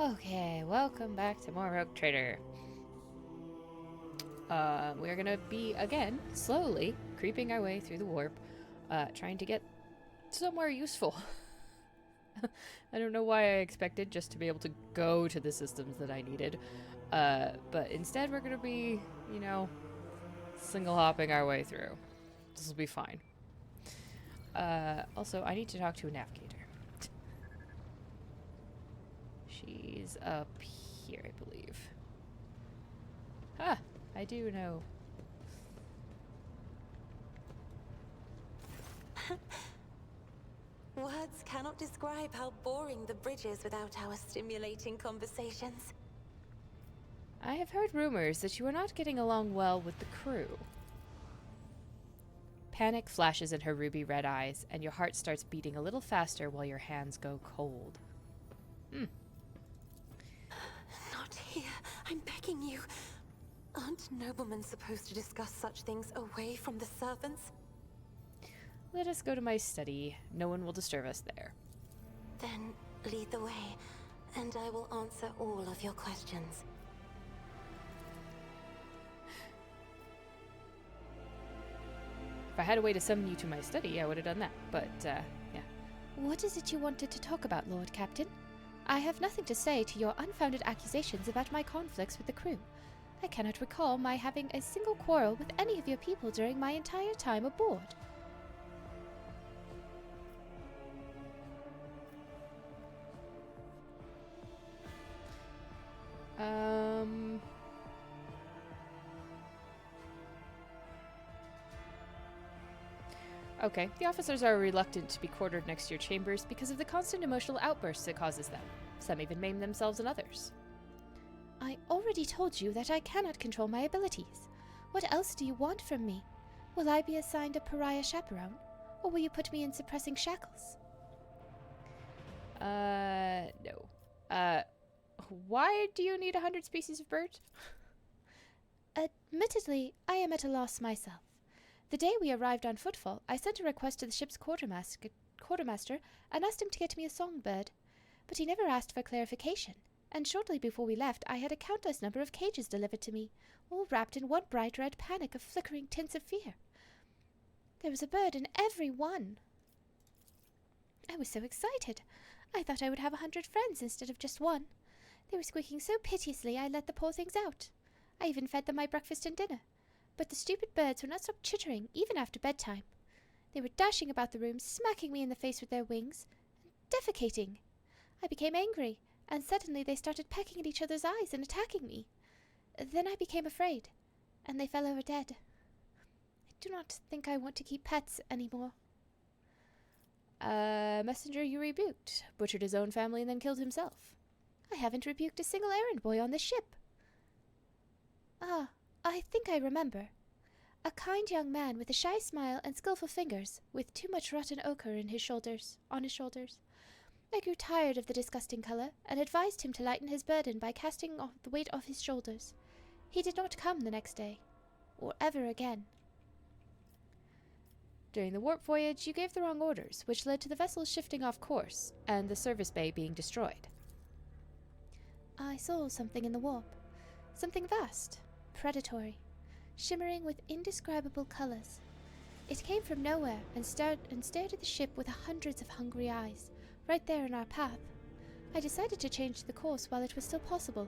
Okay, welcome back to more Rogue Trader. We're gonna be, again, slowly creeping our way through the warp, trying to get somewhere useful. I don't know why I expected just to be able to go to the systems that I needed, but instead we're gonna be, single-hopping our way through. This will be fine. Also, I need to talk to a navigator. She's up here, I believe. Ah, I do know. Words cannot describe how boring the bridge is without our stimulating conversations. I have heard rumors that you are not getting along well with the crew. Panic flashes in her ruby red eyes, and your heart starts beating a little faster while your hands go cold. Not here. I'm begging you. Aren't noblemen supposed to discuss such things away from the servants? Let us go to my study. No one will disturb us there. Then lead the way, and I will answer all of your questions. If I had a way to summon you to my study, I would have done that. But, yeah. What is it you wanted to talk about, Lord Captain? I have nothing to say to your unfounded accusations about my conflicts with the crew. I cannot recall my having a single quarrel with any of your people during my entire time aboard. Okay, the officers are reluctant to be quartered next to your chambers because of the constant emotional outbursts it causes them. Some even maim themselves and others. I already told you that I cannot control my abilities. What else do you want from me? Will I be assigned a pariah chaperone? Or will you put me in suppressing shackles? No. Why do you need 100 species of birds? Admittedly, I am at a loss myself. The day we arrived on Footfall, I sent a request to the ship's quartermaster and asked him to get me a songbird. But he never asked for clarification, and shortly before we left I had a countless number of cages delivered to me, all wrapped in one bright red panic of flickering tints of fear. There was a bird in every one. I was so excited. I thought I would have 100 friends instead of just one. They were squeaking so piteously I let the poor things out. I even fed them my breakfast and dinner. But the stupid birds would not stop chittering, even after bedtime. They were dashing about the room, smacking me in the face with their wings, and defecating. I became angry, and suddenly they started pecking at each other's eyes and attacking me. Then I became afraid, and they fell over dead. I do not think I want to keep pets anymore. Messenger you rebuked, butchered his own family and then killed himself. I haven't rebuked a single errand boy on this ship. Ah, I think I remember. A kind young man with a shy smile and skillful fingers, with too much rotten ochre on his shoulders. I grew tired of the disgusting color, and advised him to lighten his burden by casting off the weight off his shoulders. He did not come the next day, or ever again. During the warp voyage, you gave the wrong orders, which led to the vessel shifting off course, and the service bay being destroyed. I saw something in the warp. Something vast, predatory, shimmering with indescribable colors. It came from nowhere and stared at the ship with hundreds of hungry eyes, right there in our path. I decided to change the course while it was still possible,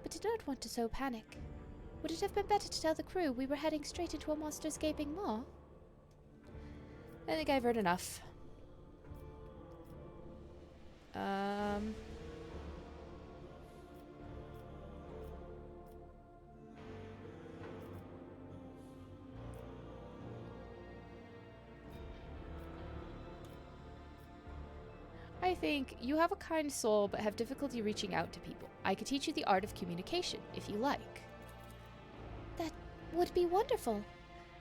but did not want to sow panic. Would it have been better to tell the crew we were heading straight into a monster's gaping maw? I think I've heard enough. I think you have a kind soul but have difficulty reaching out to people. I could teach you the art of communication, if you like. That would be wonderful.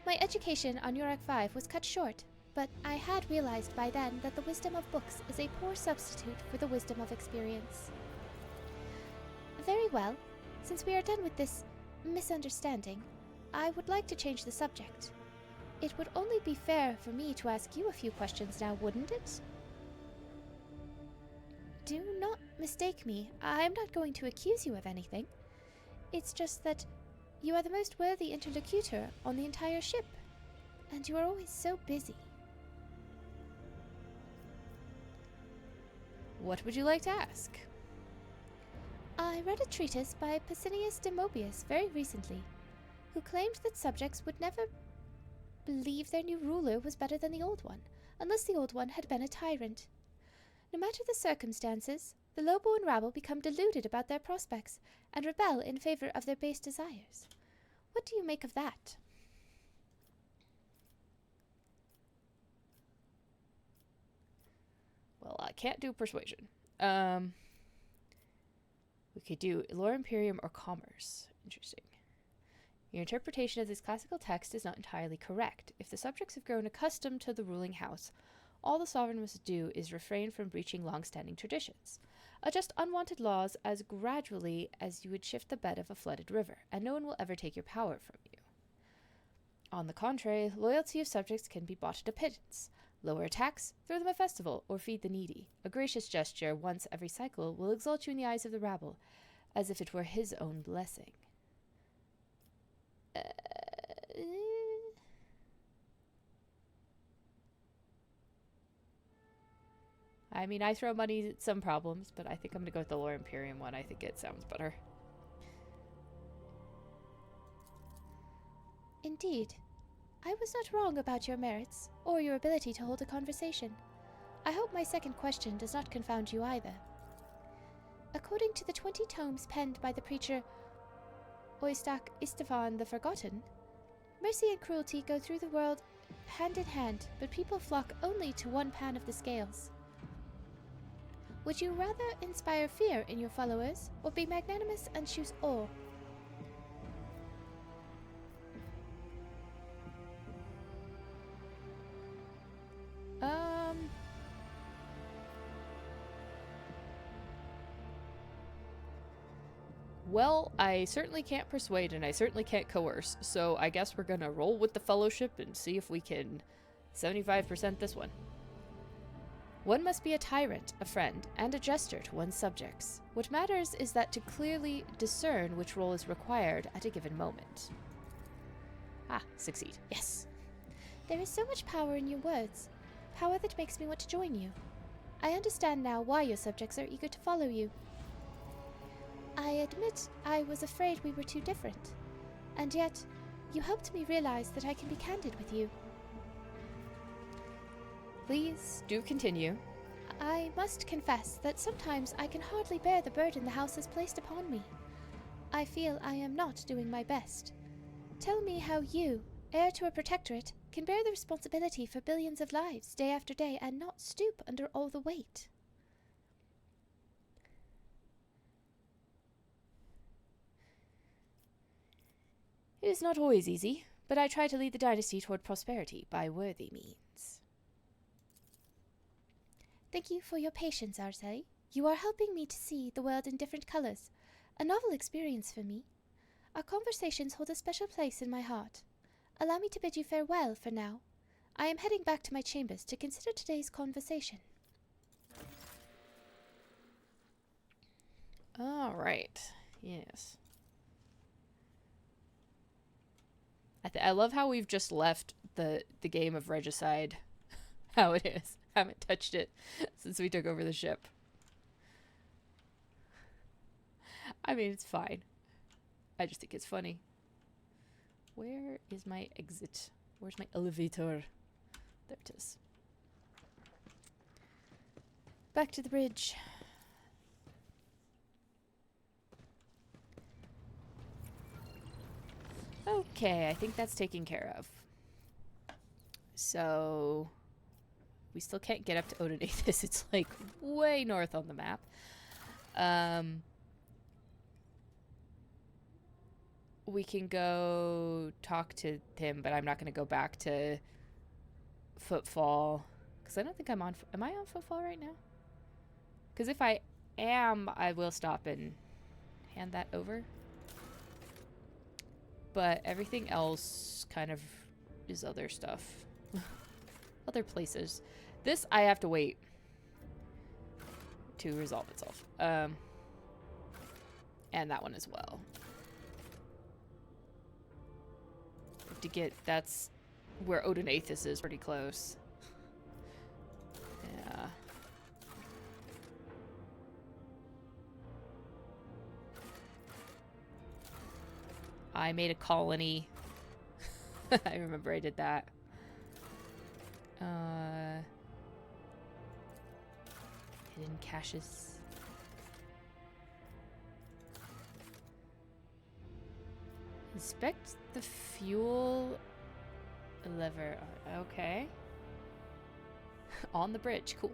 My education on Urak 5 was cut short, but I had realized by then that the wisdom of books is a poor substitute for the wisdom of experience. Very well. Since we are done with this misunderstanding, I would like to change the subject. It would only be fair for me to ask you a few questions now, wouldn't it? Do not mistake me. I am not going to accuse you of anything. It's just that you are the most worthy interlocutor on the entire ship, and you are always so busy. What would you like to ask? I read a treatise by Pesinius de Mobius very recently, who claimed that subjects would never believe their new ruler was better than the old one, unless the old one had been a tyrant. No matter the circumstances, the low-born rabble become deluded about their prospects and rebel in favor of their base desires. What do you make of that? Well, I can't do persuasion. We could do Lore Imperium or Commerce. Interesting. Your interpretation of this classical text is not entirely correct. If the subjects have grown accustomed to the ruling house, all the sovereign must do is refrain from breaching long-standing traditions. Adjust unwanted laws as gradually as you would shift the bed of a flooded river, and no one will ever take your power from you. On the contrary, loyalty of subjects can be bought at a pittance. Lower a tax, throw them a festival, or feed the needy. A gracious gesture once every cycle will exalt you in the eyes of the rabble, as if it were his own blessing. I mean, I throw money at some problems, but I think I'm going to go with the Lore Imperium one. I think it sounds better. Indeed. I was not wrong about your merits, or your ability to hold a conversation. I hope my second question does not confound you either. According to the 20 tomes penned by the preacher Oistak Istefan the Forgotten, mercy and cruelty go through the world hand in hand, but people flock only to one pan of the scales. Would you rather inspire fear in your followers, or be magnanimous and choose awe? Well, I certainly can't persuade and I certainly can't coerce, so I guess we're gonna roll with the fellowship and see if we can 75% this one. One must be a tyrant, a friend, and a jester to one's subjects. What matters is that to clearly discern which role is required at a given moment. Ah, succeed. Yes. There is so much power in your words, power that makes me want to join you. I understand now why your subjects are eager to follow you. I admit I was afraid we were too different, and yet you helped me realize that I can be candid with you. Please do continue. I must confess that sometimes I can hardly bear the burden the house has placed upon me. I feel I am not doing my best. Tell me how you, heir to a protectorate, can bear the responsibility for billions of lives day after day and not stoop under all the weight. It is not always easy, but I try to lead the dynasty toward prosperity by worthy means. Thank you for your patience, Arceli. You are helping me to see the world in different colors, a novel experience for me. Our conversations hold a special place in my heart. Allow me to bid you farewell for now. I am heading back to my chambers to consider today's conversation. All right. Yes. I love how we've just left the game of regicide how it is. Haven't touched it since we took over the ship. I mean, it's fine. I just think it's funny. Where is my exit? Where's my elevator? There it is. Back to the bridge. Okay, I think that's taken care of. So we still can't get up to Odonathus. It's like way north on the map. We can go talk to him, but I'm not going to go back to Footfall because I don't think I'm on. Am I on Footfall right now? Because if I am, I will stop and hand that over. But everything else kind of is other stuff. Other places. This I have to wait to resolve itself. And that one as well. To get, that's where Odonathus is pretty close. Yeah. I made a colony. I remember I did that. Hidden caches. Inspect the fuel lever. Okay. On the bridge. Cool.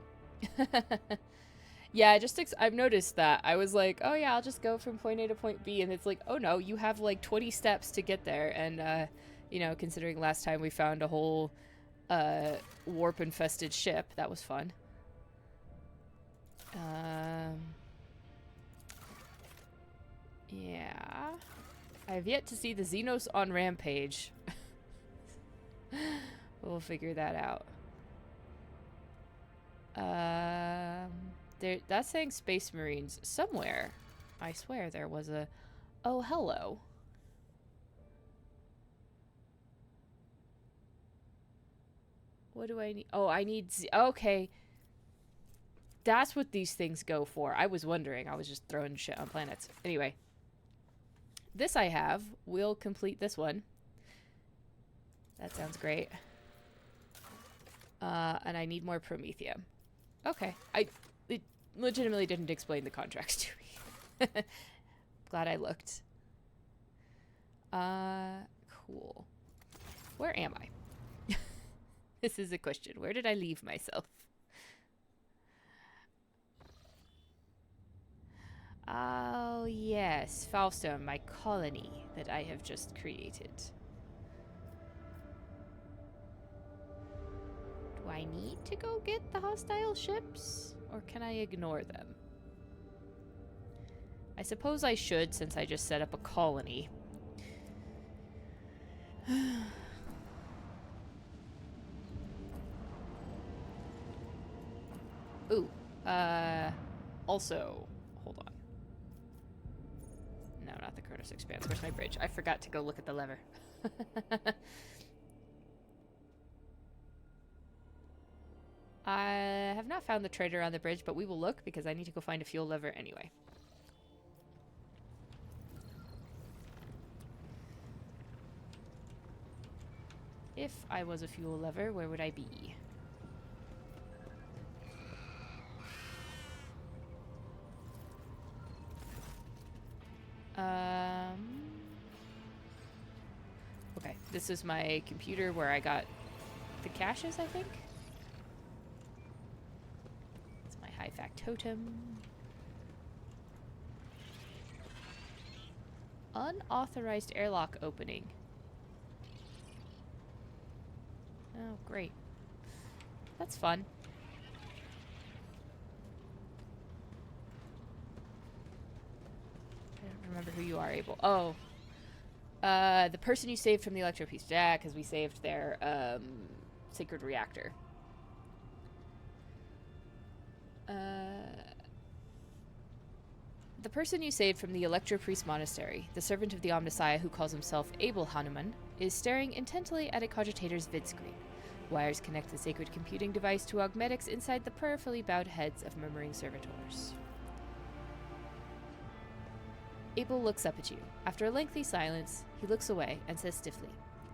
Yeah, I've noticed that. I was like, oh yeah, I'll just go from point A to point B. And it's like, oh no, you have like 20 steps to get there. And, you know, considering last time we found a whole warp-infested ship, that was fun. Yeah. I've yet to see the Xenos on Rampage. We'll figure that out. That's saying Space Marines. Somewhere, I swear there was a... Oh, hello. What do I need? Oh, I need... Okay. That's what these things go for. I was wondering. I was just throwing shit on planets. Anyway. This I have. We'll complete this one. That sounds great. And I need more promethium. Okay. It legitimately didn't explain the contracts to me. Glad I looked. Cool. Where am I? This is a question. Where did I leave myself? Oh, yes. Fausto, my colony that I have just created. Do I need to go get the hostile ships? Or can I ignore them? I suppose I should, since I just set up a colony. Ooh. Also... Hold on. No, not the Cronus Expanse. Where's my bridge? I forgot to go look at the lever. I have not found the trader on the bridge, but we will look because I need to go find a fuel lever anyway. If I was a fuel lever, where would I be? Okay, this is my computer where I got the caches, I think. It's my high factotum. Unauthorized airlock opening. Oh, great. That's fun. I don't remember who you are, Abel. Oh. The person you saved from the electro piece. Yeah, because we saved their, sacred reactor. The person you saved from the Electro Priest Monastery, the servant of the Omnissiah who calls himself Abel Hanuman, is staring intently at a cogitator's vid screen. Wires connect the sacred computing device to augmetics inside the prayerfully bowed heads of murmuring servitors. Abel looks up at you. After a lengthy silence, he looks away and says stiffly,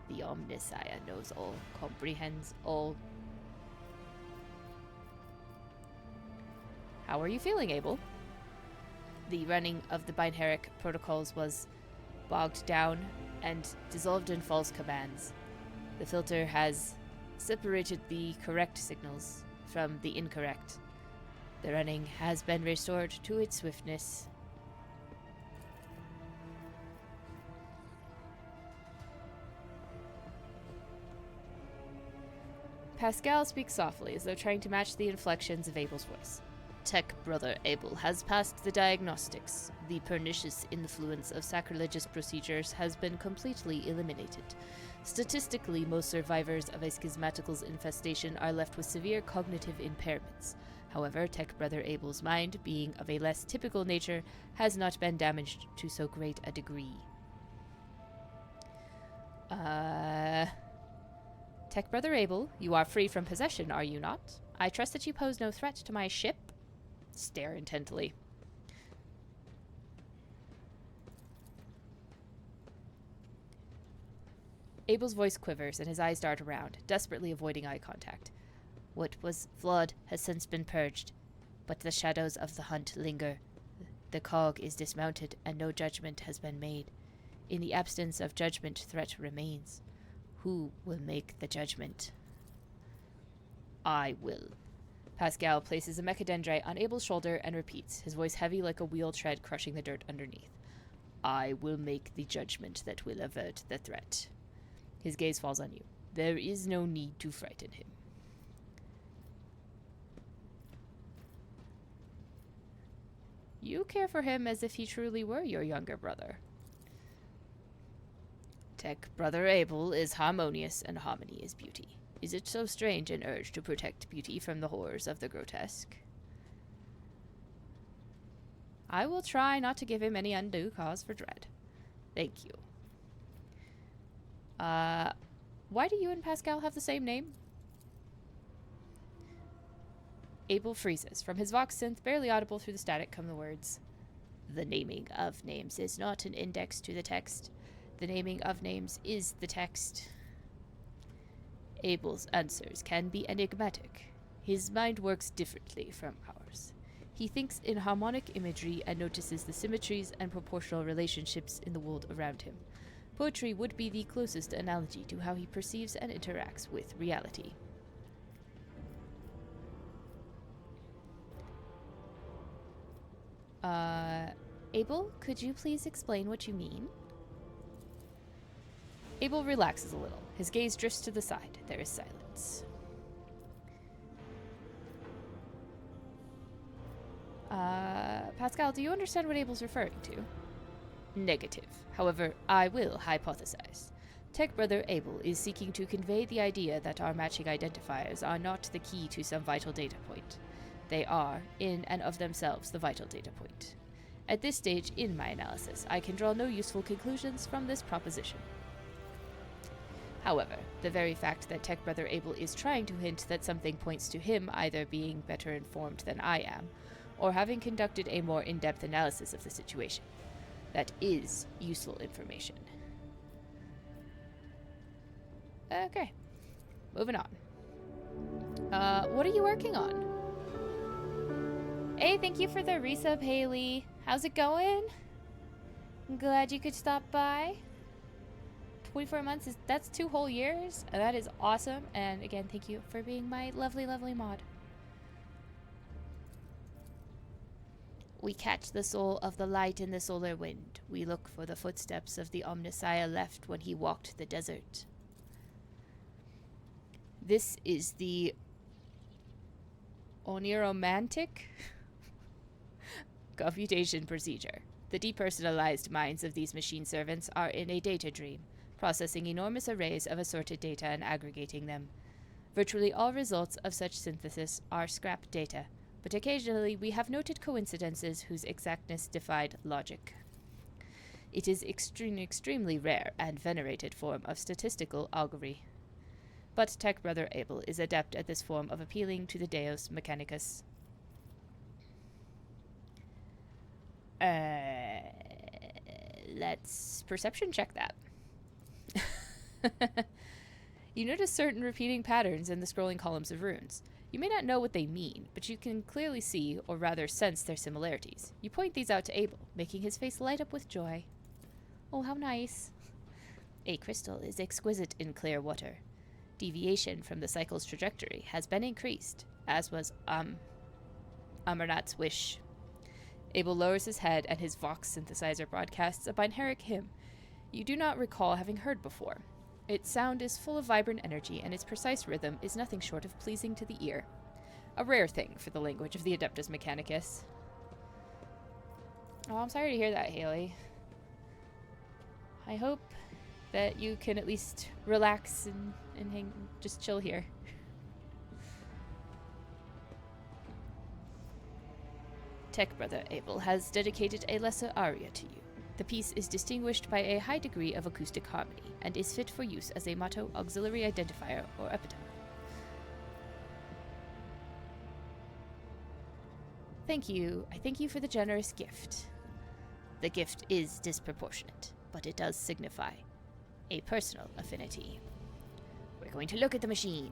"The Omnissiah knows all, comprehends all." How are you feeling, Abel? The running of the Binheric protocols was bogged down and dissolved in false commands. The filter has separated the correct signals from the incorrect. The running has been restored to its swiftness. Pascal speaks softly, as though trying to match the inflections of Abel's voice. Tech brother Abel has passed the diagnostics. The pernicious influence of sacrilegious procedures has been completely eliminated. Statistically, most survivors of a schismatical's infestation are left with severe cognitive impairments. However, Tech Brother Abel's mind, being of a less typical nature, has not been damaged to so great a degree. Tech Brother Abel, you are free from possession, are you not? I trust that you pose no threat to my ship? Stare intently. Abel's voice quivers and his eyes dart around, desperately avoiding eye contact. What was flawed has since been purged, but the shadows of the hunt linger. The cog is dismounted and no judgment has been made. In the absence of judgment, threat remains. Who will make the judgment? I will. Pascal places a mechadendrite on Abel's shoulder and repeats, his voice heavy like a wheel tread crushing the dirt underneath. I will make the judgment that will avert the threat. His gaze falls on you. There is no need to frighten him. You care for him as if he truly were your younger brother. Tech Brother Abel is harmonious, and harmony is beauty. Is it so strange an urge to protect beauty from the horrors of the grotesque? I will try not to give him any undue cause for dread. Thank you. Why do you and Pascal have the same name? Abel freezes. From his vox synth, barely audible through the static, come the words. The naming of names is not an index to the text. The naming of names is the text. Abel's answers can be enigmatic. His mind works differently from ours. He thinks in harmonic imagery and notices the symmetries and proportional relationships in the world around him. Poetry would be the closest analogy to how he perceives and interacts with reality. Abel, could you please explain what you mean? Abel relaxes a little. His gaze drifts to the side. There is silence. Pascal, do you understand what Abel's referring to? Negative. However, I will hypothesize. Tech Brother Abel is seeking to convey the idea that our matching identifiers are not the key to some vital data point. They are, in and of themselves, the vital data point. At this stage in my analysis, I can draw no useful conclusions from this proposition. However, the very fact that Tech Brother Abel is trying to hint that something points to him either being better informed than I am, or having conducted a more in-depth analysis of the situation. That is useful information. Okay, moving on. What are you working on? Hey, thank you for the resub, Haley. How's it going? I'm glad you could stop by. 24 months, that's 2 whole years, and that is awesome. And again, thank you for being my lovely, lovely mod. We catch the soul of the light in the solar wind. We look for the footsteps of the Omnissiah left when he walked the desert. This is the oniromantic computation procedure. The depersonalized minds of these machine servants are in a data dream, processing enormous arrays of assorted data and aggregating them. Virtually all results of such synthesis are scrap data, but occasionally we have noted coincidences whose exactness defied logic. It is extremely rare and venerated form of statistical augury. But Tech Brother Abel is adept at this form of appealing to the Deus Mechanicus. Let's perception check that. You notice certain repeating patterns in the scrolling columns of runes. You may not know what they mean, but you can clearly see, or rather sense, their similarities. You point these out to Abel, making his face light up with joy. Oh, how nice. A crystal is exquisite in clear water. Deviation from the cycle's trajectory has been increased, as was Amarnat's wish. Abel lowers his head and his Vox synthesizer broadcasts a binaric hymn you do not recall having heard before. Its sound is full of vibrant energy, and its precise rhythm is nothing short of pleasing to the ear. A rare thing for the language of the Adeptus Mechanicus. Oh, I'm sorry to hear that, Haley. I hope that you can at least relax and just chill here. Tech Brother Abel has dedicated a lesser aria to you. The piece is distinguished by a high degree of acoustic harmony and is fit for use as a motto, auxiliary identifier, or epitaph. Thank you. I thank you for the generous gift. The gift is disproportionate, but it does signify a personal affinity. We're going to look at the machine.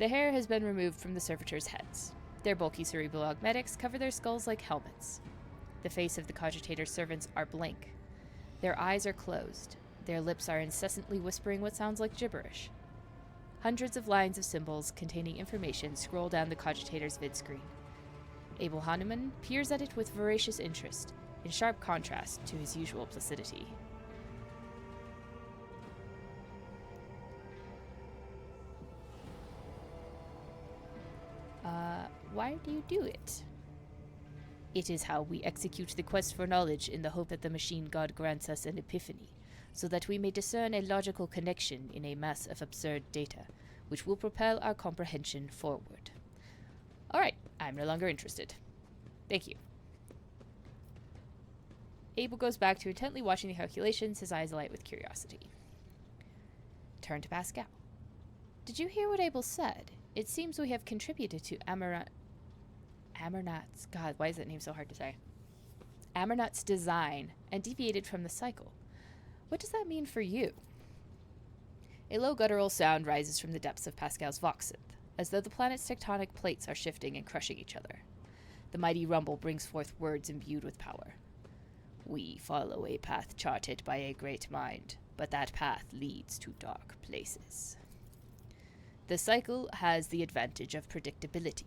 The hair has been removed from the servitors' heads. Their bulky cerebral augmetics cover their skulls like helmets. The face of the cogitator's servants are blank. Their eyes are closed. Their lips are incessantly whispering what sounds like gibberish. Hundreds of lines of symbols containing information scroll down the cogitator's vid screen. Abel Hanuman peers at it with voracious interest, in sharp contrast to his usual placidity. Why do you do it? It is how we execute the quest for knowledge in the hope that the machine god grants us an epiphany, so that we may discern a logical connection in a mass of absurd data, which will propel our comprehension forward. All right, I'm no longer interested. Thank you. Abel goes back to intently watching the calculations, his eyes alight with curiosity. Turn to Pascal. Did you hear what Abel said? It seems we have contributed to Amernat's, God, why is that name so hard to say? Amernat's design and deviated from the cycle. What does that mean for you? A low guttural sound rises from the depths of Pascal's voxenth, as though the planet's tectonic plates are shifting and crushing each other. The mighty rumble brings forth words imbued with power. We follow a path charted by a great mind, but that path leads to dark places. The cycle has the advantage of predictability.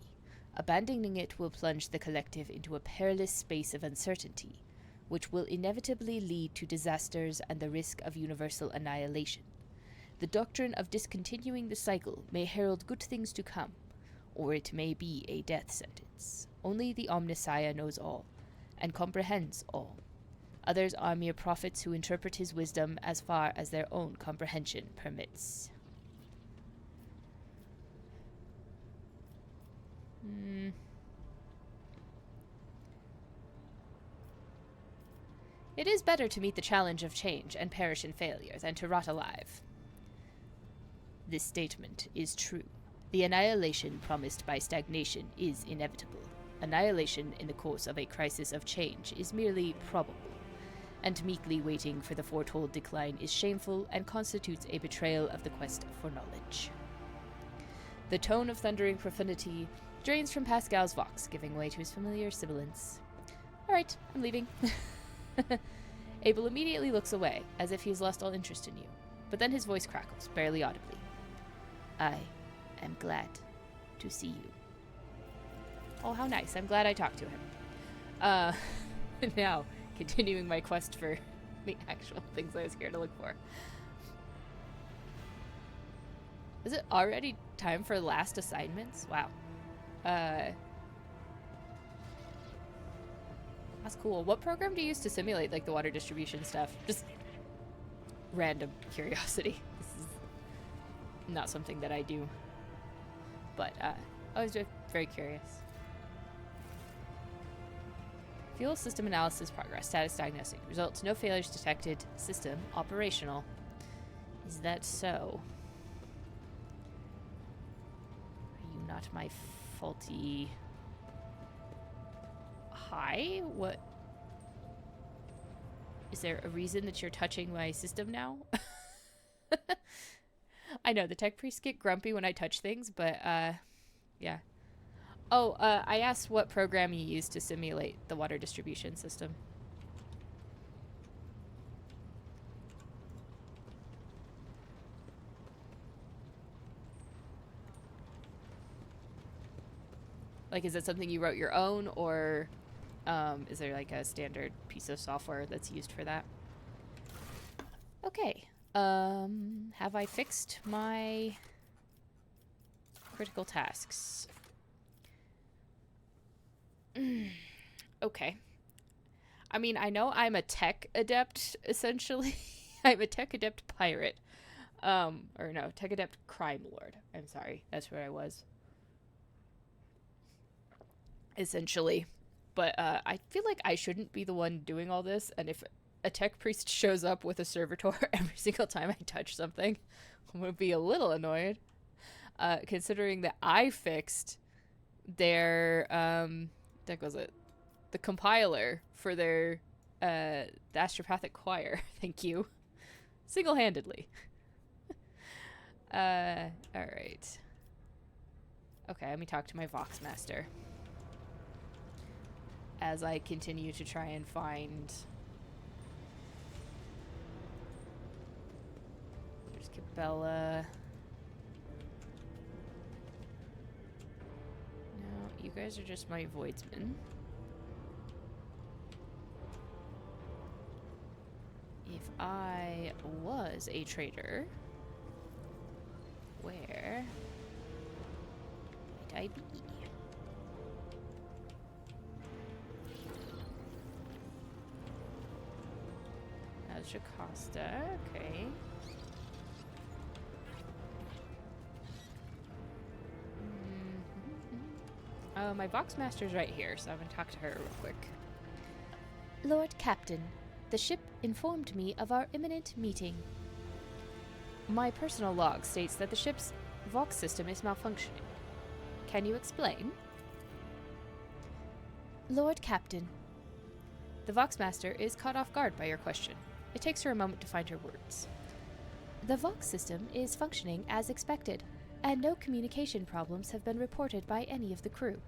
Abandoning it will plunge the collective into a perilous space of uncertainty, which will inevitably lead to disasters and the risk of universal annihilation. The doctrine of discontinuing the cycle may herald good things to come, or it may be a death sentence. Only the Omnissiah knows all, and comprehends all. Others are mere prophets who interpret his wisdom as far as their own comprehension permits. It is better to meet the challenge of change and perish in failure than to rot alive. This statement is true. The annihilation promised by stagnation is inevitable. Annihilation in the course of a crisis of change is merely probable, and meekly waiting for the foretold decline is shameful and constitutes a betrayal of the quest for knowledge. The tone of thundering profundity drains from Pascal's vox, giving way to his familiar sibilance. All right, I'm leaving. Abel immediately looks away, as if he's lost all interest in you, but then his voice crackles, barely audibly. I am glad to see you. Oh, how nice. I'm glad I talked to him. Now, continuing my quest for the actual things I was here to look for. Is it already time for last assignments? Wow. That's cool. What program do you use to simulate, like, the water distribution stuff? Just random curiosity. This is not something that I do. But, I was just very curious. Fuel system analysis progress. Status diagnosing. Results: no failures detected. System operational. Is that so? Are you not my faulty... Hi? What? Is there a reason that you're touching my system now? I know, the tech priests get grumpy when I touch things, but, yeah. Oh, I asked what program you use to simulate the water distribution system. Like, is it something you wrote your own, or is there like a standard piece of software that's used for that? Okay. Have I fixed my critical tasks? Okay. I mean, I know I'm a tech adept, essentially. I'm a tech adept pirate. Or no, tech adept crime lord. I'm sorry. That's where I was. essentially. But I feel like I shouldn't be the one doing all this, and if a tech priest shows up with a servitor every single time I touch something, I'm gonna be a little annoyed. Considering that I fixed their that was it, the compiler for their the astropathic choir. Thank you, single-handedly. All right. Okay, let me talk to my Vox Master as I continue to try and find. There's Cabela. No, you guys are just my voidsmen. If I was a trader, where might I be? That's Jocasta, okay. My Vox Master's right here, so I'm gonna talk to her real quick. Lord Captain, the ship informed me of our imminent meeting. My personal log states that the ship's Vox system is malfunctioning. Can you explain? Lord Captain, The Vox Master is caught off guard by your question. It takes her a moment to find her words. the Vox system is functioning as expected, and no communication problems have been reported by any of the crew.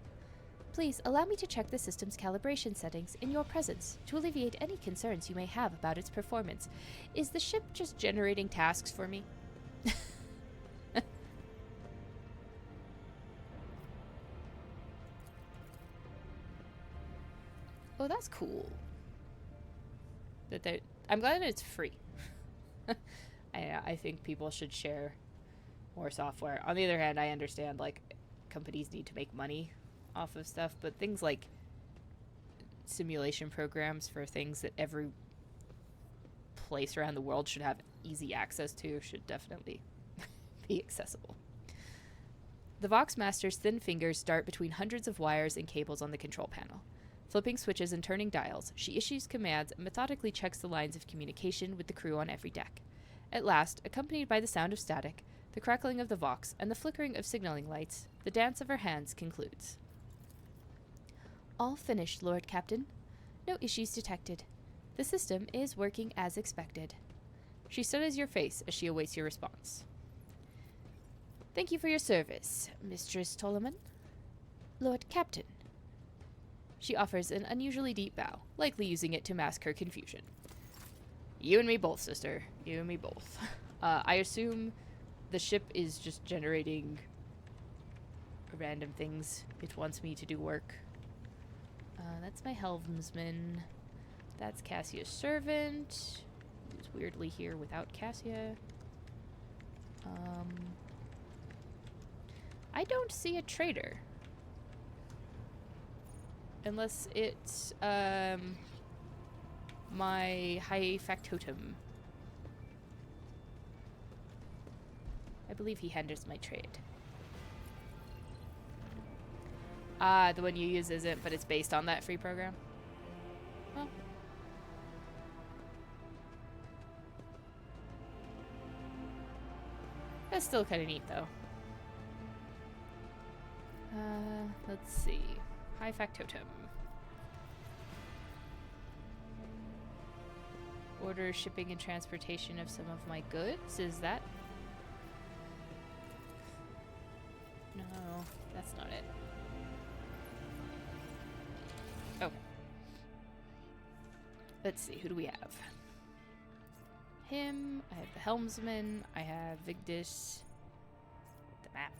Please allow me to check the system's calibration settings in your presence to alleviate any concerns you may have about its performance. Is the ship just generating tasks for me? Oh, that's cool. I'm glad that it's free. I think people should share more software. On the other hand, I understand, like, companies need to make money off of stuff, but things like simulation programs for things that every place around the world should have easy access to should definitely be accessible. The Vox Master's thin fingers dart between hundreds of wires and cables on the control panel. Flipping switches and turning dials, she issues commands and methodically checks the lines of communication with the crew on every deck. At last, accompanied by the sound of static, the crackling of the Vox, and the flickering of signaling lights, the dance of her hands concludes. All finished, Lord Captain. No issues detected. The system is working as expected. She studies your face as she awaits your response. Thank you for your service, Mistress Tolleman. Lord Captain. She offers an unusually deep bow, likely using it to mask her confusion. You and me both, sister. You and me both. I assume the ship is just generating random things. It wants me to do work. That's my helmsman. That's Cassia's servant, who's weirdly here without Cassia. I don't see a trader. Unless it's, my high factotum. I believe he hinders my trade. Ah, the one you use isn't, but it's based on that free program? Well. That's still kind of neat, though. Let's see. High factotum. Order shipping and transportation of some of my goods. Is that? No, that's not it. Okay. Let's see, who do we have? Him, I have the helmsman, I have Vigdis, the map.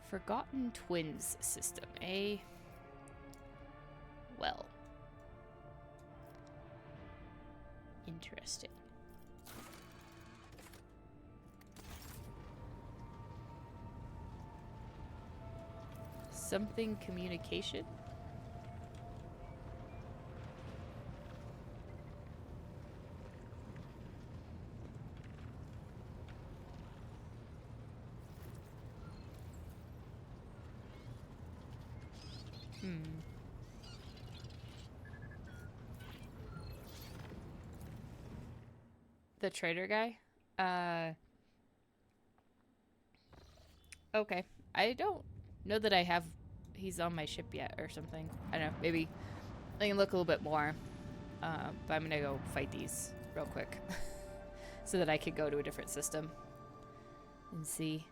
Forgotten Twins system, eh? Well. Interesting. something communication? The trader guy? Okay. I don't know that I have... He's on my ship yet or something. I don't know. Maybe I can look a little bit more. But I'm gonna go fight these real quick. So that I could go to a different system. And see.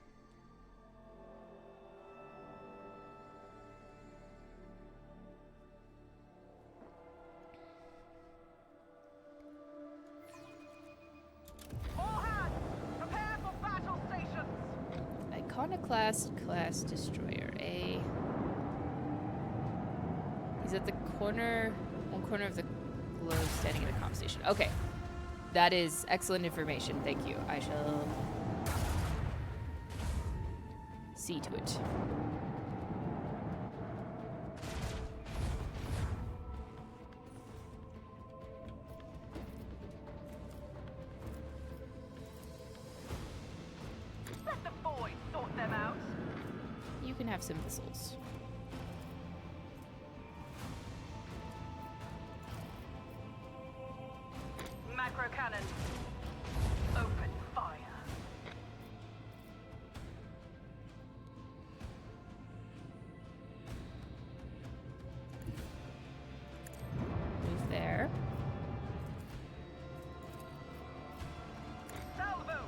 Iconoclast class destroyer. He's at the one corner of the globe standing at a comm station. Okay. That is excellent information. Thank you. I shall see to it. You can have some missiles. Macro cannon. Open fire. Move there. Salvo.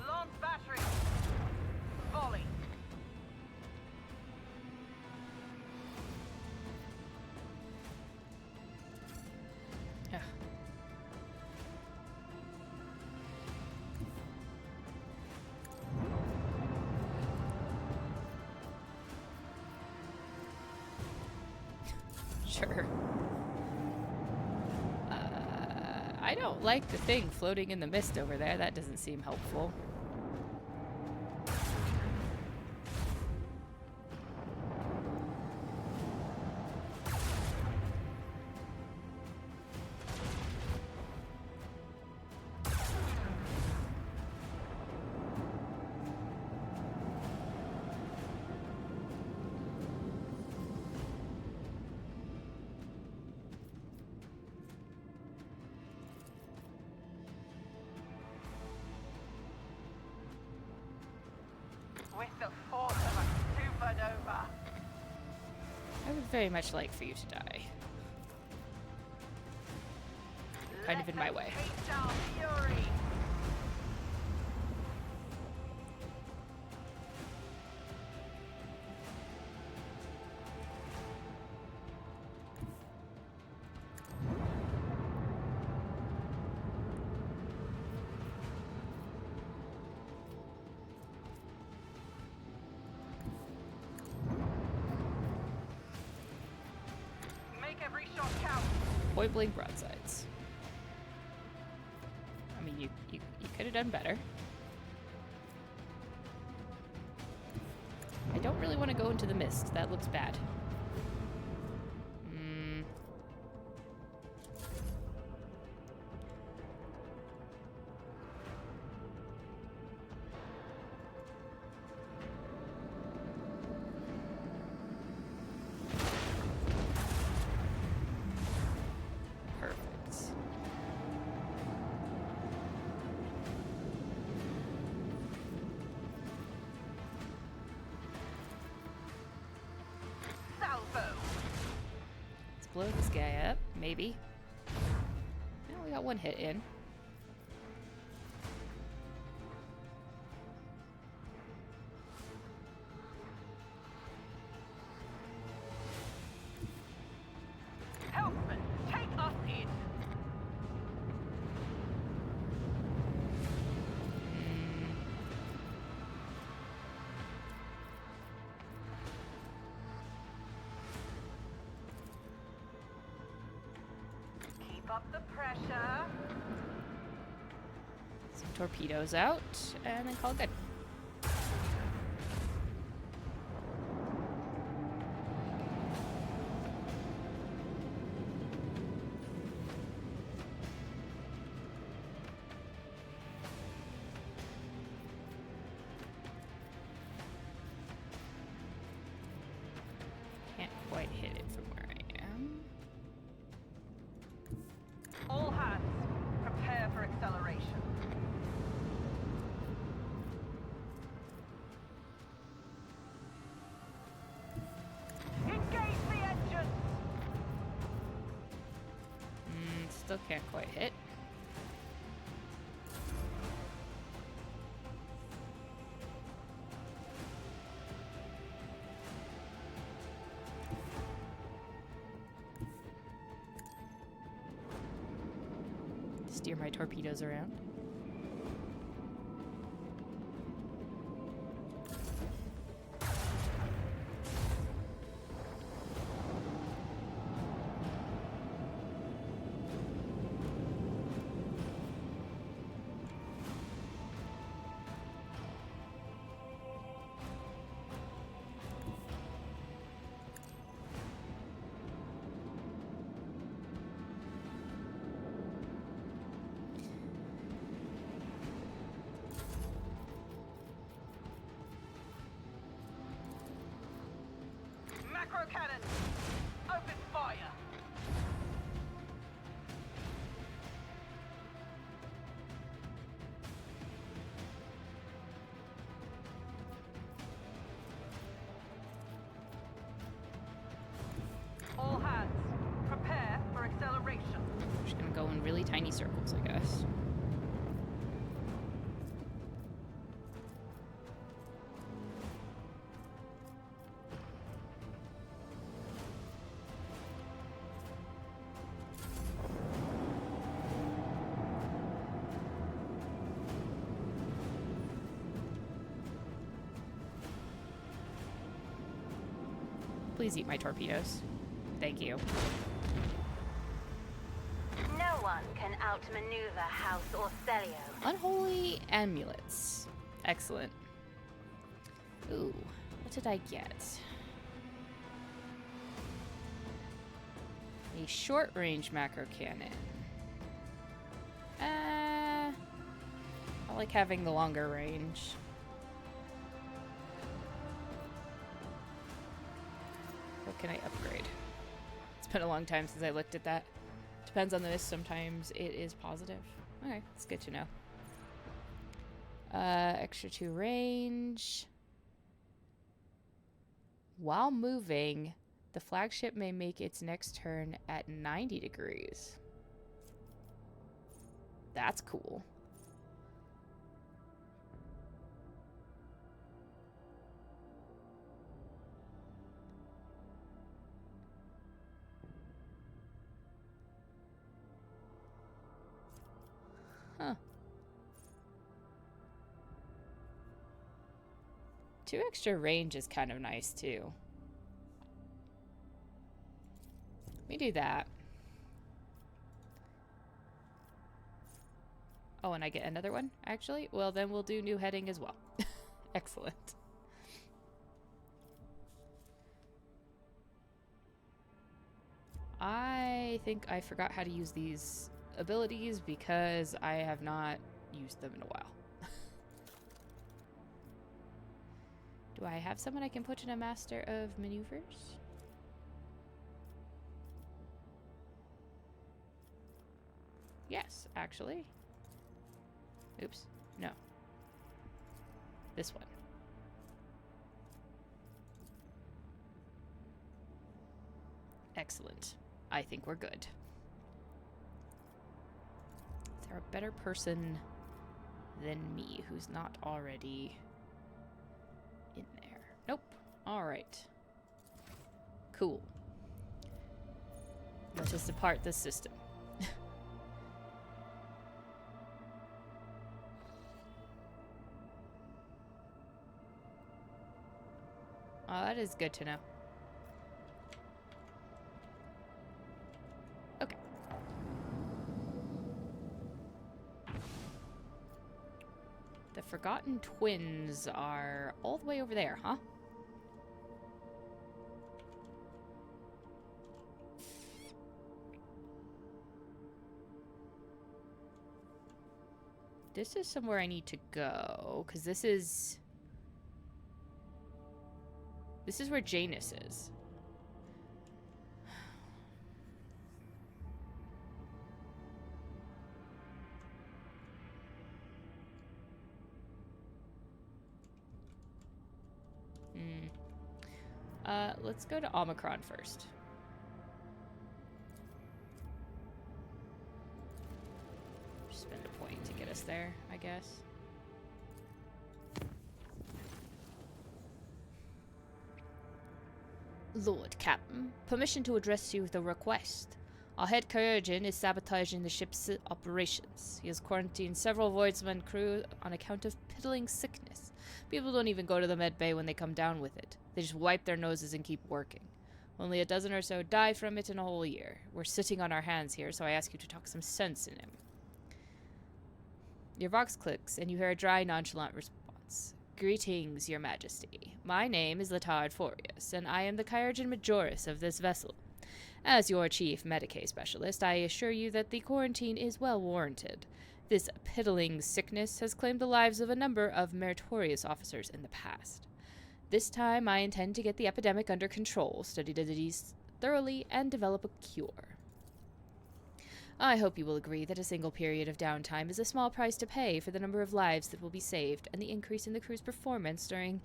Launch battery. Volley. Ugh. Sure. I don't like the thing floating in the mist over there. That doesn't seem helpful. With the force of a supernova. I would very much like for you to die. Kind of in my way. Taste our fury. Make every shot count. Point blank broadsides. I mean, you could have done better. I don't really want to go into the mist. That looks bad. Perfect. Salvo. Let's blow this guy up, maybe. Yeah, we got one hit in. Helpman, take us in. up the pressure. Some torpedoes out, and then call it good. Can't quite hit it from where I am. All hands, prepare for acceleration. Engage the engines! Still can't quite hit. Steer my torpedoes around. Macro cannon, open fire! All hands, prepare for acceleration. Just gonna go in really tiny circles, I guess. Please eat my torpedoes. Thank you. No one can outmaneuver House Orcelio. Unholy amulets. Excellent. Ooh, what did I get? A short-range macro cannon. I like having the longer range. What can I upgrade? It's been a long time since I looked at that. Depends on this. Sometimes it is positive. Okay, it's good to know. Extra 2 range. While moving, the flagship may make its next turn at 90 degrees. That's cool. Huh. 2 extra range is kind of nice too. Let me do that. Oh, and I get another one, actually? Well, then we'll do new heading as well. Excellent. I think I forgot how to use these abilities because I have not used them in a while. Do I have someone I can put in a master of maneuvers? Yes, actually. Oops, no. This one. Excellent. I think we're good. Is there a better person than me who's not already in there? Nope. All right. Cool. Let's just depart this system. Oh, that is good to know. Okay. Forgotten Twins are all the way over there, huh? This is somewhere I need to go, because this is where Janus is. Let's go to Omicron first. Spend a point to get us there, I guess. Lord Captain, permission to address you with a request. Our head Kyrgyz is sabotaging the ship's operations. He has quarantined several Voidsman crew on account of piddling sickness. People don't even go to the med bay when they come down with it. They just wipe their noses and keep working. Only a dozen or so die from it in a whole year. We're sitting on our hands here, so I ask you to talk some sense in him. Your vox clicks, and you hear a dry, nonchalant response. Greetings, Your Majesty. My name is Letard Forius, and I am the Kyrgyz Majoris of this vessel. As your chief Medicae specialist, I assure you that the quarantine is well warranted. This piddling sickness has claimed the lives of a number of meritorious officers in the past. This time, I intend to get the epidemic under control, study the disease thoroughly, and develop a cure. I hope you will agree that a single period of downtime is a small price to pay for the number of lives that will be saved and the increase in the crew's performance during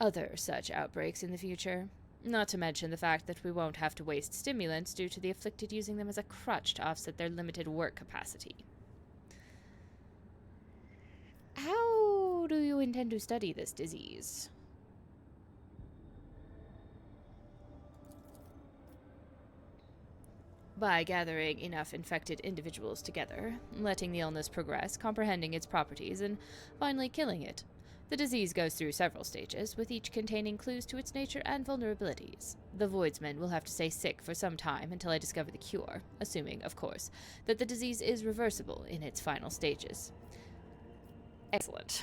other such outbreaks in the future. Not to mention the fact that we won't have to waste stimulants due to the afflicted using them as a crutch to offset their limited work capacity. How do you intend to study this disease? By gathering enough infected individuals together, letting the illness progress, comprehending its properties, and finally killing it. The disease goes through several stages, with each containing clues to its nature and vulnerabilities. The Voidsmen will have to stay sick for some time until I discover the cure, assuming, of course, that the disease is reversible in its final stages. Excellent.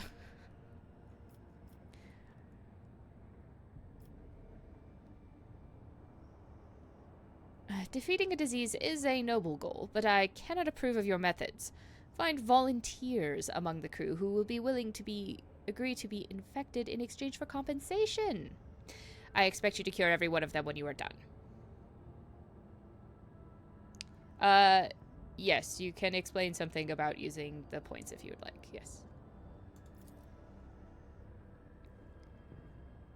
Defeating a disease is a noble goal, but I cannot approve of your methods. Find volunteers among the crew who will be willing to agree to be infected in exchange for compensation. I expect you to cure every one of them when you are done. Yes, you can explain something about using the points if you would like, yes.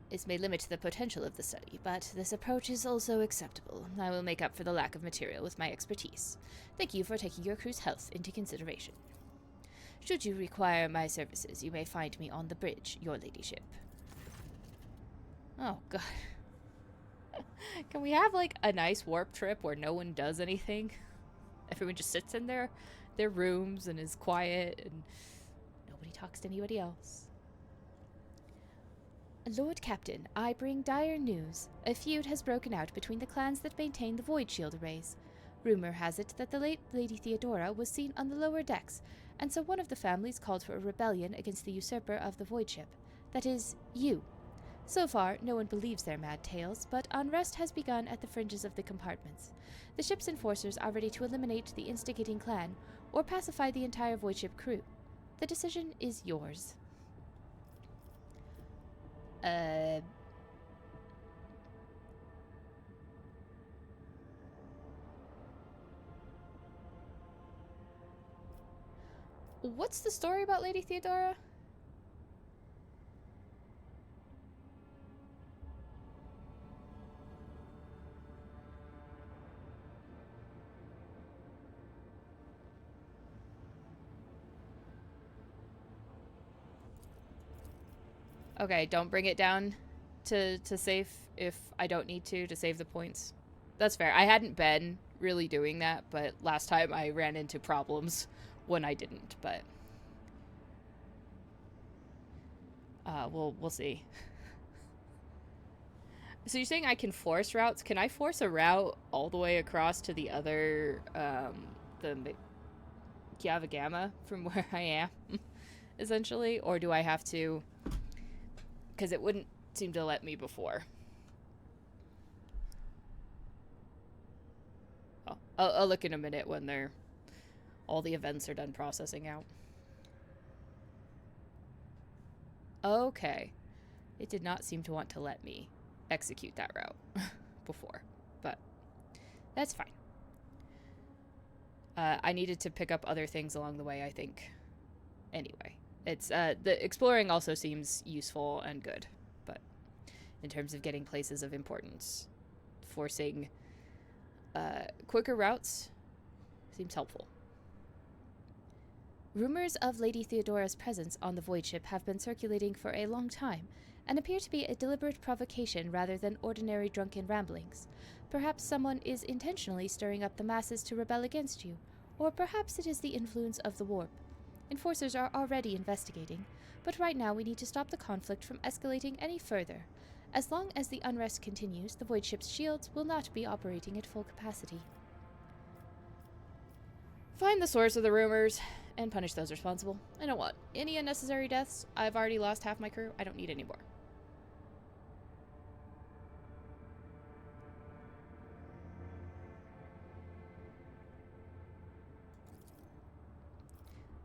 This may limit the potential of the study, but this approach is also acceptable. I will make up for the lack of material with my expertise. Thank you for taking your crew's health into consideration. Should you require my services, you may find me on the bridge, your ladyship. Oh, God. Can we have, like, a nice warp trip where no one does anything? Everyone just sits in their rooms and is quiet, and nobody talks to anybody else. Lord Captain, I bring dire news. A feud has broken out between the clans that maintain the Void Shield arrays. Rumor has it that the late Lady Theodora was seen on the lower decks, and so one of the families called for a rebellion against the usurper of the Void Ship. That is, you. So far, no one believes their mad tales, but unrest has begun at the fringes of the compartments. The ship's enforcers are ready to eliminate the instigating clan, or pacify the entire Void Ship crew. The decision is yours. What's the story about Lady Theodora? Okay, don't bring it down to save if I don't need to save the points. That's fair. I hadn't been really doing that, but last time I ran into problems when I didn't, but we'll see. So you're saying I can force routes? Can I force a route all the way across to the other the Kiava Gamma from where I am? essentially? Or do I have to... Because it wouldn't seem to let me before. Oh, I'll look in a minute when all the events are done processing out. Okay. It did not seem to want to let me execute that route before, but that's fine. I needed to pick up other things along the way, I think. Anyway, it's the exploring also seems useful and good, but in terms of getting places of importance, forcing quicker routes seems helpful. Rumors of Lady Theodora's presence on the Void Ship have been circulating for a long time, and appear to be a deliberate provocation rather than ordinary drunken ramblings. Perhaps someone is intentionally stirring up the masses to rebel against you, or perhaps it is the influence of the warp. Enforcers are already investigating, but right now we need to stop the conflict from escalating any further. As long as the unrest continues, the Void Ship's shields will not be operating at full capacity. Find the source of the rumors and punish those responsible. I don't want any unnecessary deaths. I've already lost half my crew. I don't need any more.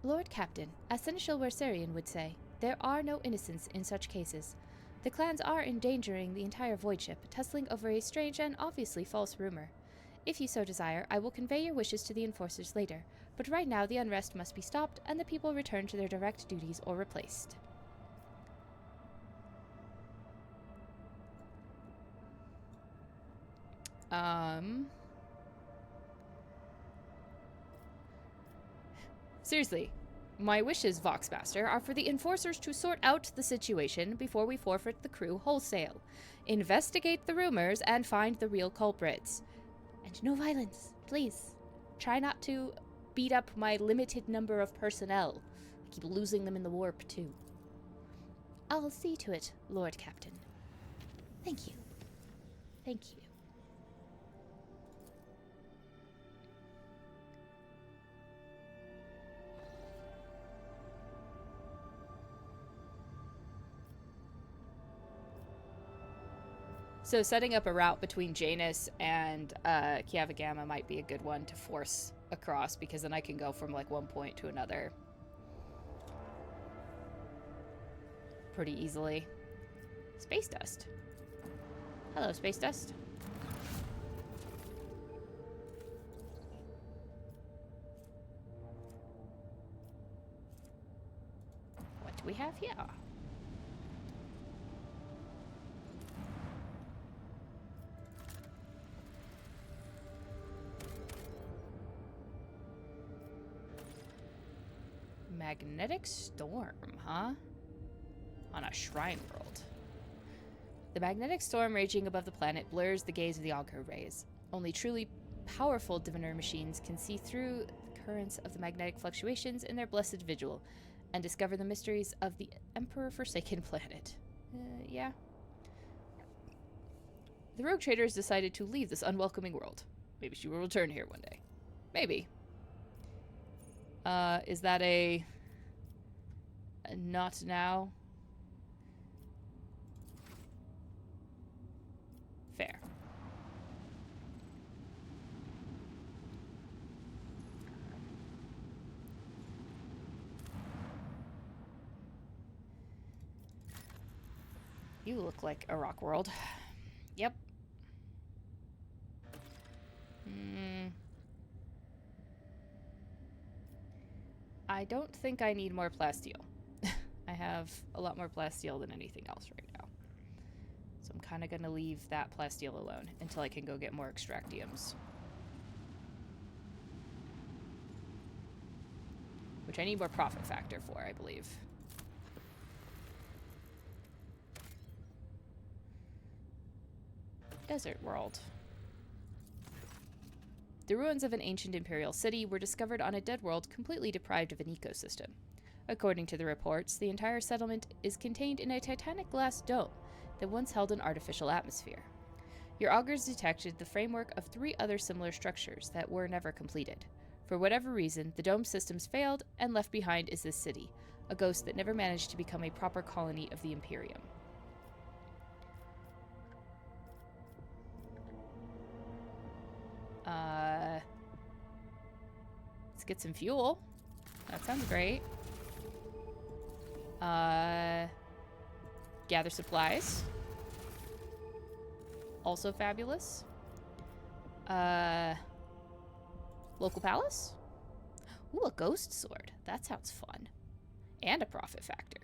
Lord Captain, as Seneschal Wersarian would say, there are no innocents in such cases. The clans are endangering the entire Void Ship, tussling over a strange and obviously false rumor. If you so desire, I will convey your wishes to the enforcers later, but right now the unrest must be stopped and the people returned to their direct duties or replaced. Seriously, my wishes, Voxmaster, are for the enforcers to sort out the situation before we forfeit the crew wholesale. Investigate the rumors and find the real culprits. And no violence, please. Try not to beat up my limited number of personnel. I keep losing them in the warp, too. I'll see to it, Lord Captain. Thank you. Thank you. So setting up a route between Janus and Kiavagama might be a good one to force across, because then I can go from like one point to another pretty easily. Space dust. Hello, space dust. What do we have here? Magnetic storm, huh? On a shrine world. The magnetic storm raging above the planet blurs the gaze of the augur rays. Only truly powerful diviner machines can see through the currents of the magnetic fluctuations in their blessed vigil and discover the mysteries of the Emperor-forsaken planet. Yeah. The rogue traders decided to leave this unwelcoming world. Maybe she will return here one day. Maybe. Is that a not now? Fair. You look like a rock world. Yep. I don't think I need more plasteel. I have a lot more plasteel than anything else right now. So I'm kind of going to leave that plasteel alone until I can go get more extractiums. Which I need more profit factor for, I believe. Desert world. The ruins of an ancient imperial city were discovered on a dead world completely deprived of an ecosystem. According to the reports, the entire settlement is contained in a titanic glass dome that once held an artificial atmosphere. Your augurs detected the framework of 3 other similar structures that were never completed. For whatever reason, the dome systems failed, and left behind is this city, a ghost that never managed to become a proper colony of the Imperium. Let's get some fuel. That sounds great. Gather supplies. Also fabulous. Local palace? Ooh, a ghost sword. That sounds fun. And a profit factor.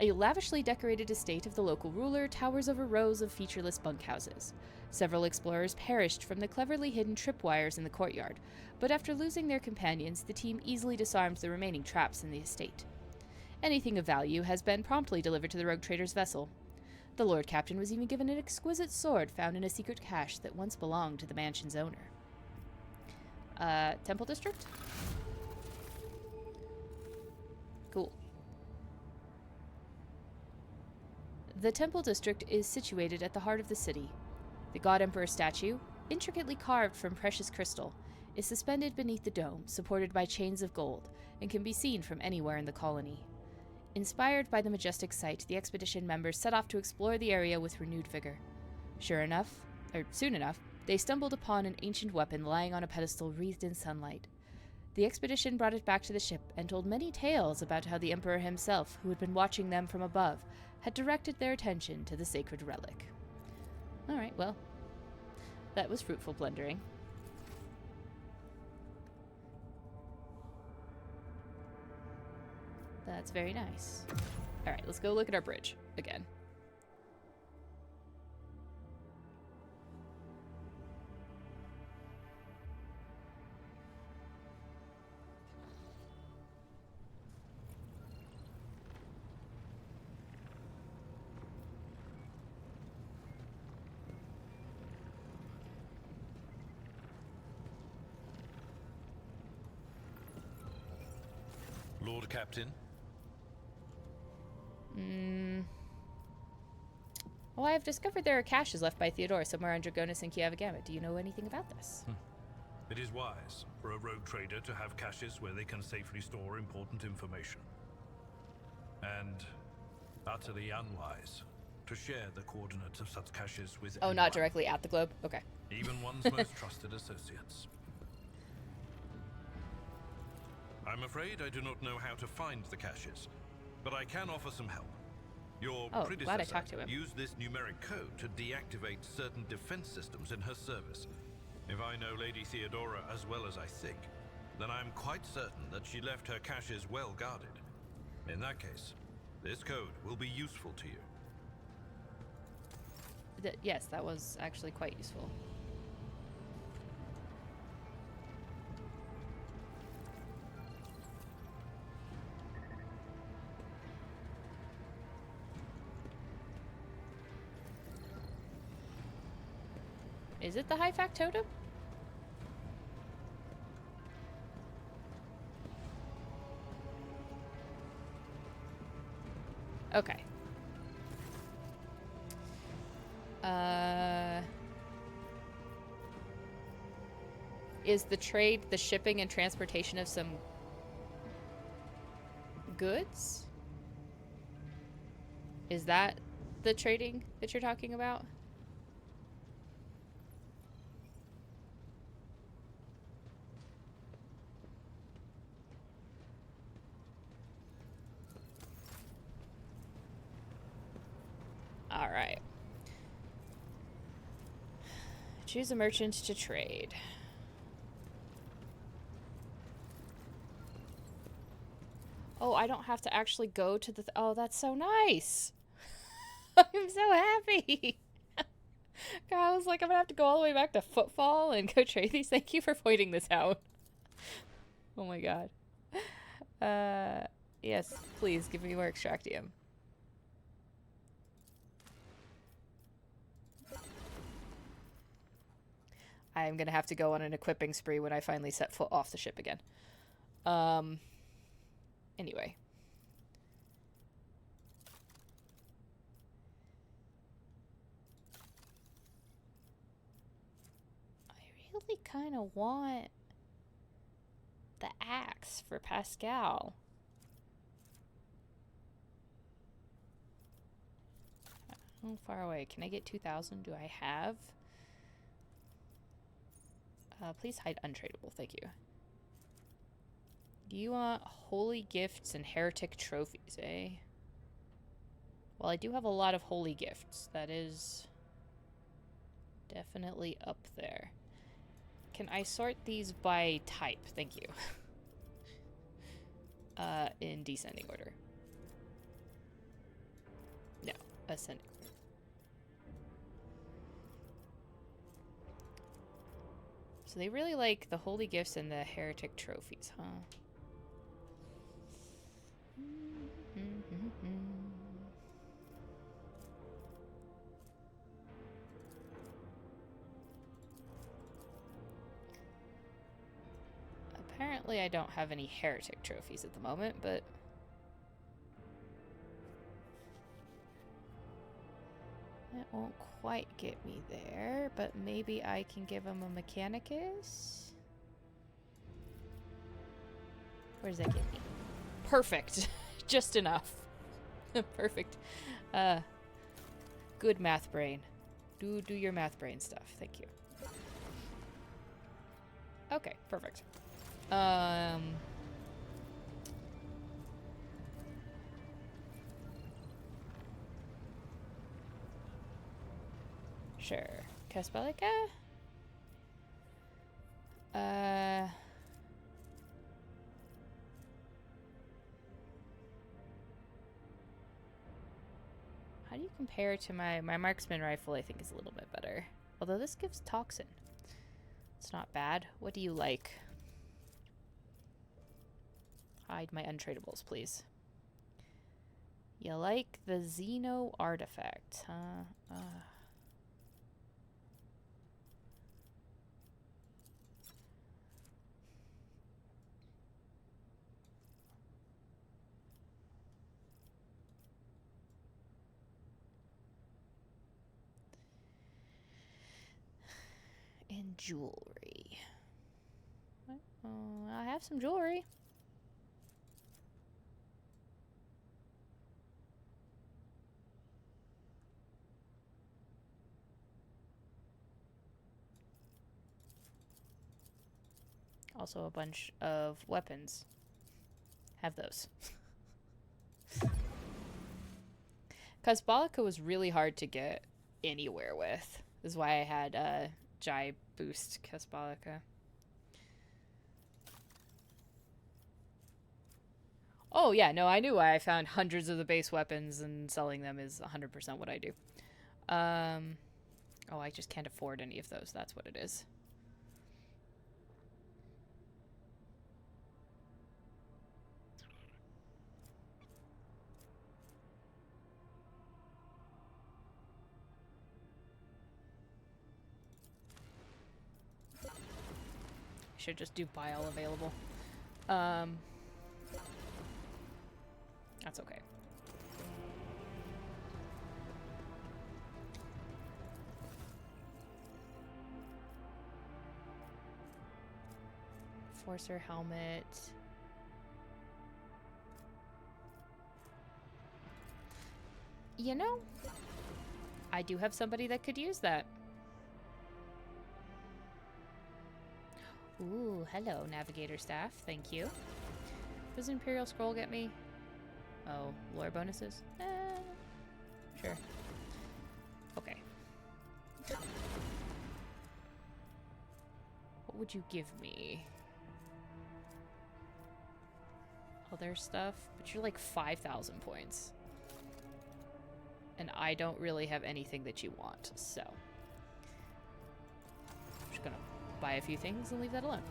A lavishly decorated estate of the local ruler towers over rows of featureless bunkhouses. Several explorers perished from the cleverly hidden tripwires in the courtyard, but after losing their companions, the team easily disarmed the remaining traps in the estate. Anything of value has been promptly delivered to the rogue trader's vessel. The Lord Captain was even given an exquisite sword found in a secret cache that once belonged to the mansion's owner. Temple District? Cool. The Temple District is situated at the heart of the city. The God Emperor statue, intricately carved from precious crystal, is suspended beneath the dome, supported by chains of gold, and can be seen from anywhere in the colony. Inspired by the majestic sight, the expedition members set off to explore the area with renewed vigor. Soon enough, they stumbled upon an ancient weapon lying on a pedestal wreathed in sunlight. The expedition brought it back to the ship and told many tales about how the Emperor himself, who had been watching them from above, had directed their attention to the sacred relic. Alright, well, that was fruitful plundering. That's very nice. Alright, let's go look at our bridge again. Lord Captain? Well, I have discovered there are caches left by Theodore somewhere on Dragonus and Kiavagamut. Do you know anything about this? It is wise for a rogue trader to have caches where they can safely store important information. And utterly unwise to share the coordinates of such caches with Oh, anyone, not directly at the globe? Okay. even one's most trusted associates. I'm afraid I do not know how to find the caches, but I can offer some help. Your Oh, glad I predecessor talked to him. used this numeric code to deactivate certain defense systems in her service. If I know Lady Theodora as well as I think, then I'm quite certain that she left her caches well guarded. In that case, this code will be useful to you. Yes, that was actually quite useful. Is it the high factotum? Okay. Is the trade the shipping and transportation of some goods? Is that the trading that you're talking about? All right. Choose a merchant to trade. Oh, I don't have to actually go to the... oh, that's so nice. I'm so happy. God, I was like, I'm gonna have to go all the way back to Footfall and go trade these. Thank you for pointing this out. Oh my god. Yes, please give me more Extractium. I'm gonna have to go on an equipping spree when I finally set foot off the ship again. Anyway. I really kind of want the axe for Pascal. How far away? Can I get 2,000? Do I have? Please hide untradeable. Thank you. You want holy gifts and heretic trophies, eh? Well, I do have a lot of holy gifts. That is definitely up there. Can I sort these by type? Thank you. In descending order. No, ascending. So they really like the holy gifts and the heretic trophies, huh? Apparently I don't have any heretic trophies at the moment, but that won't quite get me there, but maybe I can give him a Mechanicus? Where does that get me? Perfect. Just enough. Perfect. Good math brain. Do your math brain stuff. Thank you. Okay, perfect. Sure. Kaspalika? How do you compare to my marksman rifle? I think is a little bit better. Although this gives toxin. It's not bad. What do you like? Hide my untradables, please. You like the Xeno artifact, huh? And jewelry. I have some jewelry. Also a bunch of weapons. Have those. Kasbalika was really hard to get anywhere with. This is why I had Jai boost Kasbalika. Oh yeah, no, I knew why I found hundreds of the base weapons and selling them is 100% what I do. Oh, I just can't afford any of those. That's what it is. Should just do buy all available. That's okay. Forcer helmet. You know, I do have somebody that could use that. Ooh, hello, Navigator Staff. Thank you. Does Imperial Scroll get me? Oh, lore bonuses? Sure. Okay. What would you give me? Other stuff? But you're like 5,000 points. And I don't really have anything that you want, so. I'm just gonna buy a few things and leave that alone.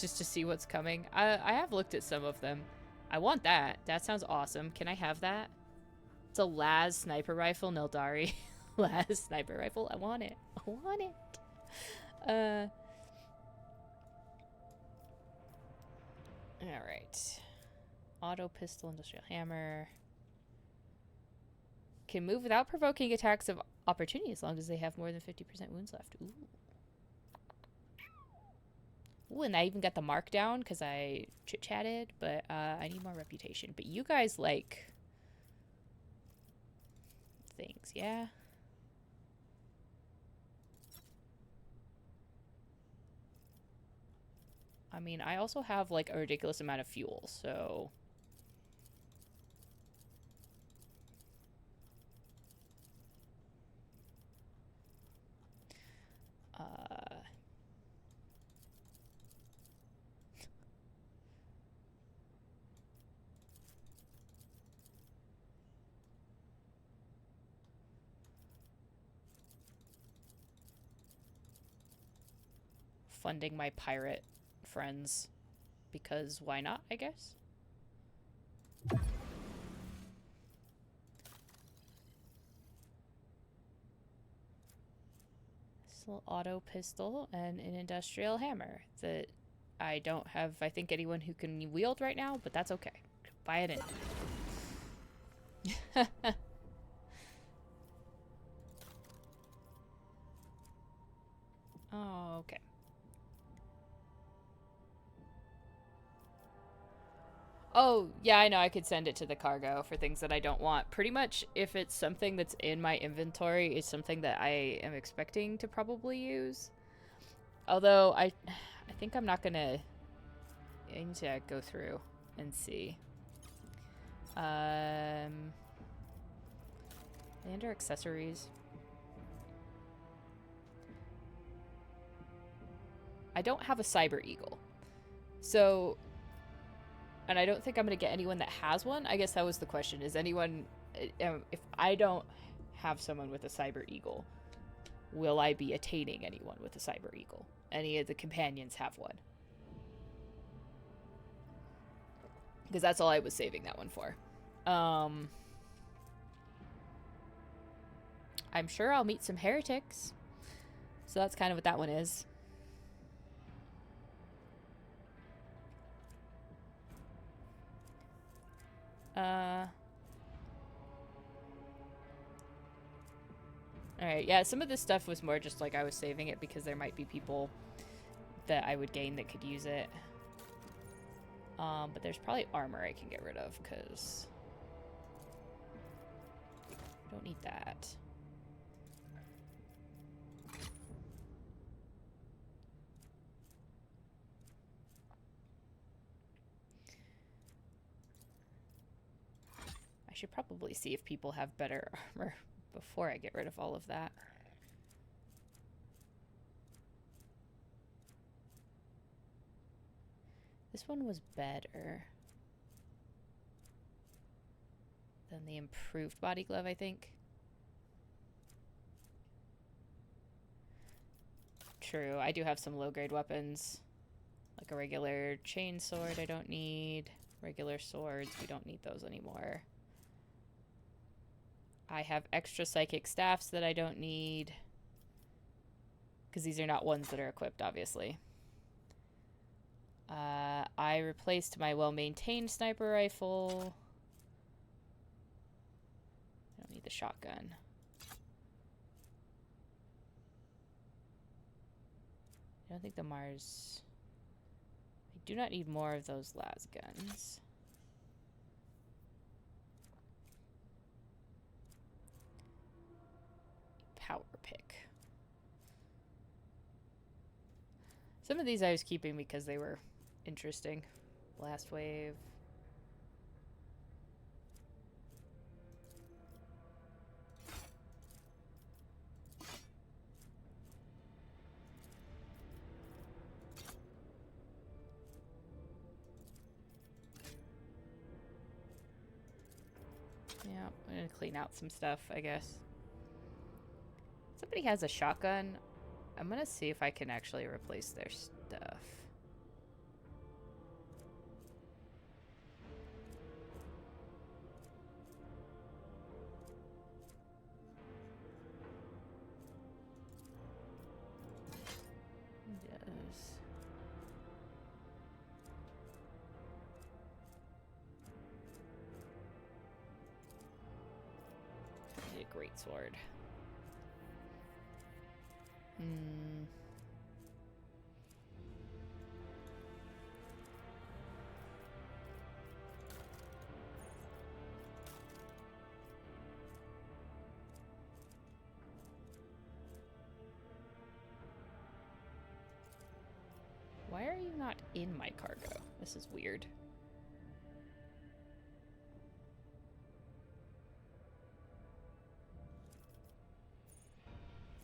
Just to see what's coming. I have looked at some of them. I want that. That sounds awesome. Can I have that? It's a Laz sniper rifle, Neldari. Laz sniper rifle. I want it. I want it. Alright. Auto pistol, industrial hammer. Can move without provoking attacks of opportunity as long as they have more than 50% wounds left. Ooh. Ooh, and I even got the mark down because I chit-chatted, but I need more reputation. But you guys like things, yeah? I mean, I also have like a ridiculous amount of fuel, so... funding my pirate friends, because why not, I guess? This little auto pistol and an industrial hammer that I don't have, I think, anyone who can wield right now, but that's okay. Buy it in. Oh, okay. Oh, yeah, I know I could send it to the cargo for things that I don't want. Pretty much, if it's something that's in my inventory, it's something that I am expecting to probably use. Although, I think I'm not gonna... I need to go through and see. Under accessories. I don't have a Cyber Eagle. So... And I don't think I'm going to get anyone that has one. I guess that was the question. Is anyone... if I don't have someone with a Cyber Eagle, will I be attaining anyone with a Cyber Eagle? Any of the companions have one? Because that's all I was saving that one for. I'm sure I'll meet some heretics. So that's kind of what that one is. Alright, yeah, some of this stuff was more just like I was saving it because there might be people that I would gain that could use it. But there's probably armor I can get rid of, because I don't need that. I should probably see if people have better armor before I get rid of all of that. This one was better than the improved body glove, I think. True, I do have some low-grade weapons. Like a regular chain sword I don't need. Regular swords, we don't need those anymore. I have extra psychic staffs that I don't need. Because these are not ones that are equipped, obviously. I replaced my well-maintained sniper rifle. I don't need the shotgun. I don't think the Mars... I do not need more of those las guns. Power pick. Some of these I was keeping because they were interesting. Blast wave. Yeah, I'm gonna clean out some stuff, I guess. Somebody has a shotgun. I'm gonna see if I can actually replace their stuff. Yes. I need a great sword. are you not in my cargo? This is weird.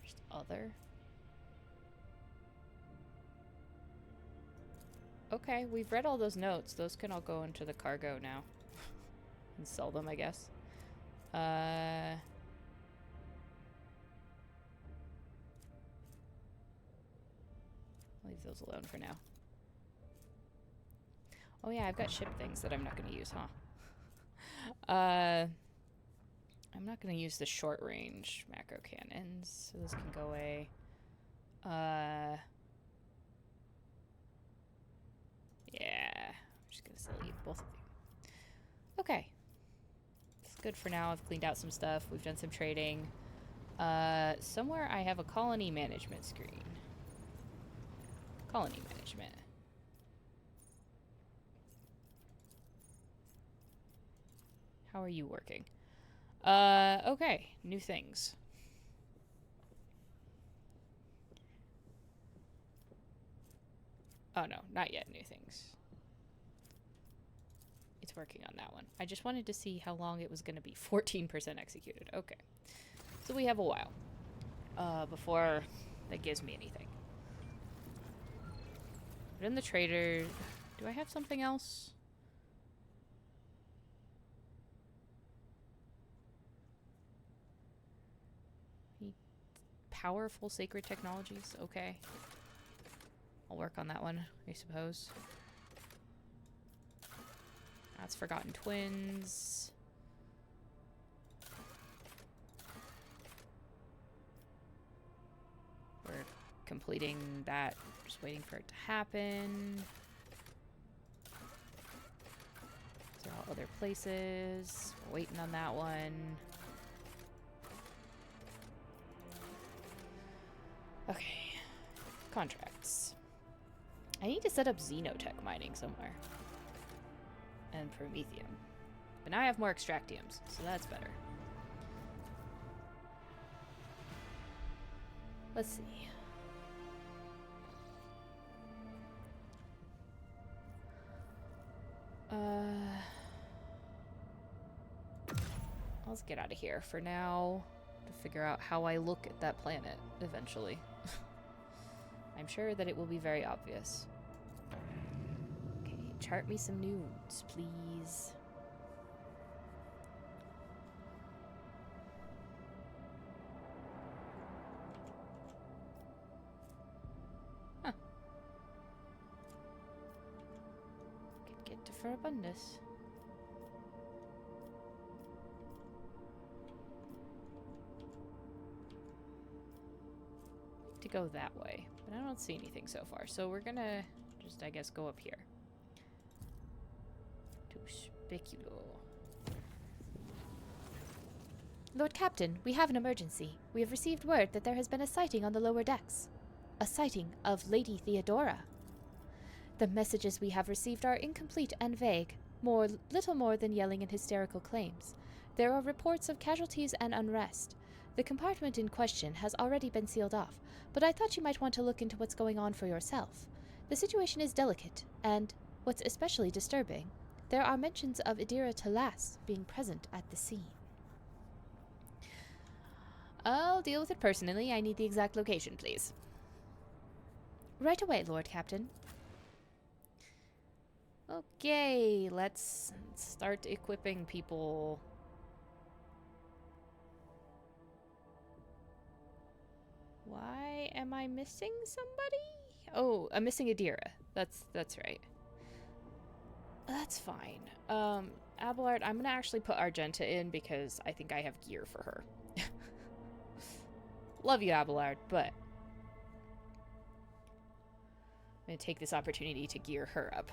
Just other. Okay, we've read all those notes. Those can all go into the cargo now. And sell them, I guess. Leave those alone for now. Oh yeah, I've got ship things that I'm not going to use, huh? I'm not going to use the short range macro cannons, so those can go away. Yeah, I'm just gonna leave both of you. Okay. It's good for now. I've cleaned out some stuff. We've done some trading. Somewhere I have a colony management screen. Colony management. How are you working? Okay. New things. Oh no, not yet new things. It's working on that one. I just wanted to see how long it was going to be. 14% executed. Okay. So we have a while before that gives me anything. But in the trader, do I have something else? Powerful sacred technologies? Okay. I'll work on that one, I suppose. That's Forgotten Twins. We're completing that. Just waiting for it to happen. These are all other places. We're waiting on that one. Okay. Contracts. I need to set up xenotech mining somewhere. And promethium. But now I have more extractiums, so that's better. Let's see. Let's get out of here for now to figure out how I look at that planet eventually. I'm sure that it will be very obvious. Okay, chart me some nudes, please. Huh. Could get to Farabundus. To go that way, but I don't see anything so far, so we're gonna just, I guess, go up here to Speculo. Lord Captain, we have an emergency. We have received word that there has been a sighting on the lower decks. A sighting of Lady Theodora. The messages we have received are incomplete and vague, little more than yelling and hysterical claims. There are reports of casualties and unrest. The compartment in question has already been sealed off, but I thought you might want to look into what's going on for yourself. The situation is delicate, and, what's especially disturbing, there are mentions of Idira Talas being present at the scene. I'll deal with it personally. I need the exact location, please. Right away, Lord Captain. Okay, let's start equipping people. Why am I missing somebody? Oh, I'm missing Idira. That's right. That's fine. Abelard, I'm gonna actually put Argenta in because I think I have gear for her. Love you, Abelard, but I'm gonna take this opportunity to gear her up.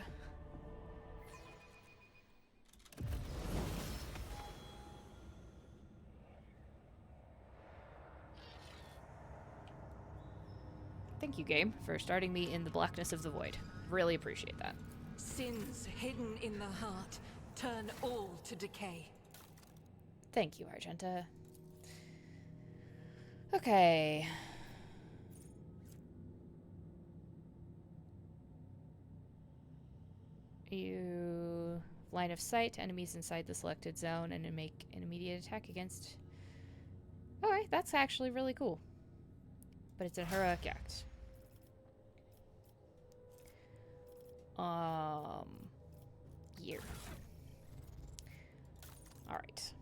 Thank you, game, for starting me in the blackness of the void. Really appreciate that. Sins hidden in the heart turn all to decay. Thank you, Argenta. Okay. You line of sight to enemies inside the selected zone and then make an immediate attack against. Okay, that's actually really cool. But it's a heroic act. Year. Alright.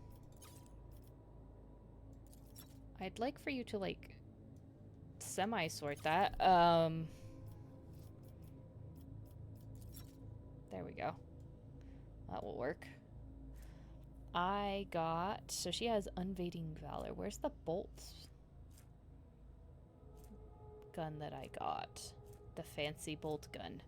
I'd like for you to, like, semi-sort that. There we go. That will work. I got... So she has Unvading Valor. Where's the bolt gun that I got? The fancy bolt gun.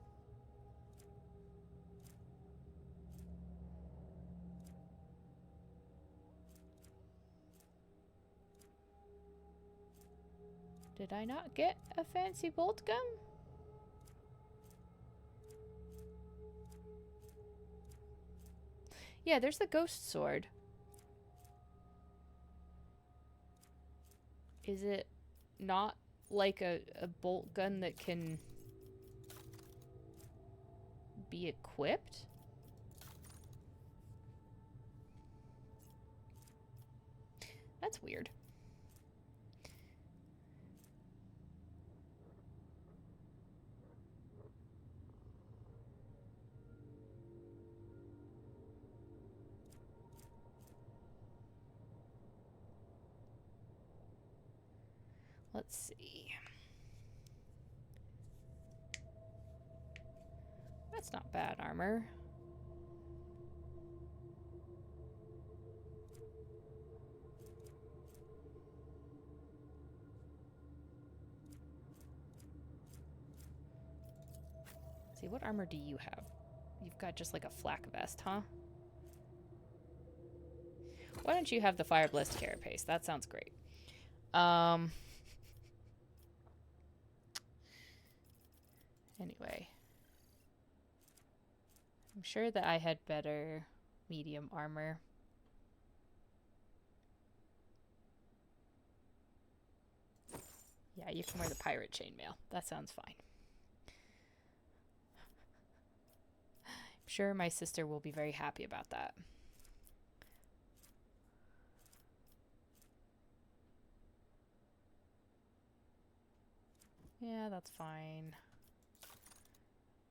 Did I not get a fancy bolt gun? Yeah, there's the ghost sword. Is it not like a bolt gun that can be equipped? That's weird. Let's see. That's not bad armor. Let's see, what armor do you have? You've got just like a flak vest, huh? Why don't you have the Fire Blessed Carapace? That sounds great. Anyway. I'm sure that I had better medium armor. Yeah, you can wear the pirate chainmail. That sounds fine. I'm sure my sister will be very happy about that. Yeah, that's fine.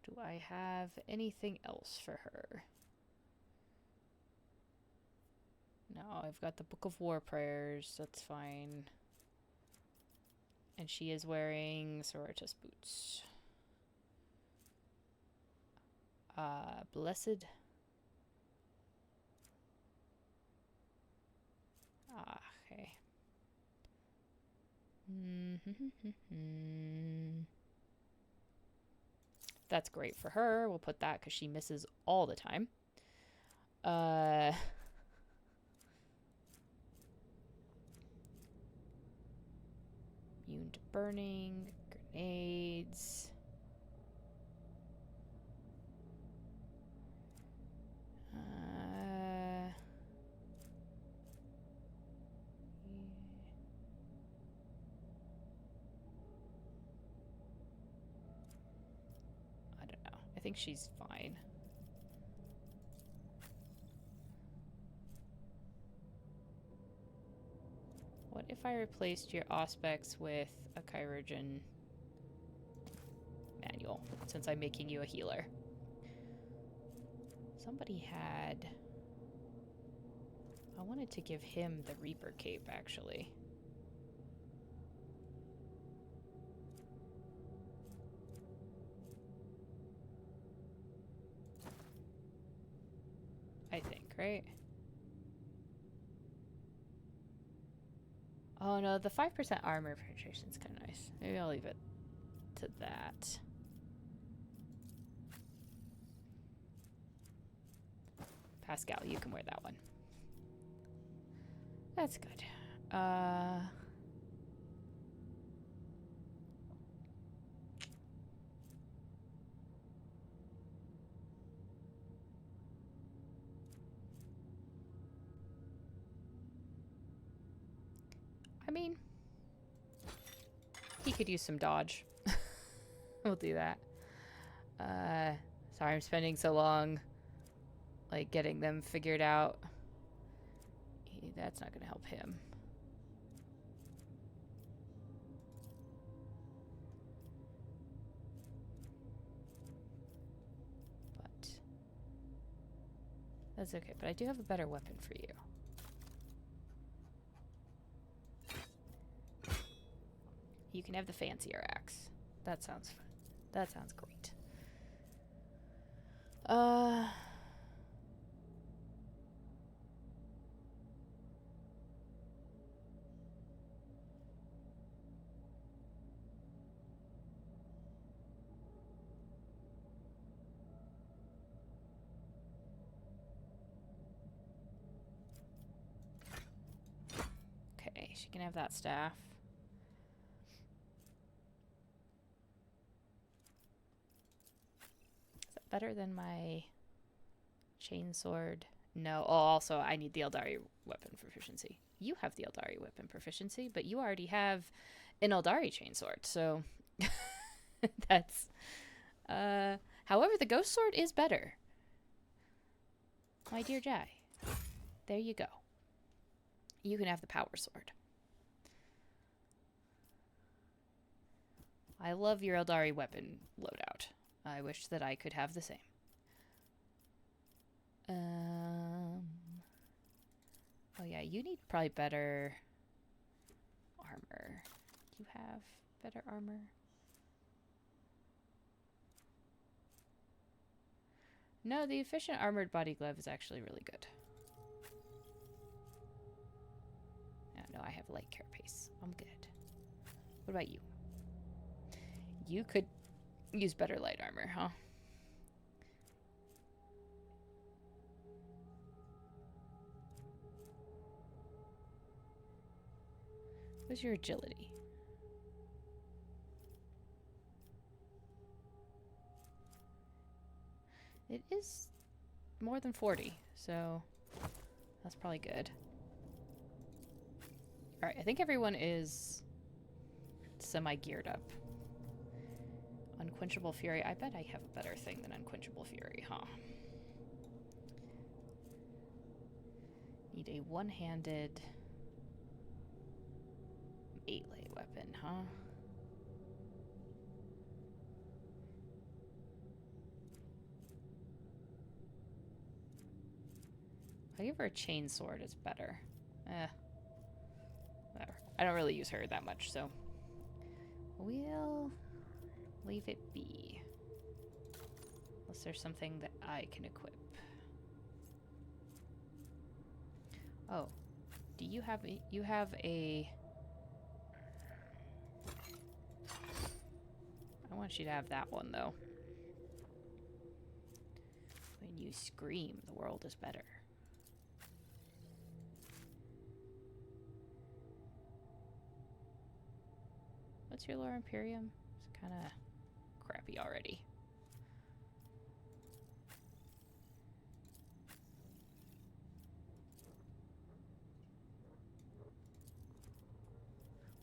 Do I have anything else for her? No, I've got the Book of War Prayers. That's fine. And she is wearing Sororitas boots. Blessed. Ah, okay. That's great for her. We'll put that because she misses all the time. Immune to burning, grenades. I don't know. I think she's fine. What if I replaced your Auspex with a Chirurgeon manual, since I'm making you a healer? Somebody had... I wanted to give him the Reaper cape, actually. I think, right? Oh no, the 5% armor penetration is kind of nice. Maybe I'll leave it to that. Pascal, you can wear that one. That's good. I mean, he could use some dodge. We'll do that. Sorry I'm spending so long, like, getting them figured out. That's not gonna help him. But that's okay, but I do have a better weapon for you. You can have the fancier axe. That sounds fun. That sounds great. Okay, she can have that staff. Better than my chainsword? No. Oh, also, I need the Eldari weapon proficiency. You have the Eldari weapon proficiency, but you already have an Eldari chainsword, so that's... however, the ghost sword is better. My dear Jai. There you go. You can have the power sword. I love your Eldari weapon loadout. I wish that I could have the same. Oh yeah, you need probably better armor. Do you have better armor? No, the efficient armored body glove is actually really good. No, I have light carapace. I'm good. What about you? You could use better light armor, huh? What's your agility? It is more than 40, so that's probably good. Alright, I think everyone is semi-geared up. Unquenchable Fury. I bet I have a better thing than Unquenchable Fury, huh? Need a one-handed melee weapon, huh? I'll give her a chainsword, it's better. Whatever. I don't really use her that much, so we'll leave it be. Unless there's something that I can equip. Oh. Do you have a... You have a... I want you to have that one, though. When you scream, the world is better. What's your lore Imperium? It's kind of crappy already.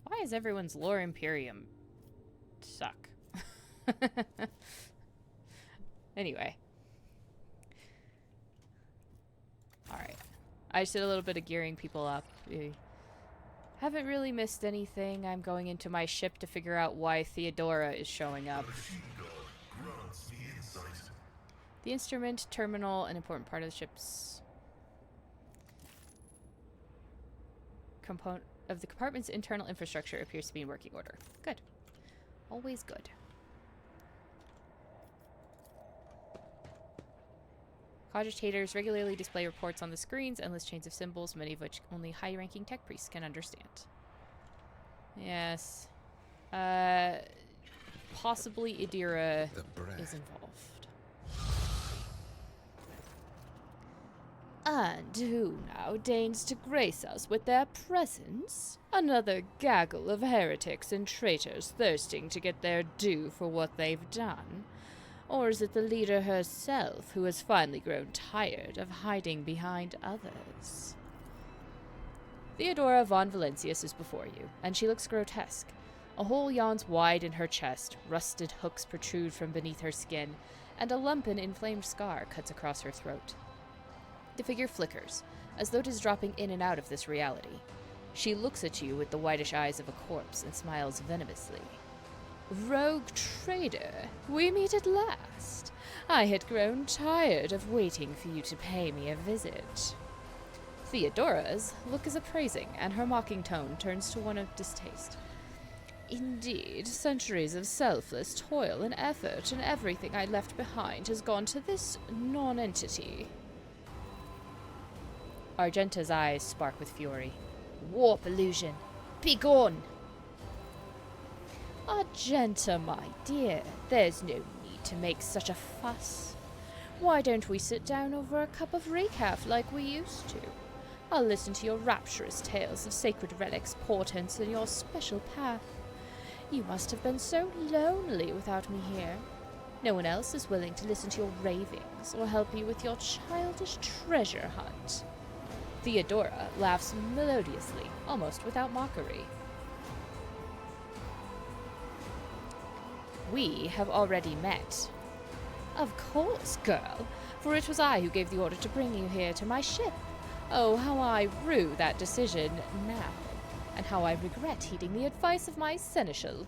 Why is everyone's lore Imperium suck? Anyway. Alright. I just did a little bit of gearing people up. Haven't really missed anything. I'm going into my ship to figure out why Theodora is showing up. The instrument terminal, an important part of the ship's the compartment's internal infrastructure appears to be in working order. Good. Always good. Cogitators regularly display reports on the screens, endless chains of symbols, many of which only high-ranking tech priests can understand. Yes. Possibly Idira is involved. And who now deigns to grace us with their presence? Another gaggle of heretics and traitors thirsting to get their due for what they've done? Or is it the leader herself who has finally grown tired of hiding behind others? Theodora von Valencius is before you, and she looks grotesque. A hole yawns wide in her chest, rusted hooks protrude from beneath her skin, and a lumpen inflamed scar cuts across her throat. The figure flickers, as though it is dropping in and out of this reality. She looks at you with the whitish eyes of a corpse and smiles venomously. Rogue trader, we meet at last. I had grown tired of waiting for you to pay me a visit. Theodora's look is appraising, and her mocking tone turns to one of distaste. Indeed, centuries of selfless toil and effort, and everything I left behind has gone to this non-entity. Argenta's eyes spark with fury. Warp illusion! Begone! Argenta, my dear, there's no need to make such a fuss. Why don't we sit down over a cup of recaf like we used to? I'll listen to your rapturous tales of sacred relics, portents, and your special path. You must have been so lonely without me here. No one else is willing to listen to your ravings or help you with your childish treasure hunt. Theodora laughs melodiously, almost without mockery. We have already met. Of course, girl, for it was I who gave the order to bring you here to my ship. Oh, how I rue that decision now, and how I regret heeding the advice of my seneschal.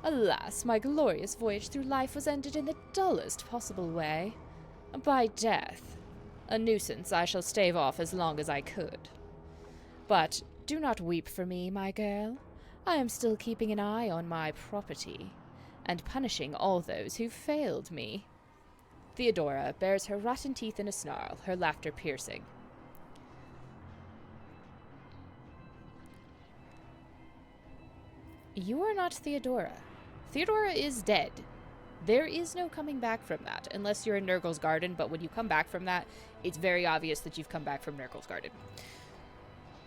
Alas, my glorious voyage through life was ended in the dullest possible way. By death. A nuisance I shall stave off as long as I could. But do not weep for me, my girl. I am still keeping an eye on my property, and punishing all those who failed me. Theodora bares her rotten teeth in a snarl, her laughter piercing. You are not Theodora. Theodora is dead. There is no coming back from that, unless you're in Nurgle's Garden, but when you come back from that, it's very obvious that you've come back from Nurgle's Garden.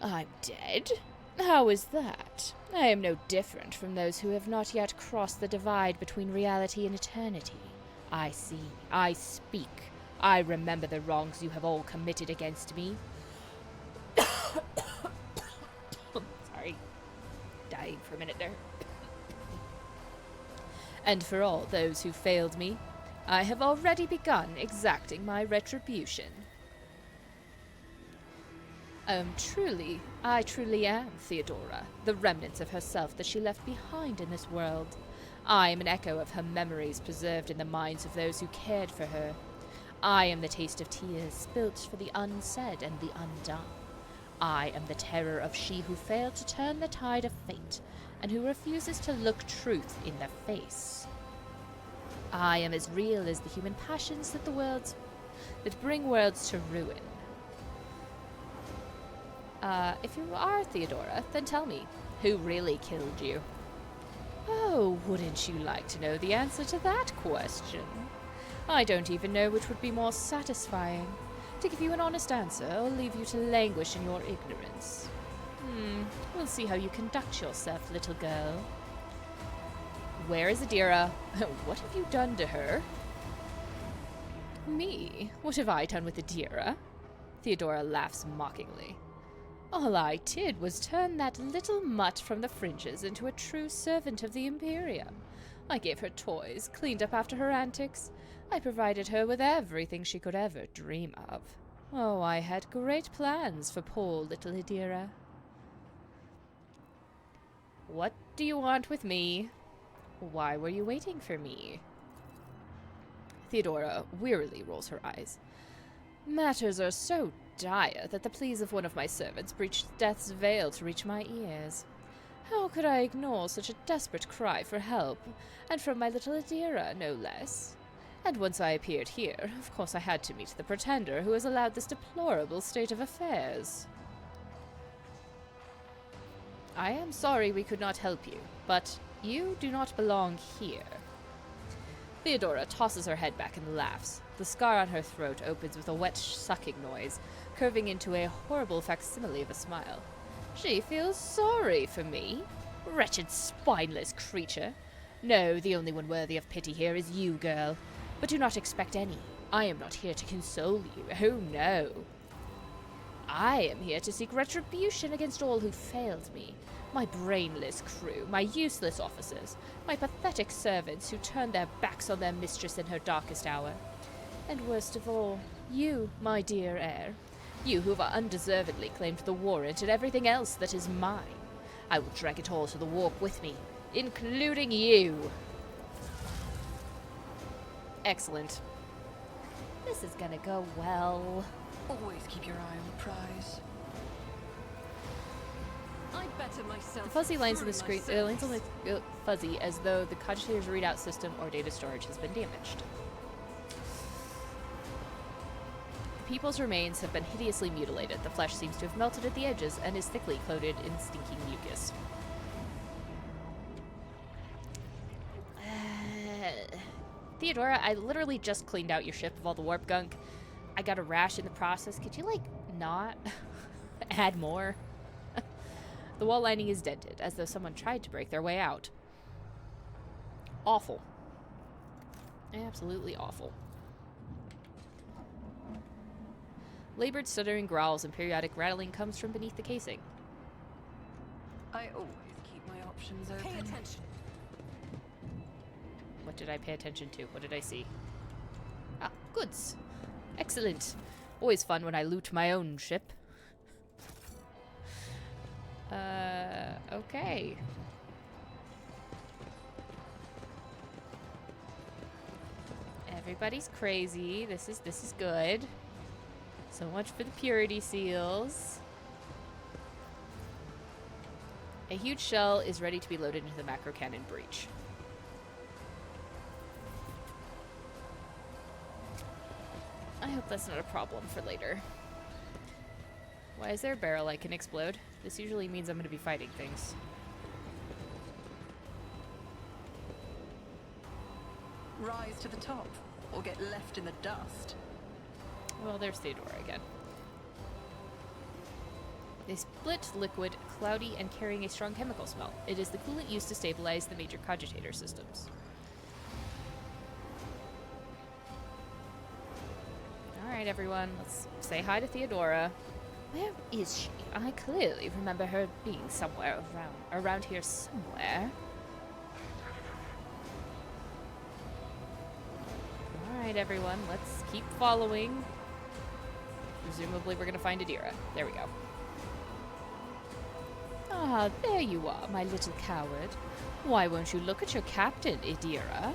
I'm dead? How is that? I am no different from those who have not yet crossed the divide between reality and eternity. I see, I speak, I remember the wrongs you have all committed against me. Sorry. Dying for a minute there. And for all those who failed me, I have already begun exacting my retribution. I truly am Theodora, the remnants of herself that she left behind in this world. I am an echo of her memories preserved in the minds of those who cared for her. I am the taste of tears spilt for the unsaid and the undone. I am the terror of she who failed to turn the tide of fate, and who refuses to look truth in the face. I am as real as the human passions that bring worlds to ruin. If you are Theodora, then tell me, who really killed you? Oh, wouldn't you like to know the answer to that question? I don't even know which would be more satisfying, to give you an honest answer or leave you to languish in your ignorance. We'll see how you conduct yourself, little girl. Where is Adira? What have you done to her? Me? What have I done with Adira? Theodora laughs mockingly. All I did was turn that little mutt from the fringes into a true servant of the Imperium. I gave her toys, cleaned up after her antics. I provided her with everything she could ever dream of. Oh, I had great plans for poor little Adira. What do you want with me? Why were you waiting for me? Theodora wearily rolls her eyes. Matters are so dire that the pleas of one of my servants breached death's veil to reach my ears. How could I ignore such a desperate cry for help, and from my little Adira, no less? And once I appeared here, of course I had to meet the pretender who has allowed this deplorable state of affairs. I am sorry we could not help you, but you do not belong here. Theodora tosses her head back and laughs. The scar on her throat opens with a wet sucking noise, curving into a horrible facsimile of a smile. She feels sorry for me? Wretched, spineless creature. No, the only one worthy of pity here is you, girl. But do not expect any. I am not here to console you. Oh, no. I am here to seek retribution against all who failed me. My brainless crew, my useless officers, my pathetic servants who turned their backs on their mistress in her darkest hour. And worst of all, you, my dear heir. You who've undeservedly claimed the warrant and everything else that is mine. I will drag it all to the warp with me, including you. Excellent. This is gonna go well. Always keep your eye on the prize. I better myself. The fuzzy lines on the through my screen, lines on the fuzzy as though the cogitator's readout system or data storage has been damaged. The people's remains have been hideously mutilated. The flesh seems to have melted at the edges and is thickly coated in stinking mucus. Theodora, I literally just cleaned out your ship of all the warp gunk. I got a rash in the process. Could you, like, not add more? The wall lining is dented, as though someone tried to break their way out. Awful. Absolutely awful. Labored stuttering growls and periodic rattling comes from beneath the casing. I always keep my options open. Pay attention. What did I pay attention to? What did I see? Ah, goods. Excellent. Always fun when I loot my own ship. Okay. Everybody's crazy. This is good. So much for the purity seals. A huge shell is ready to be loaded into the macro cannon breach. I hope that's not a problem for later. Why is there a barrel I can explode? This usually means I'm going to be fighting things. Rise to the top, or get left in the dust. Well, there's Theodora again. They split liquid, cloudy, and carrying a strong chemical smell. It is the coolant used to stabilize the major cogitator systems. Alright, everyone, let's say hi to Theodora. Where is she? I clearly remember her being somewhere around here somewhere. Alright, everyone, let's keep following. Presumably we're gonna find Adira. There we go. Ah, there you are, my little coward. Why won't you look at your captain, Adira?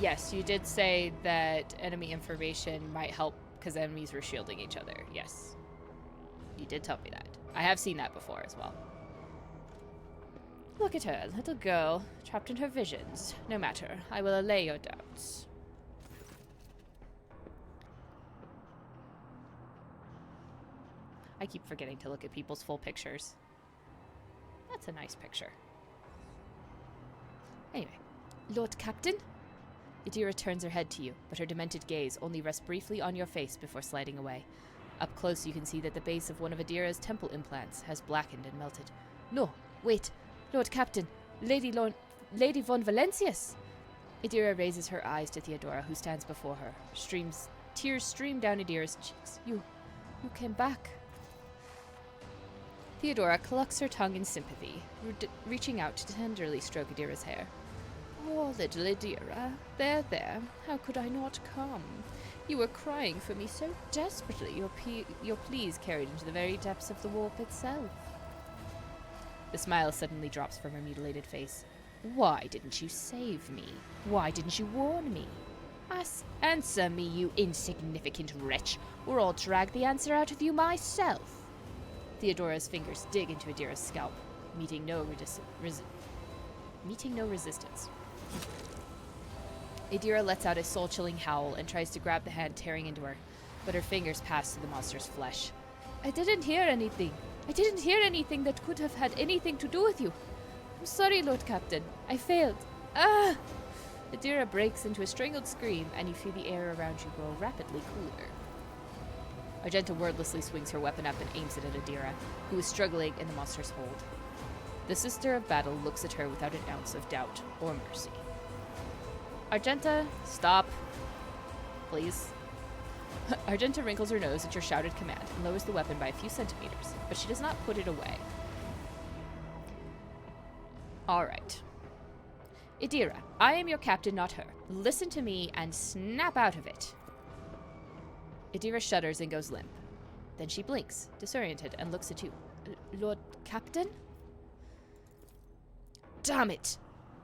Yes, you did say that enemy information might help because enemies were shielding each other. Yes. You did tell me that. I have seen that before as well. Look at her, little girl, trapped in her visions. No matter, I will allay your doubts. I keep forgetting to look at people's full pictures. That's a nice picture. Anyway, Lord Captain? Adira turns her head to you, but her demented gaze only rests briefly on your face before sliding away. Up close you can see that the base of one of Adira's temple implants has blackened and melted. No, wait, Lord Captain, Lady von Valencius! Adira raises her eyes to Theodora, who stands before her. Tears stream down Adira's cheeks. You came back. Theodora clucks her tongue in sympathy, reaching out to tenderly stroke Adira's hair. Oh, little Adira. There. How could I not come? You were crying for me so desperately, your pleas carried into the very depths of the warp itself. The smile suddenly drops from her mutilated face. Why didn't you save me? Why didn't you warn me? Answer me, you insignificant wretch, or I'll drag the answer out of you myself. Theodora's fingers dig into Adira's scalp, meeting no resistance. Adira lets out a soul-chilling howl and tries to grab the hand tearing into her, but her fingers pass through the monster's flesh. I didn't hear anything. I didn't hear anything that could have had anything to do with you. I'm sorry, Lord Captain. I failed. Ah! Adira breaks into a strangled scream, and you feel the air around you grow rapidly cooler. Argenta wordlessly swings her weapon up and aims it at Adira, who is struggling in the monster's hold. The Sister of Battle looks at her without an ounce of doubt or mercy. Argenta, stop. please. Argenta wrinkles her nose at your shouted command and lowers the weapon by a few centimeters, but she does not put it away. Alright. Idira, I am your captain, not her. Listen to me and snap out of it. Idira shudders and goes limp. Then she blinks, disoriented, and looks at you. Lord Captain? Damn it!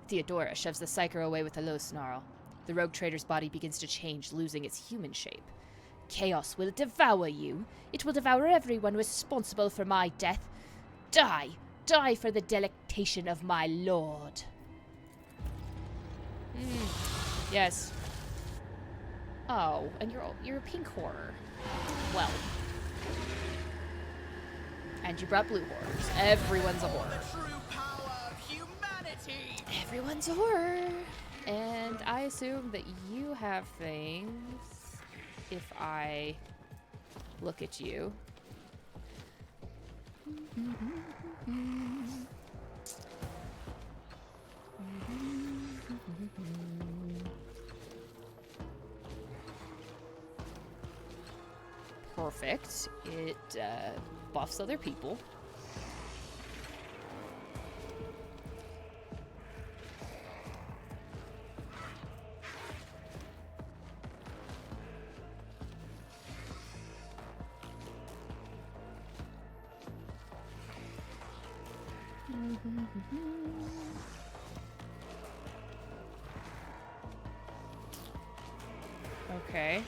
Theodora shoves the psyker away with a low snarl. The rogue trader's body begins to change, losing its human shape. Chaos will devour you. It will devour everyone responsible for my death. Die! Die for the delectation of my lord. Yes. Oh, and you're a pink horror. Well. And you brought blue horrors. Everyone's a horror. The true power of humanity. Everyone's a horror. And I assume that you have things if I look at you. Perfect. It buffs other people. Okay.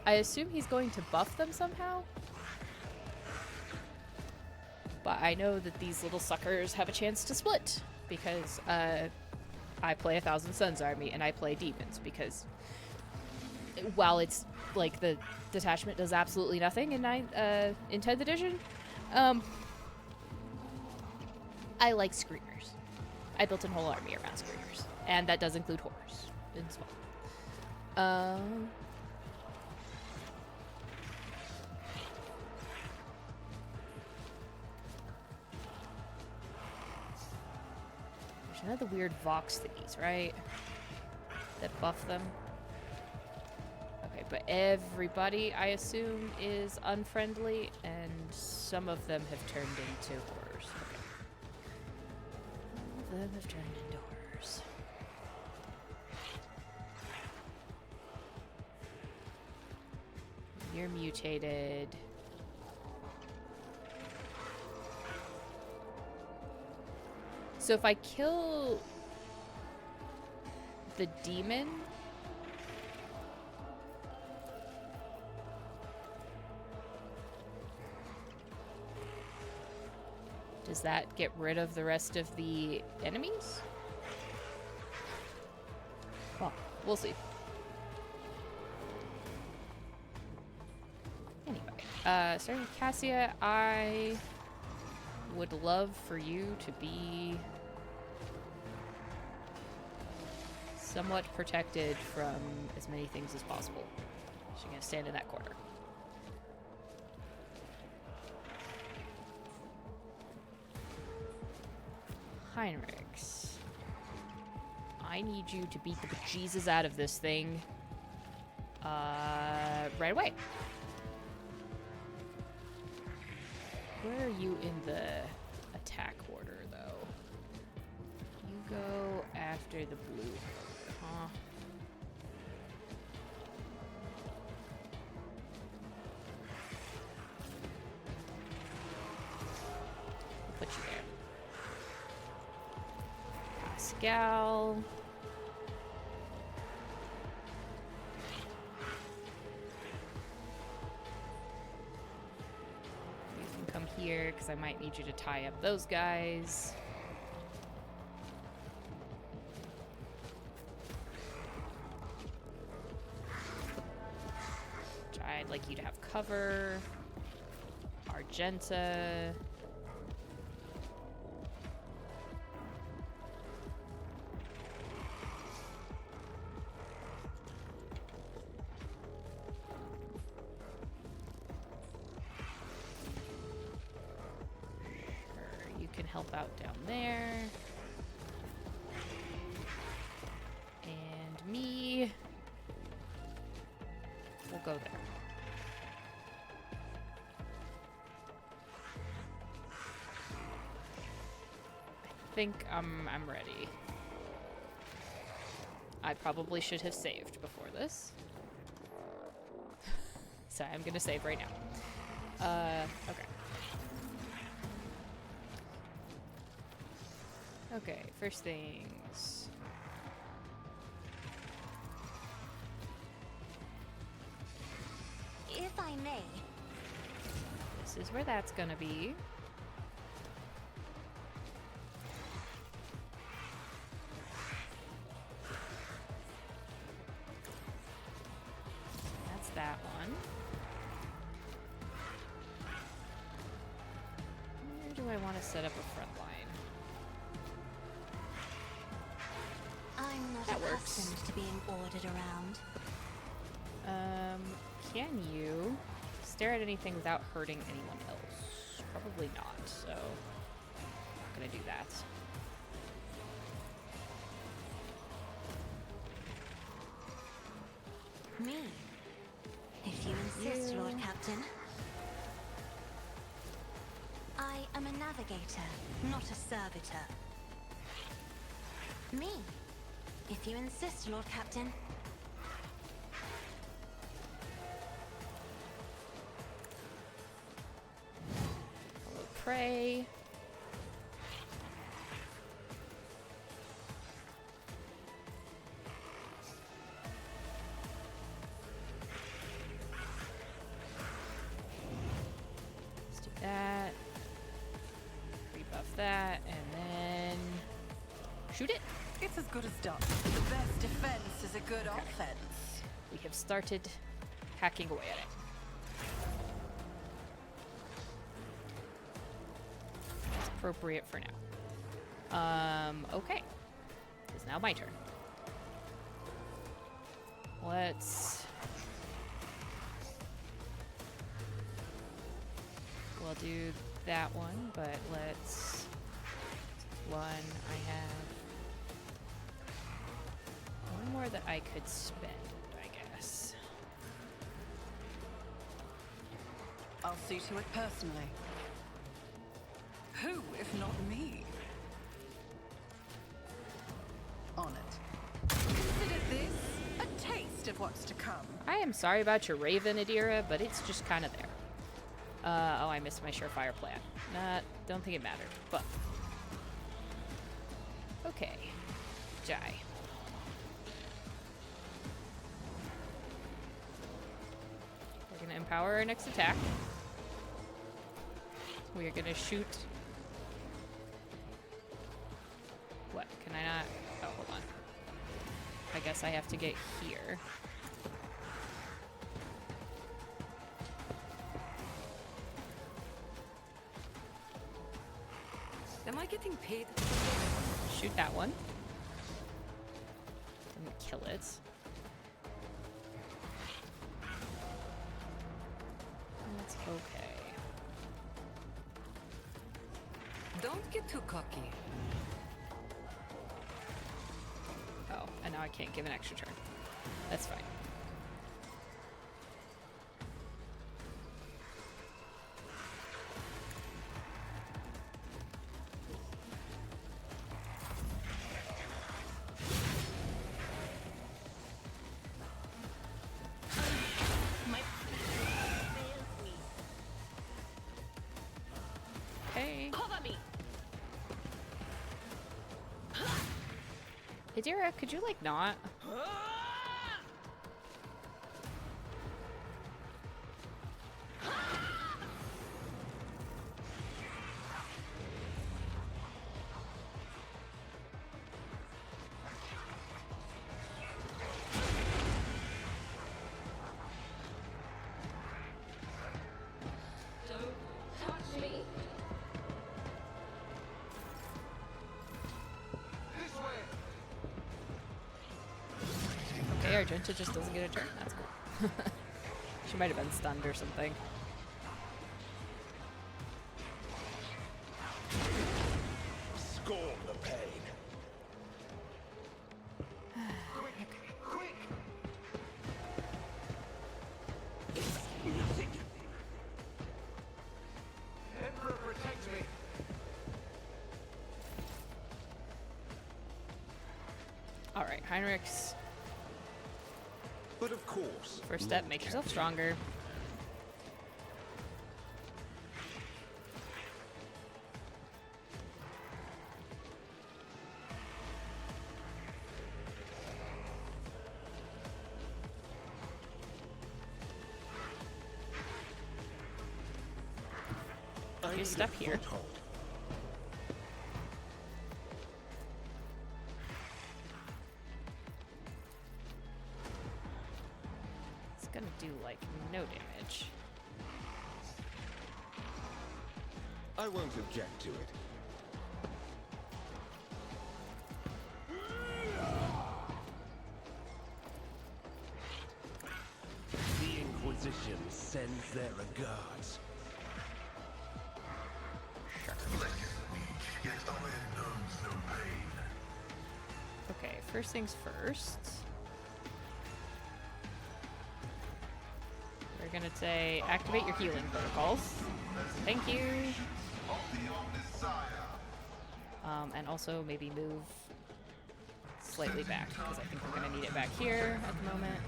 I assume he's going to buff them somehow. But I know that these little suckers have a chance to split because I play a Thousand Suns army and I play demons because while it's like the detachment does absolutely nothing in 10th edition, I like screamers. I built a whole army around screamers, and that does include horrors as well. There's none of the weird Vox thingies, right? That buff them. Okay, but everybody, I assume, is unfriendly, and some of them have turned into horrors. Okay. Some of them have turned into horrors. You're mutated. So if I kill the demon, does that get rid of the rest of the enemies? Well, we'll see. Anyway, starting with Cassia, I would love for you to be somewhat protected from as many things as possible. So you're gonna stand in that corner. Heinrichs, I need you to beat the bejesus out of this thing right away. Where are you in the attack order, though? You go after the blue, huh? I'll put you there. Pascal. Come here because I might need you to tie up those guys. Which I'd like you to have cover. Argenta. Help out down there. And me. go there. I think I'm ready. I probably should have saved before this. Sorry, I'm gonna save right now. Okay. Okay, first things. If I may. This is where that's gonna be. That's that one. Where do I want to set up a front line? I'm not That works. accustomed to being ordered around. Can you stare at anything without hurting anyone else? Probably not, so I'm not gonna do that. Me? If you insist, You. Lord Captain. I am a navigator, not a servitor. Me? If you insist, Lord Captain. Pray. Let's do that. Rebuff that, and then shoot it. It's as good as done. The best defense is a good offense. We have started hacking away at it. That's appropriate for now. Okay. It's now my turn. We'll do that one, but let's... One, I have... one more that I could spend, I guess. I'll see to it personally. Who, if not me? On it. Consider this a taste of what's to come. I am sorry about your Raven, Adira, but it's just kind of there. Oh, I missed my surefire plan. Don't think it mattered, but... Okay. Jai. We're gonna empower our next attack. We are gonna shoot... What? Can I not... Oh, hold on. I guess I have to get here. Am I getting paid? Shoot that one. Didn't kill it. That's okay. Don't get too cocky. Oh, and now I can't give an extra turn. That's fine. Okay. Cover me. Adira, could you, like, not? Okay, Argenta just doesn't get a turn. That's cool. She might have been stunned or something. Scorn the pain. Alright, Heinrichs. But of course. First step, Lord make yourself Captain. stronger. I You need step a here. foothold. It's gonna do, like, no damage. I won't object to it. The Inquisition sends their regards. Okay, first things first. We're gonna say activate your healing protocols. Thank you. And also maybe move slightly back because I think we're gonna need it back here at the moment.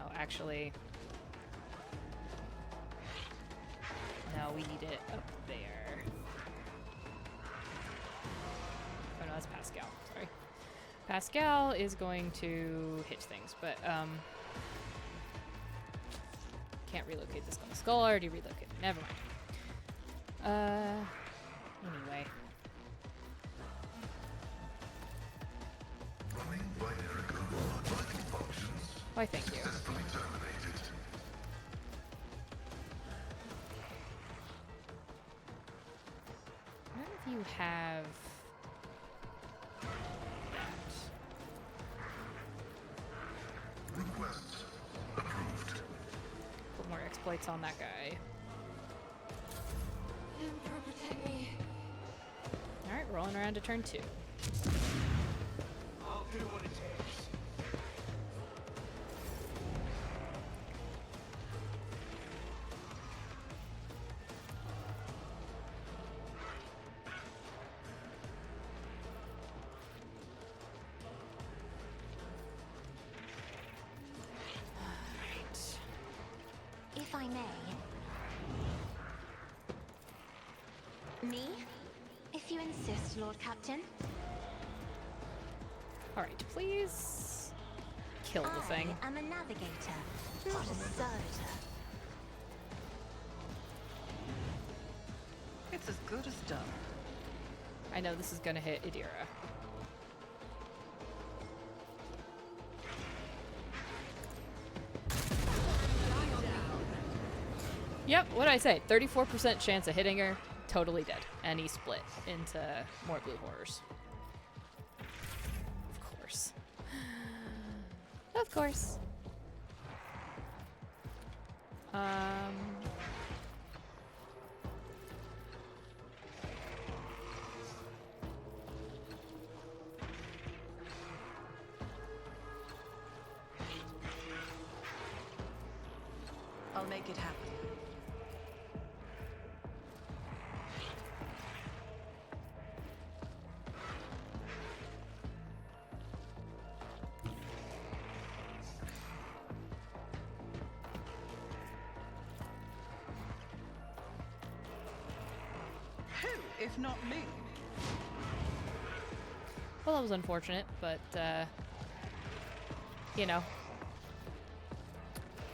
Oh, actually, no, we need it up there. Oh no, that's Pascal. Sorry. Pascal is going to hit things, but can't relocate this on the skull. I already relocated. Never mind. Anyway. Why, thank you. None of you have that. Put more exploits on that guy. Emperor, protect me. Alright, rolling around to turn 2. I'll do what it takes. If I may. Me? If you insist, Lord Captain. Alright, please kill the thing. I am a navigator, not a servitor. It's as good as done. I know this is gonna hit Idira. Yep, what did I say? 34% chance of hitting her. Totally dead. And he split into more blue horrors. Of course. Of course. I'll make it happen. Who, if not me? Well, that was unfortunate, but, you know.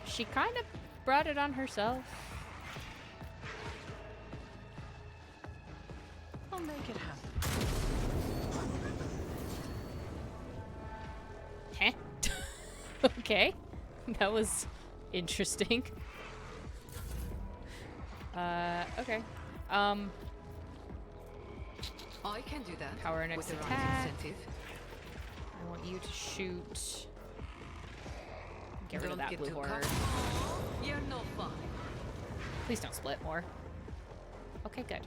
She kind of brought it on herself. I'll make it happen. Heh? Okay. That was interesting. Okay. I can do that. Power next with the attack. right incentive. I want you to shoot. Get rid Don't of that get blue too horror. comfortable. You're no fun. Please don't split more. Okay, good.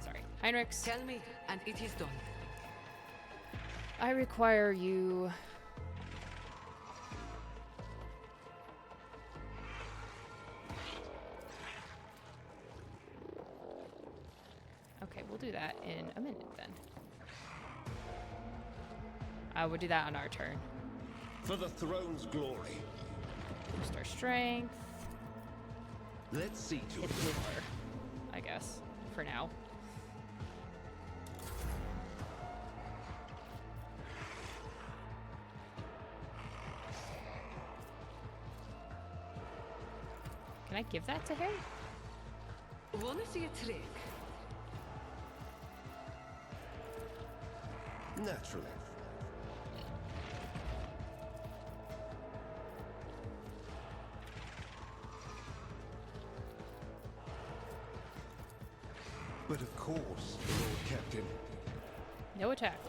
Sorry. Heinrichs, Tell me, and it is done. I require you we'll do that in a minute then. We'll do that on our turn. For the throne's glory. Boost our strength. Let's see to Hit it. more, I guess, for now. Can I give that to him? Wanna see a trick? Naturally. But of course, Lord Captain, No attack.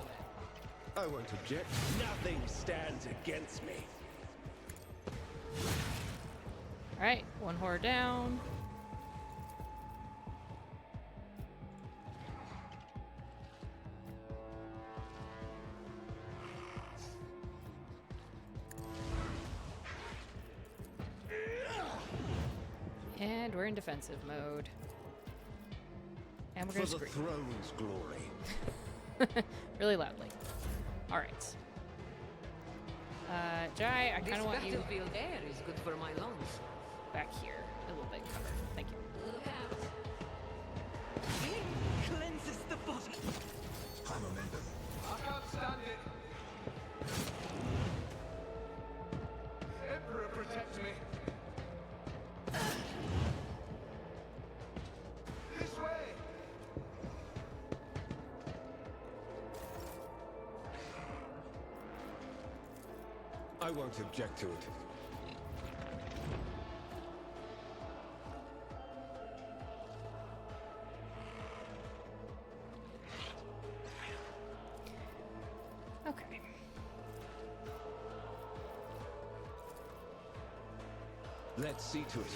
I won't object. Nothing stands against me. Alright, one horror down. And we're in defensive mode. And we're For gonna the scream throne's glory. really loudly. Alright. Jai, I kinda want you battlefield air is good for my lungs. back here. A little bit covered. Thank you. Cleanses the body. I can't stand it. Emperor, protect me. This way. I won't object to it. Okay. Let's see to it.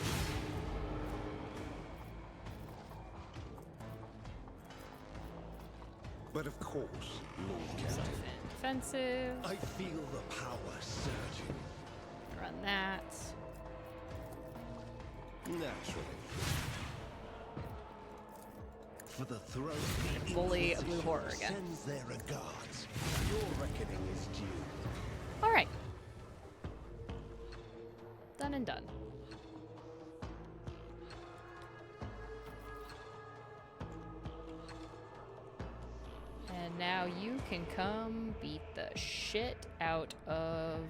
But of course, Lord Captain, Defensive. I feel the power surging. Run that. Naturally. For the throne, the Bully a blue Inquisition horror again. sends their regards. Your reckoning is due. Alright. Done and done. And now you can come beat the shit out of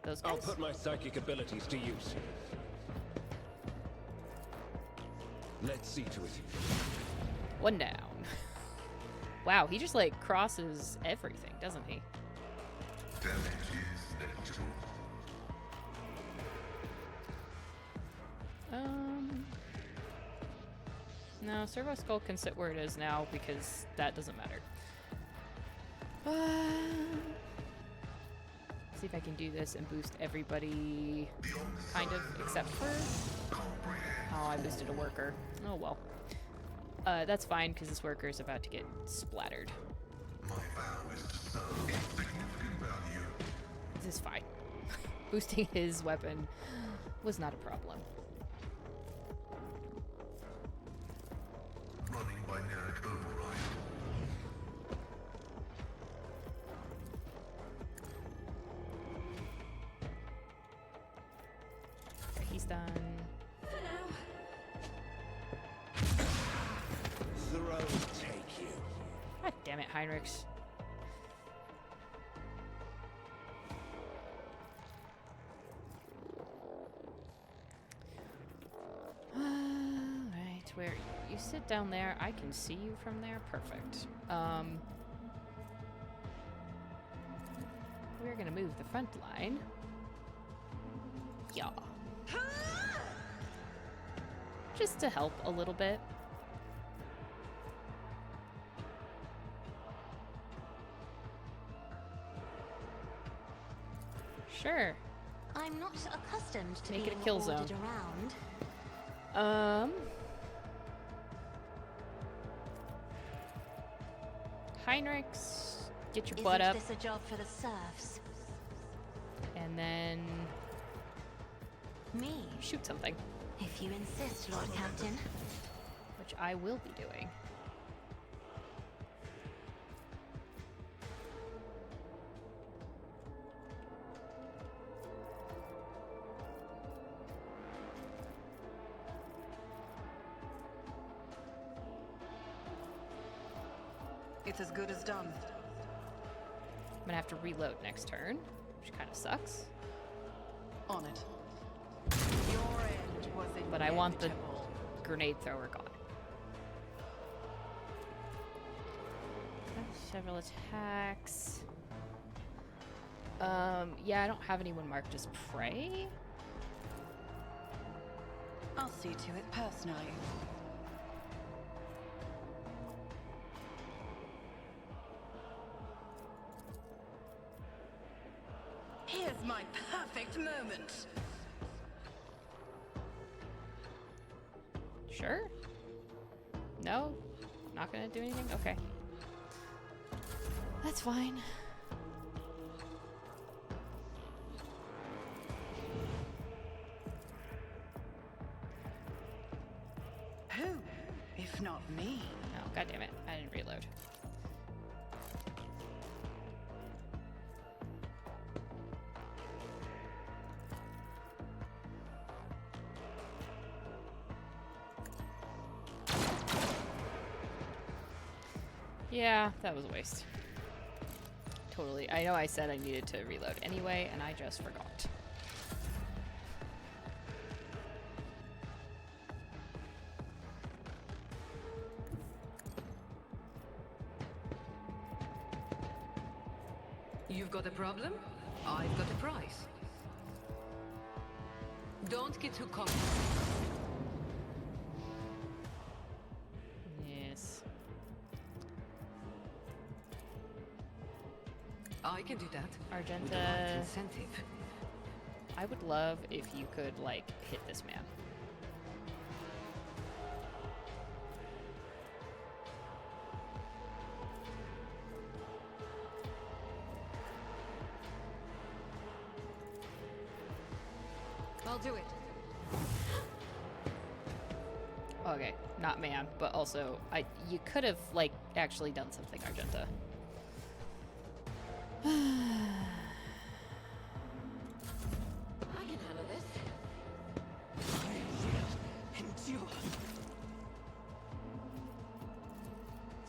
those guys. I'll put my psychic abilities to use. Let's see to it. One down. Wow, he just like crosses everything, doesn't he? No, Servo Skull can sit where it is now because that doesn't matter. See if I can do this and boost everybody, kind of, except for... Oh, I boosted a worker. Oh well. That's fine because this worker is about to get splattered. This is fine. Boosting his weapon was not a problem. Okay, he's done. Throne take you. God damn it, Heinrichs. Alright, where you sit down there, I can see you from there. Perfect. We're gonna move the front line. Yeah. Just to help a little bit. Sure. I'm not accustomed to Make it a being kill ordered zone. around. Heinrichs, get your Isn't butt up, this a job for the serfs? and then Me, shoot something. if you insist, Lord Captain. Which which I will be doing. It's as good as done. I'm gonna have to reload next turn, which kind of sucks. On it. Your end was inevitable. But I want the grenade thrower gone. Several attacks. Yeah, I don't have anyone marked as prey. I'll see to it personally. Here's my perfect moment. Sure. No? Not gonna do anything? Okay. That's fine. Who, if not me? Oh, god damn it. I didn't reload. Yeah, that was a waste. Totally. I know I said I needed to reload anyway, and I just forgot. You've got a problem? I've got a price. Don't get too comfortable. Yes. I can do that. With the Argenta, right incentive. I would love if you could, like, hit this man. I'll do it. Okay, not man, but also, you could have, like, actually done something, Argenta. I can handle this. Endure.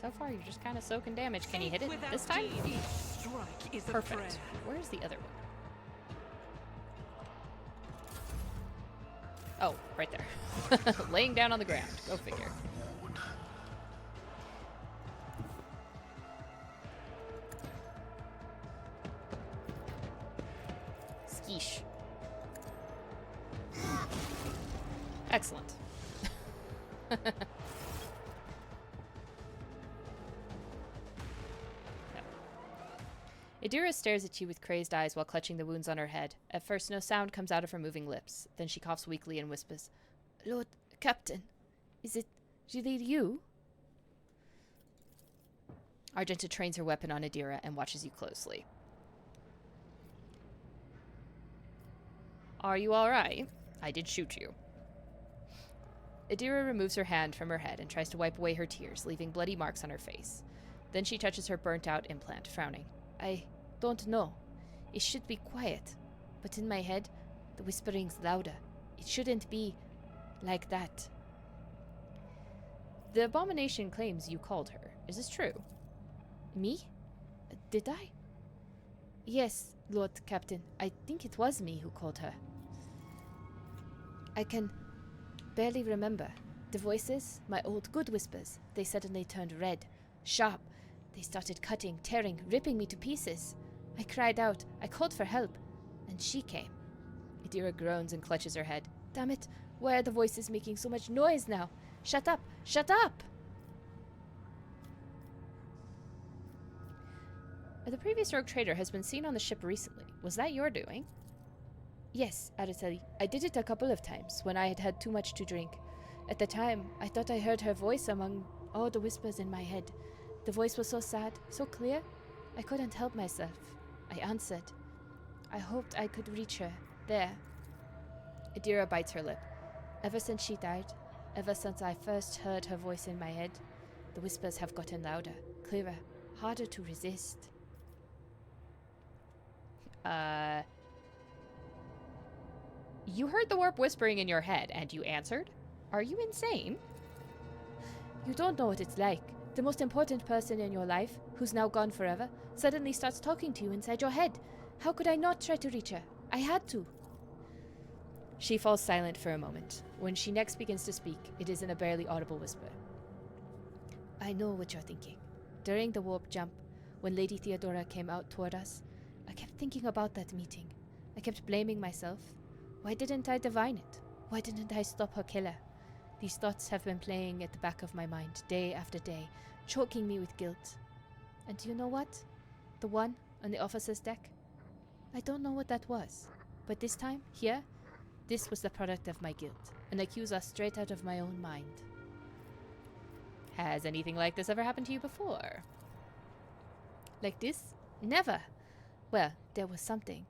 So far, you're just kind of soaking damage. Can you hit it Without this time? deed, each strike is a Perfect. prayer. Where's the other one? Oh, right there. Laying down on the ground. Go figure. Skeesh. Excellent. Idira stares at you with crazed eyes while clutching the wounds on her head. At first, no sound comes out of her moving lips. Then she coughs weakly and whispers, "Lord Captain, is it really you?" Argenta trains her weapon on Idira and watches you closely. Are you alright? I did shoot you. Idira removes her hand from her head and tries to wipe away her tears, leaving bloody marks on her face. Then she touches her burnt-out implant, frowning. I don't know. It should be quiet, but in my head, the whispering's louder. It shouldn't be like that. The abomination claims you called her. Is this true? Me? Did I? Yes, Lord Captain. I think it was me who called her. I can barely remember. The voices, my old good whispers, they suddenly turned red, sharp. They started cutting, tearing, ripping me to pieces. I cried out. I called for help. And she came. Idira groans and clutches her head. Damn it. Why are the voices making so much noise now? Shut up! Shut up! The previous rogue trader has been seen on the ship recently. Was that your doing? Yes, Araceli. I did it a couple of times when I had had too much to drink. At the time, I thought I heard her voice among all the whispers in my head. The voice was so sad, so clear, I couldn't help myself. I answered. I hoped I could reach her. There. Idira bites her lip. Ever since she died, Ever since I first heard her voice in my head, the whispers have gotten louder, clearer, harder to resist. You heard the warp whispering in your head, and you answered? Are you insane? You don't know what it's like. The most important person in your life, who's now gone forever, suddenly starts talking to you inside your head. How could I not try to reach her? I had to. She falls silent for a moment. When she next begins to speak, it is in a barely audible whisper. I know what you're thinking. During the warp jump, when Lady Theodora came out toward us, I kept thinking about that meeting. I kept blaming myself. Why didn't I divine it? Why didn't I stop her killer? These thoughts have been playing at the back of my mind day after day, choking me with guilt. And do you know what? The one on the officer's deck? I don't know what that was. But this time, here, this was the product of my guilt, an accuser straight out of my own mind. Has anything like this ever happened to you before? Like this? Never! Well, there was something,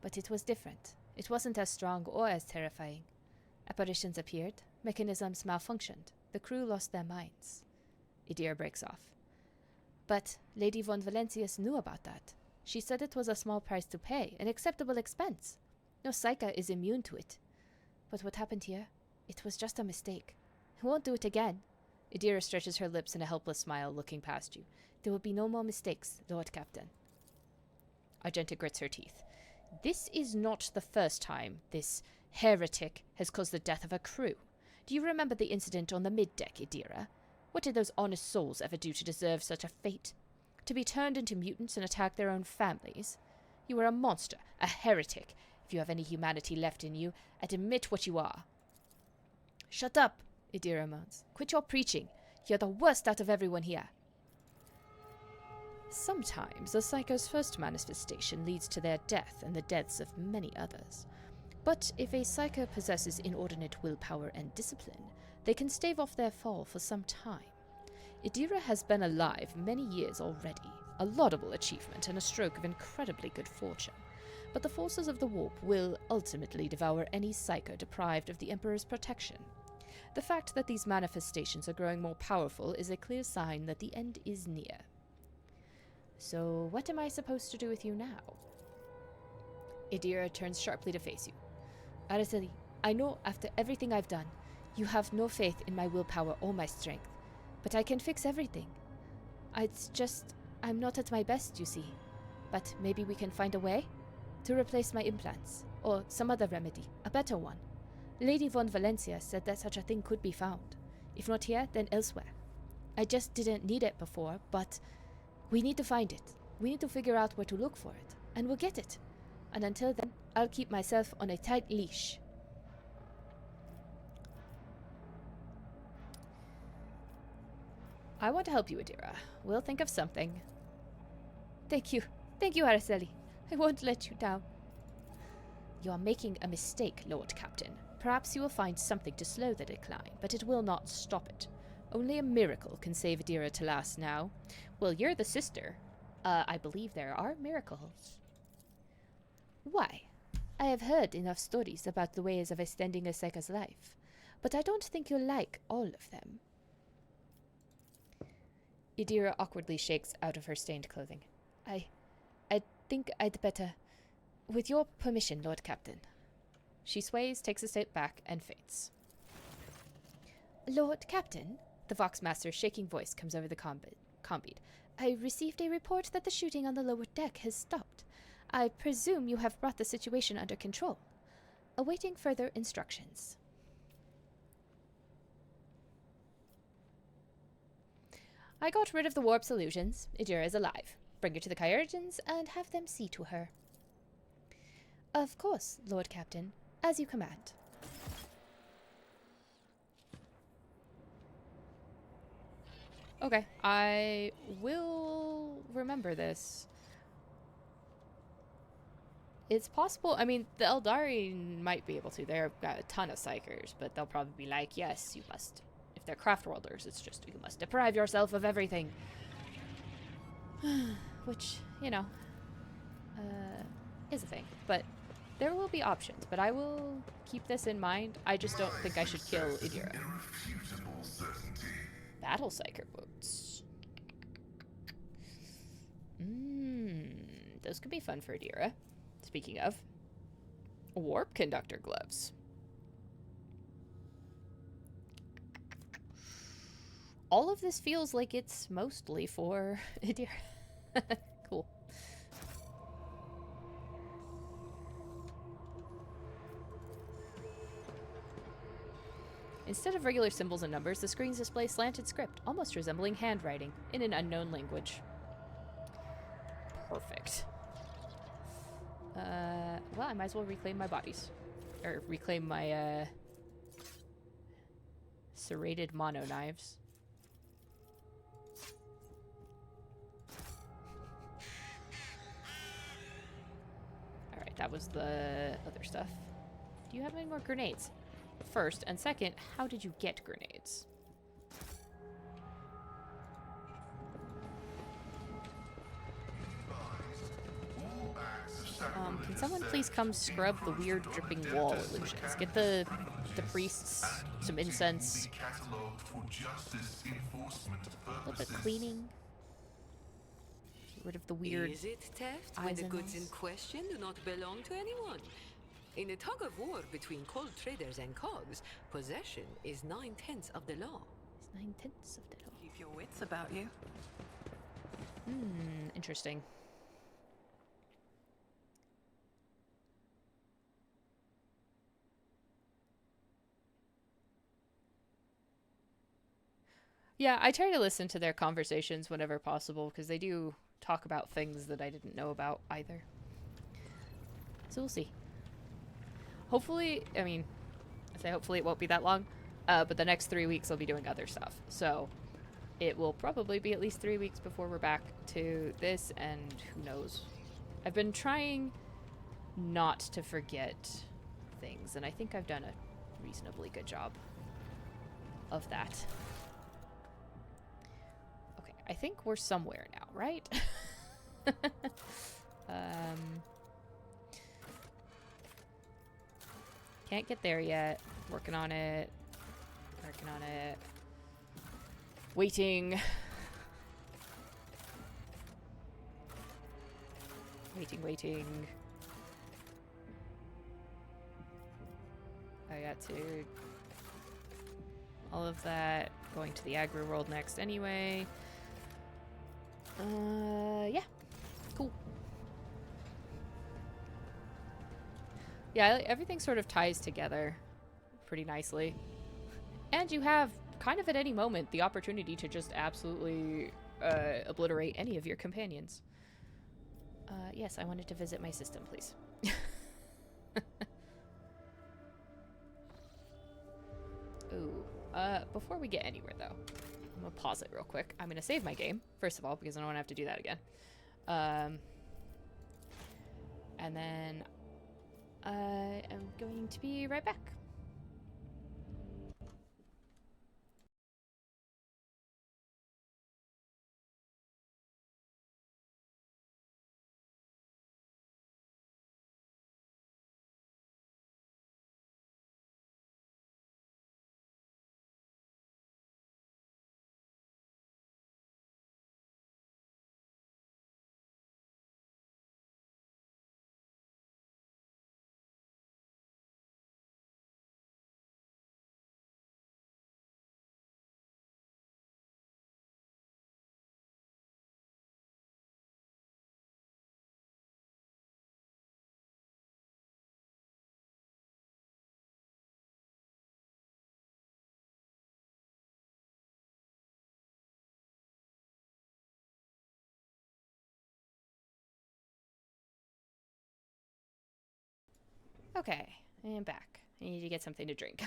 but it was different. It wasn't as strong or as terrifying. Apparitions appeared, mechanisms malfunctioned, the crew lost their minds. Idira breaks off. But Lady von Valentius knew about that. She said it was a small price to pay, an acceptable expense. No psyker is immune to it. But what happened here? It was just a mistake. I won't do it again. Idira stretches her lips in a helpless smile, looking past you. There will be no more mistakes, Lord Captain. Argenta grits her teeth. This is not the first time this heretic has caused the death of a crew. Do you remember the incident on the mid-deck, Idira? What did those honest souls ever do to deserve such a fate? To be turned into mutants and attack their own families? You are a monster, a heretic. If you have any humanity left in you, admit what you are. Shut up, Idira moans. Quit your preaching. You're the worst out of everyone here. Sometimes a psycho's first manifestation leads to their death and the deaths of many others. But if a psycho possesses inordinate willpower and discipline, they can stave off their fall for some time. Idira has been alive many years already, a laudable achievement and a stroke of incredibly good fortune. But the forces of the warp will ultimately devour any psycho deprived of the Emperor's protection. The fact that these manifestations are growing more powerful is a clear sign that the end is near. So what am I supposed to do with you now? Idira turns sharply to face you. Araceli, I know after everything I've done, you have no faith in my willpower or my strength. But I can fix everything. It's just, I'm not at my best, you see. But maybe we can find a way? To replace my implants. Or some other remedy, a better one. Lady von Valencia said that such a thing could be found. If not here, then elsewhere. I just didn't need it before, but we need to find it. We need to figure out where to look for it. And we'll get it. And until then, I'll keep myself on a tight leash. I want to help you, Idira. We'll think of something. Thank you. Thank you, Araceli. I won't let you down. You are making a mistake, Lord Captain. Perhaps you will find something to slow the decline, but it will not stop it. Only a miracle can save Idira to last now. Well, you're the sister. I believe there are miracles. Why? I have heard enough stories about the ways of extending a psycho's life, but I don't think you'll like all of them. Idira awkwardly shakes out of her stained clothing. I think I'd better... With your permission, Lord Captain. She sways, takes a step back, and faints. Lord Captain? The Voxmaster's shaking voice comes over the combeat. I received a report that the shooting on the lower deck has stopped. I presume you have brought the situation under control. Awaiting further instructions. I got rid of the warp's illusions. Idira is alive. Bring her to the Kyurgens and have them see to her. Of course, Lord Captain. As you command. Okay, I will remember this. It's possible, I mean, the Eldari might be able to. They've got a ton of psychers, but they'll probably be like, yes, you must. If they're craft worlders, it's just, you must deprive yourself of everything. Which, you know, is a thing. But There will be options, but I will keep this in mind. I just don't think I should kill Idira. Battle Psyker boots. Those could be fun for Idira. Speaking of, warp conductor gloves. All of this feels like it's mostly for Idira. Cool. Instead of regular symbols and numbers, the screens display slanted script, almost resembling handwriting, in an unknown language. Perfect. Well, I might as well reclaim my bodies. Or reclaim my, serrated mono knives. Alright, that was the other stuff. Do you have any more grenades? First, and second, how did you get grenades? Can someone please come scrub the weird dripping wall illusions? Get the priests some incense. A little bit of cleaning. Get rid of the weird Is it theft eyes when the and goods in nose? question do not belong to anyone? In a tug of war between cold traders and cogs, possession is 9/10 of the law. It's 9/10 of the law. Keep your wits about you. Interesting. Yeah, I try to listen to their conversations whenever possible, because they do talk about things that I didn't know about either. So we'll see. Hopefully, I mean, I say hopefully it won't be that long, but the next 3 weeks I'll be doing other stuff. So it will probably be at least 3 weeks before we're back to this, and who knows. I've been trying not to forget things, and I think I've done a reasonably good job of that. Okay, I think we're somewhere now, right? Can't get there yet. Working on it. Working on it. Waiting. Waiting. I got to... all of that. Going to the aggro world next anyway. Yeah. Cool. Yeah, everything sort of ties together pretty nicely. And you have, kind of at any moment, the opportunity to just absolutely obliterate any of your companions. Yes, I wanted to visit my system, please. Ooh. Before we get anywhere, though, I'm gonna pause it real quick. I'm gonna save my game, first of all, because I don't want to have to do that again. And then I am going to be right back. Okay, and back. I need to get something to drink.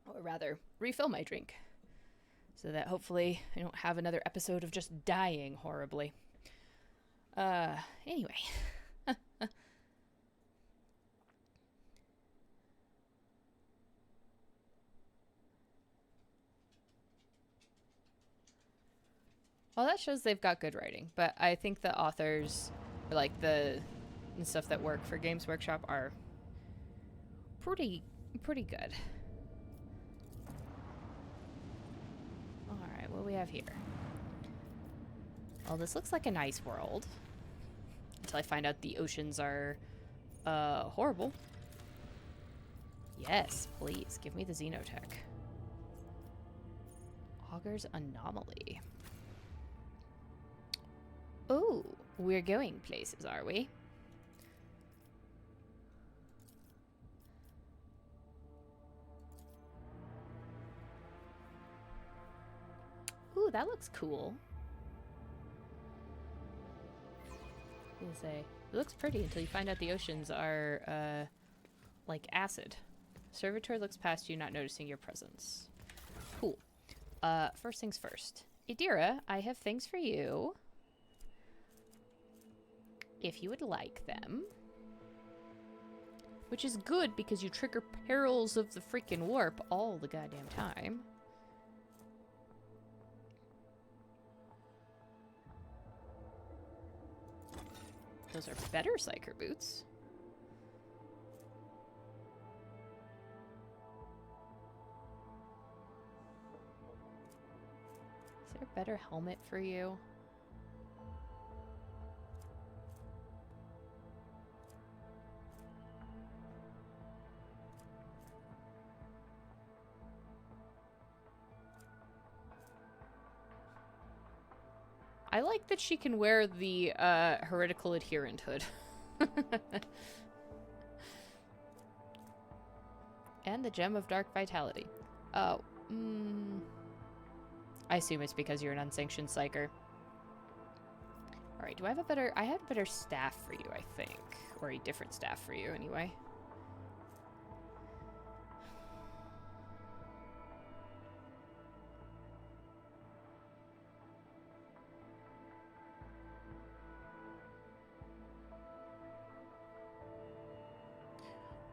Or rather, refill my drink. So that hopefully I don't have another episode of just dying horribly. Anyway. Well, that shows they've got good writing, but I think the authors, or like the and stuff that work for Games Workshop are pretty good. Alright, what do we have here? Well, this looks like a nice world. Until I find out the oceans are, horrible. Yes, please, give me the Xenotech. Auger's Anomaly. Oh, we're going places, are we? Ooh, that looks cool. It looks pretty until you find out the oceans are, like acid. Servitor looks past you, not noticing your presence. Cool. First things first. Idira, I have things for you. If you would like them. Which is good because you trigger perils of the freaking warp all the goddamn time. Those are better Psyker boots. Is there a better helmet for you? I like that she can wear the heretical adherent hood. And the Gem of Dark Vitality. Oh, I assume it's because you're an unsanctioned psyker. Alright, do I have a better... I have a better staff for you, I think. Or a different staff for you, anyway.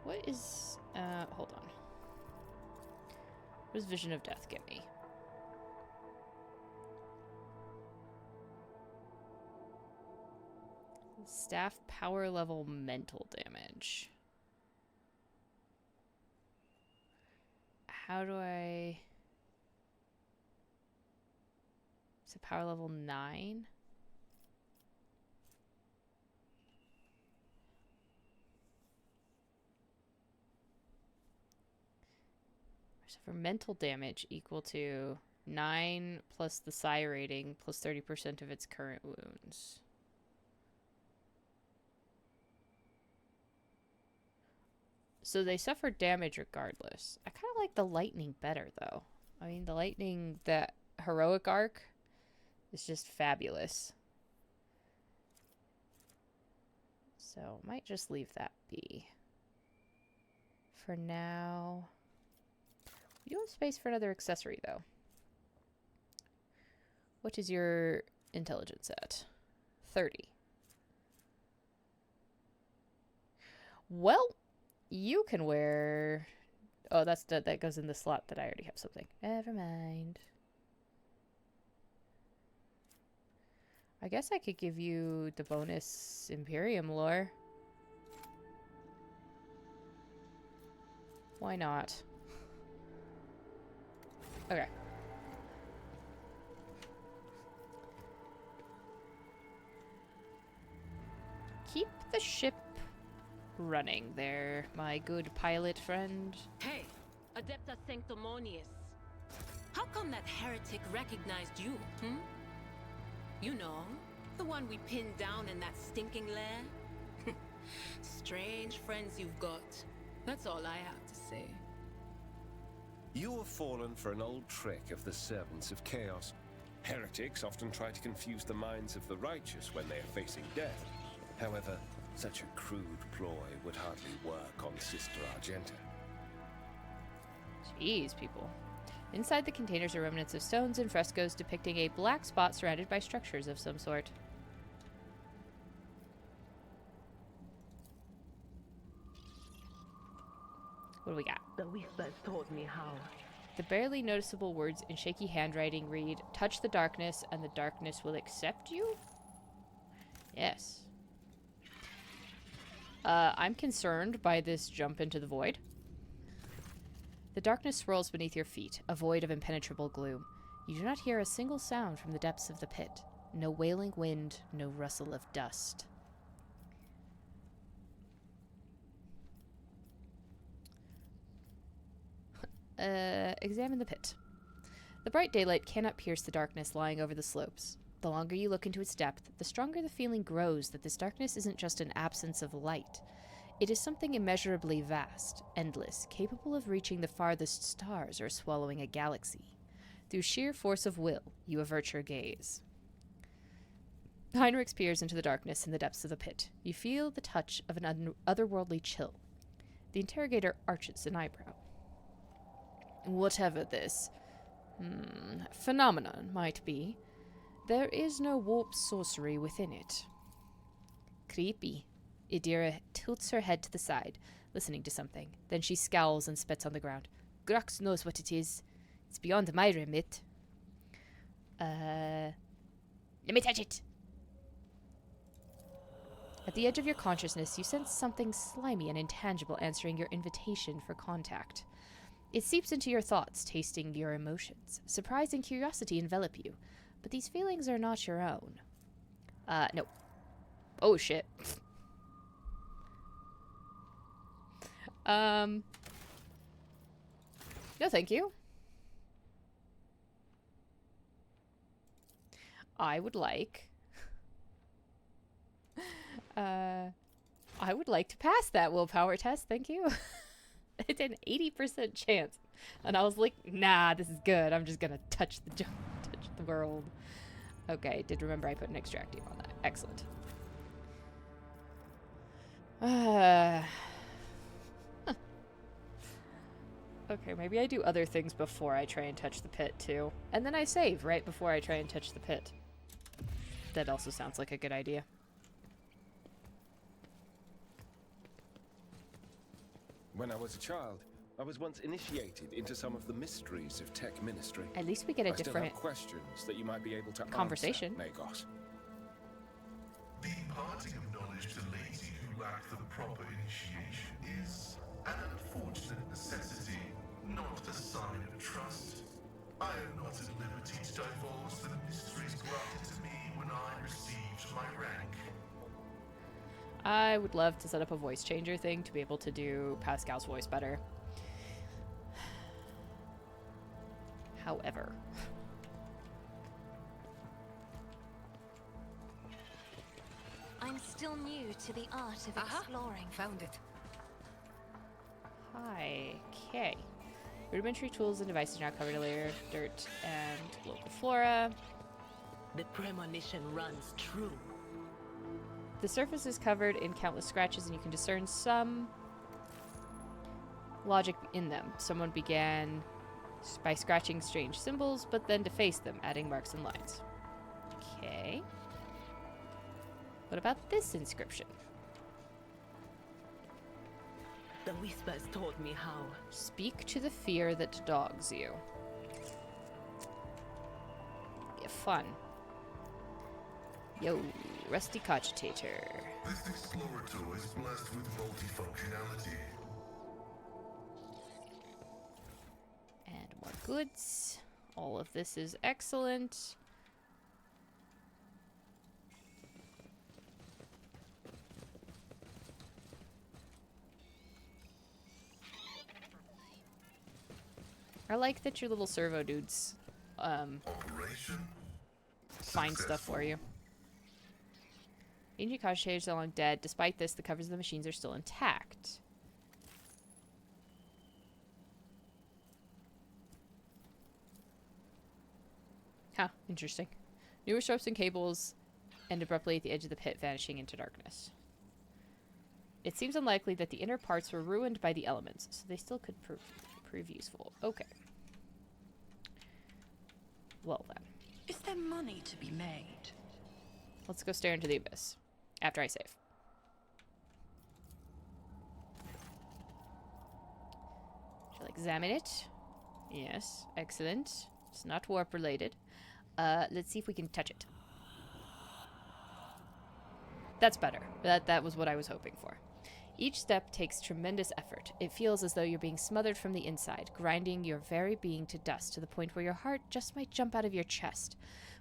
What is, hold on. What does Vision of Death get me? Staff power level mental damage. How do I... Is it power level 9? So for mental damage equal to 9 plus the psi rating plus 30% of its current wounds. So they suffer damage regardless. I kind of like the lightning better though. I mean, the lightning, that heroic arc is just fabulous. So might just leave that be. For now... You don't have space for another accessory, though. What is your intelligence at? 30. Well, you can wear... Oh, that goes in the slot that I already have something. Never mind. I guess I could give you the bonus Imperium lore. Why not? Okay. Keep the ship running there, my good pilot friend. Hey, Adepta Sanctimonious. How come that heretic recognized you, You know, the one we pinned down in that stinking lair? Strange friends you've got. That's all I have to say. You have fallen for an old trick of the servants of chaos. Heretics often try to confuse the minds of the righteous when they are facing death. However, such a crude ploy would hardly work on Sister Argenta. Jeez, people. Inside the containers are remnants of stones and frescoes depicting a black spot surrounded by structures of some sort. What do we got? The whispers told me how. The barely noticeable words in shaky handwriting read, "Touch the darkness, and the darkness will accept you?" Yes. I'm concerned by this jump into the void. The darkness swirls beneath your feet, a void of impenetrable gloom. You do not hear a single sound from the depths of the pit. No wailing wind, no rustle of dust. Examine the pit. The bright daylight cannot pierce the darkness lying over the slopes. The longer you look into its depth, the stronger the feeling grows that this darkness isn't just an absence of light. It is something immeasurably vast, endless, capable of reaching the farthest stars or swallowing a galaxy. Through sheer force of will, you avert your gaze. Heinrich peers into the darkness in the depths of the pit. You feel the touch of an otherworldly chill. The interrogator arches an eyebrow. Whatever this phenomenon might be, there is no warp sorcery within it. Creepy. Idira tilts her head to the side, listening to something. Then she scowls and spits on the ground. Grux knows what it is. It's beyond my remit. Let me touch it! At the edge of your consciousness, you sense something slimy and intangible answering your invitation for contact. It seeps into your thoughts, tasting your emotions. Surprise and curiosity envelop you, but these feelings are not your own. No. Oh, shit. No, thank you. I would like to pass that willpower test, thank you. It's an 80% chance. And I was like, nah, this is good. I'm just gonna touch the world. Okay, did remember I put an extractive on that. Excellent. Okay, maybe I do other things before I try and touch the pit, too. And then I save right before I try and touch the pit. That also sounds like a good idea. When I was a child, I was once initiated into some of the mysteries of tech ministry. At least we get a I still different have questions that you might be able to conversation. answer, Magos. The imparting of knowledge to laity who lack the proper initiation is an unfortunate necessity, not a sign of trust. I am not at liberty to divulge the mysteries granted to me when I received my rank. I would love to set up a voice changer thing to be able to do Pascal's voice better. However. I'm still new to the art of exploring. Found it. Hi. Okay. Rudimentary tools and devices now covered in layer, dirt, and local flora. The premonition runs true. The surface is covered in countless scratches, and you can discern some logic in them. Someone began by scratching strange symbols, but then defaced them, adding marks and lines. Okay. What about this inscription? The whispers taught me how. Speak to the fear that dogs you. Yeah, fun. Yo, rusty cogitator. This explorator is blessed with multifunctionality. And more goods. All of this is excellent. I like that your little servo dudes Operation find stuff for you. Ancient cottages are long dead. Despite this, the covers of the machines are still intact. Huh, interesting. Numerous ropes and cables end abruptly at the edge of the pit, vanishing into darkness. It seems unlikely that the inner parts were ruined by the elements, so they still could prove useful. Okay. Well then. Is there money to be made? Let's go stare into the abyss. After I save. Shall I examine it? Yes, excellent. It's not warp related. Let's see if we can touch it. That's better. That was what I was hoping for. Each step takes tremendous effort. It feels as though you're being smothered from the inside, grinding your very being to dust to the point where your heart just might jump out of your chest.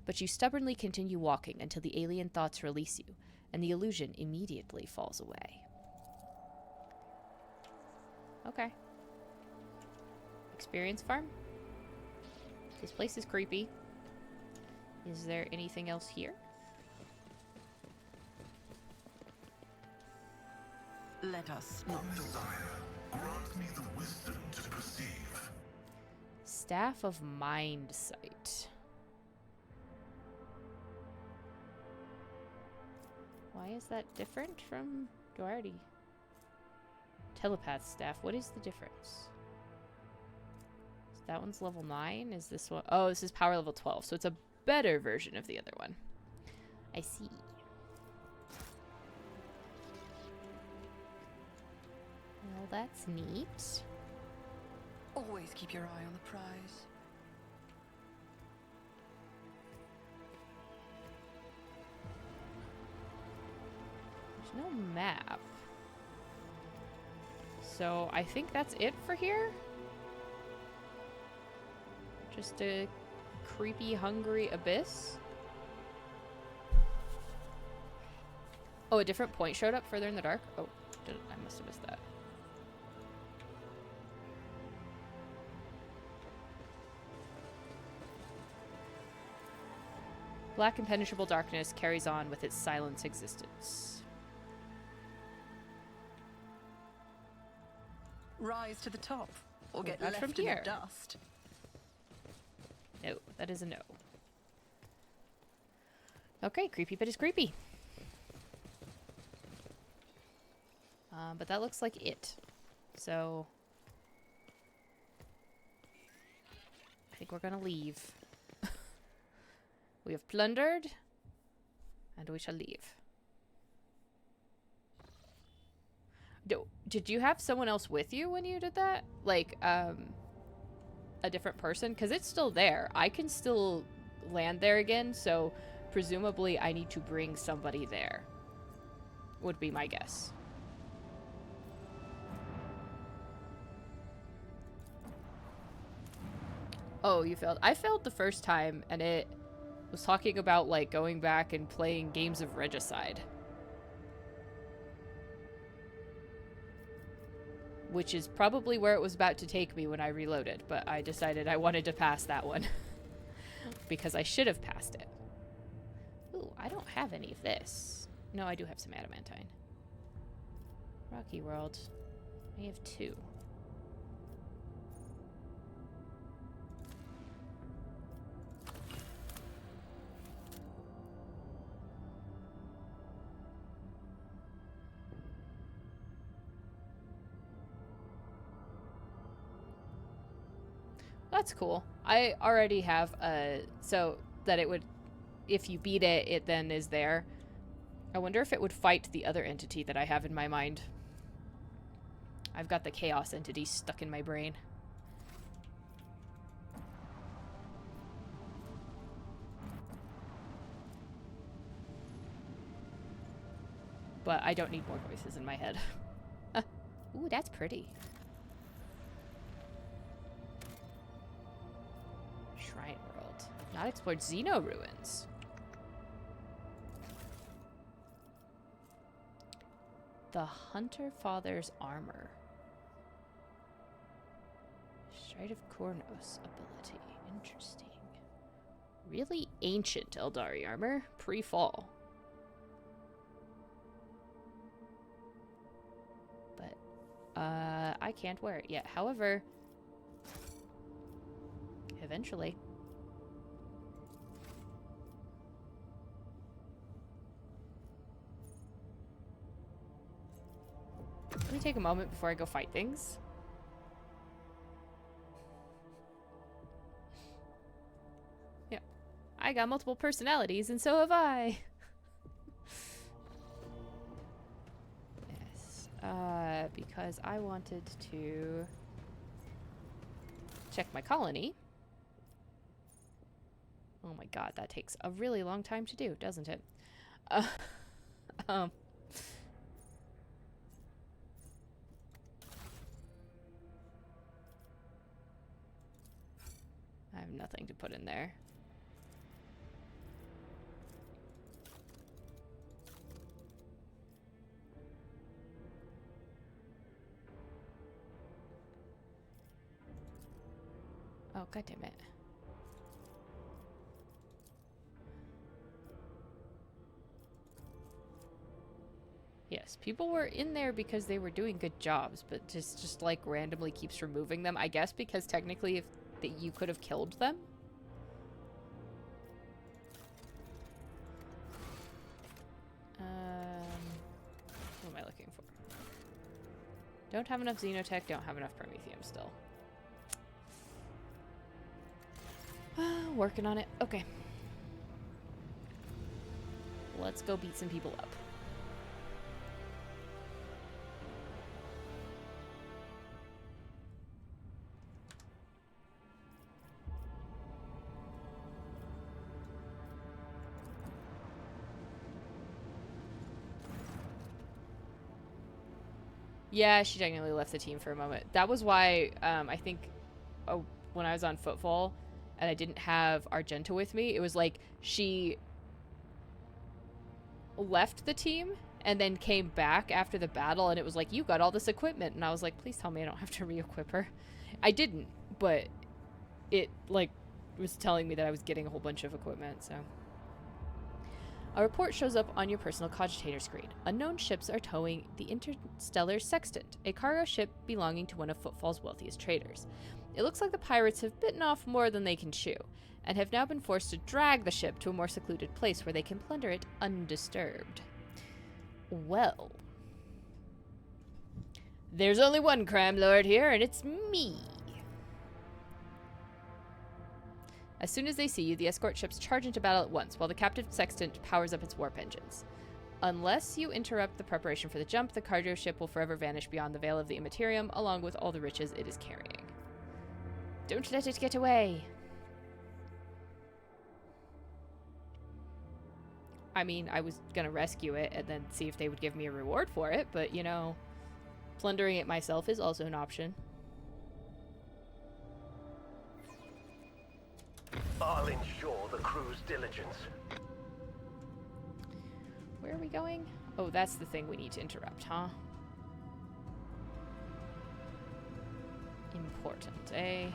But you stubbornly continue walking until the alien thoughts release you, and the illusion immediately falls away. Okay. Experience farm? This place is creepy. Is there anything else here? Let us not. One desire, grant me the wisdom to perceive. Staff of Mind Sight. Why is that different from... Do I already... Telepath staff, what is the difference? That one's level 9? Is this one... Oh, this is power level 12, so it's a better version of the other one. I see. Well, that's neat. Always keep your eye on the prize. There's no map. So I think that's it for here. Just a creepy, hungry abyss. Oh, a different point showed up further in the dark? Oh, I must have missed that. Black impenetrable darkness carries on with its silence existence. Rise to the top, or get not left from in here. the dust. No, that is a no. Okay, creepy but is creepy. But that looks like it. So I think we're gonna leave. We have plundered, and we shall leave. Did you have someone else with you when you did that? Like, a different person? Because it's still there. I can still land there again, so presumably I need to bring somebody there. Would be my guess. Oh, you failed. I failed the first time, and it was talking about, like, going back and playing games of Regicide. Which is probably where it was about to take me when I reloaded, but I decided I wanted to pass that one. Because I should have passed it. Ooh, I don't have any of this. No, I do have some adamantine. Rocky World. I have 2. That's cool. I already have so that it would, if you beat it, it then is there. I wonder if it would fight the other entity that I have in my mind. I've got the chaos entity stuck in my brain. But I don't need more voices in my head. Ooh, that's pretty. Shrine World. Not explored Xeno ruins. The Hunter Father's armor. Stride of Kornos ability. Interesting. Really ancient Eldari armor. Pre-fall. But I can't wear it yet. However, eventually. Let me take a moment before I go fight things. Yeah. I got multiple personalities, and so have I. Yes. Because I wanted to check my colony. Oh my god, that takes a really long time to do, doesn't it? nothing to put in there. Oh, god damn it. Yes, people were in there because they were doing good jobs, but just like randomly keeps removing them. I guess because technically if you could have killed them. What am I looking for? Don't have enough Xenotech, don't have enough Promethium still. Working on it. Okay. Let's go beat some people up. Yeah, she technically left the team for a moment. That was why, I think, when I was on Footfall, and I didn't have Argenta with me, it was like, she left the team, and then came back after the battle, and it was like, you got all this equipment, and I was like, please tell me I don't have to re-equip her. I didn't, but it, like, was telling me that I was getting a whole bunch of equipment, so... A report shows up on your personal cogitator screen. Unknown ships are towing the Interstellar Sextant, a cargo ship belonging to one of Footfall's wealthiest traders. It looks like the pirates have bitten off more than they can chew, and have now been forced to drag the ship to a more secluded place where they can plunder it undisturbed. Well... There's only one crime lord here, and it's me! As soon as they see you, the escort ships charge into battle at once, while the captive sextant powers up its warp engines. Unless you interrupt the preparation for the jump, the cargo ship will forever vanish beyond the veil of the Immaterium, along with all the riches it is carrying. Don't let it get away! I mean, I was gonna rescue it and then see if they would give me a reward for it, but, you know, plundering it myself is also an option. I'll ensure the crew's diligence. Where are we going? Oh, that's the thing we need to interrupt, huh? Important, eh?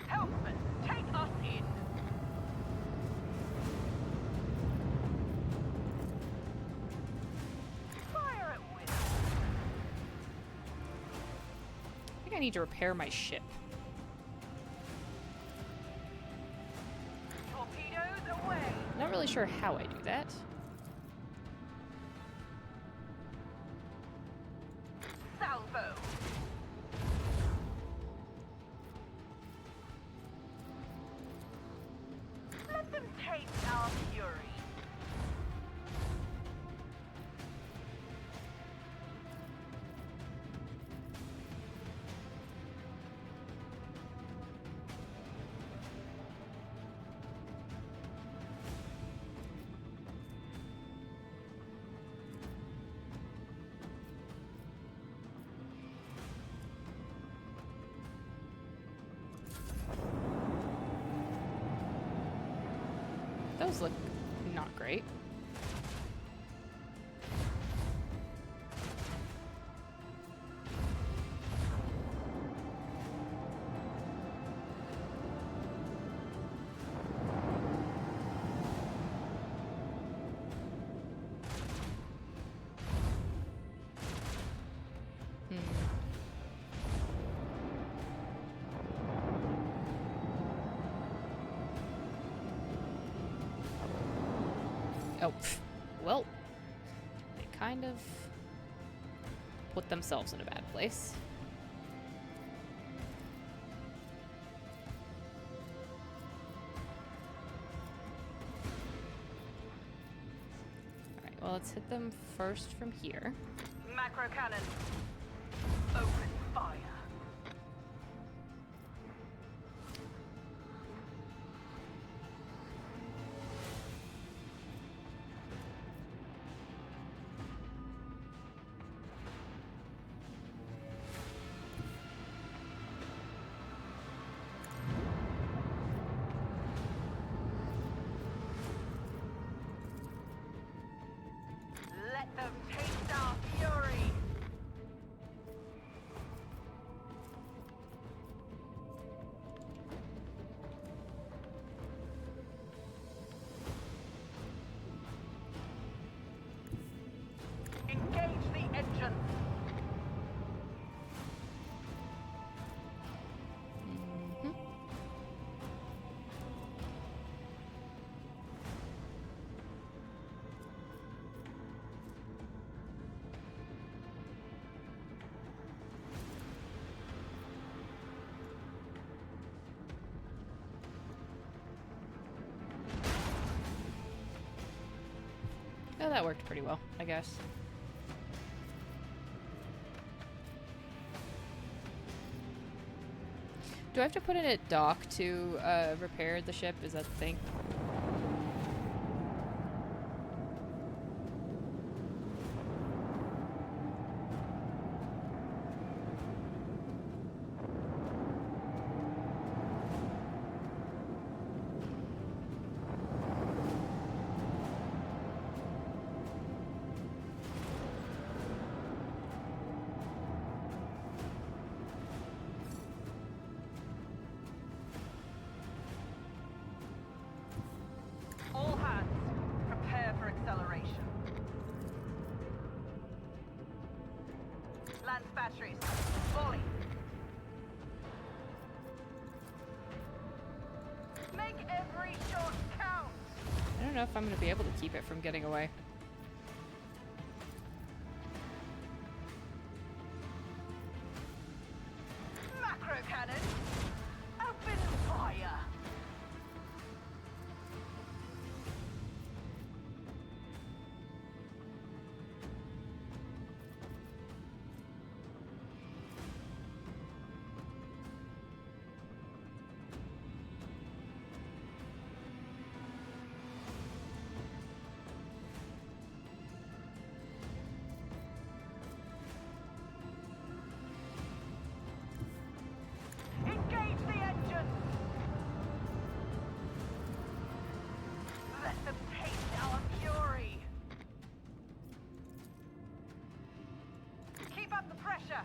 Helpman, take us in. Fire at will. I think I need to repair my ship. Torpedoes away. Not really sure how I do that. Salvo. Let them taste our fury. Those look not great. Oh, well, they kind of put themselves in a bad place. Alright, well, let's hit them first from here. Macro cannon. Open fire. Oh, that worked pretty well, I guess. Do I have to put it at dock to repair the ship? Is that the thing? All hands, prepare for acceleration. Lance batteries, volley. Make every shot count. I don't know if I'm going to be able to keep it from getting away. Macro cannon, open fire. Engage the engine. Let them taste our fury. Keep up the pressure.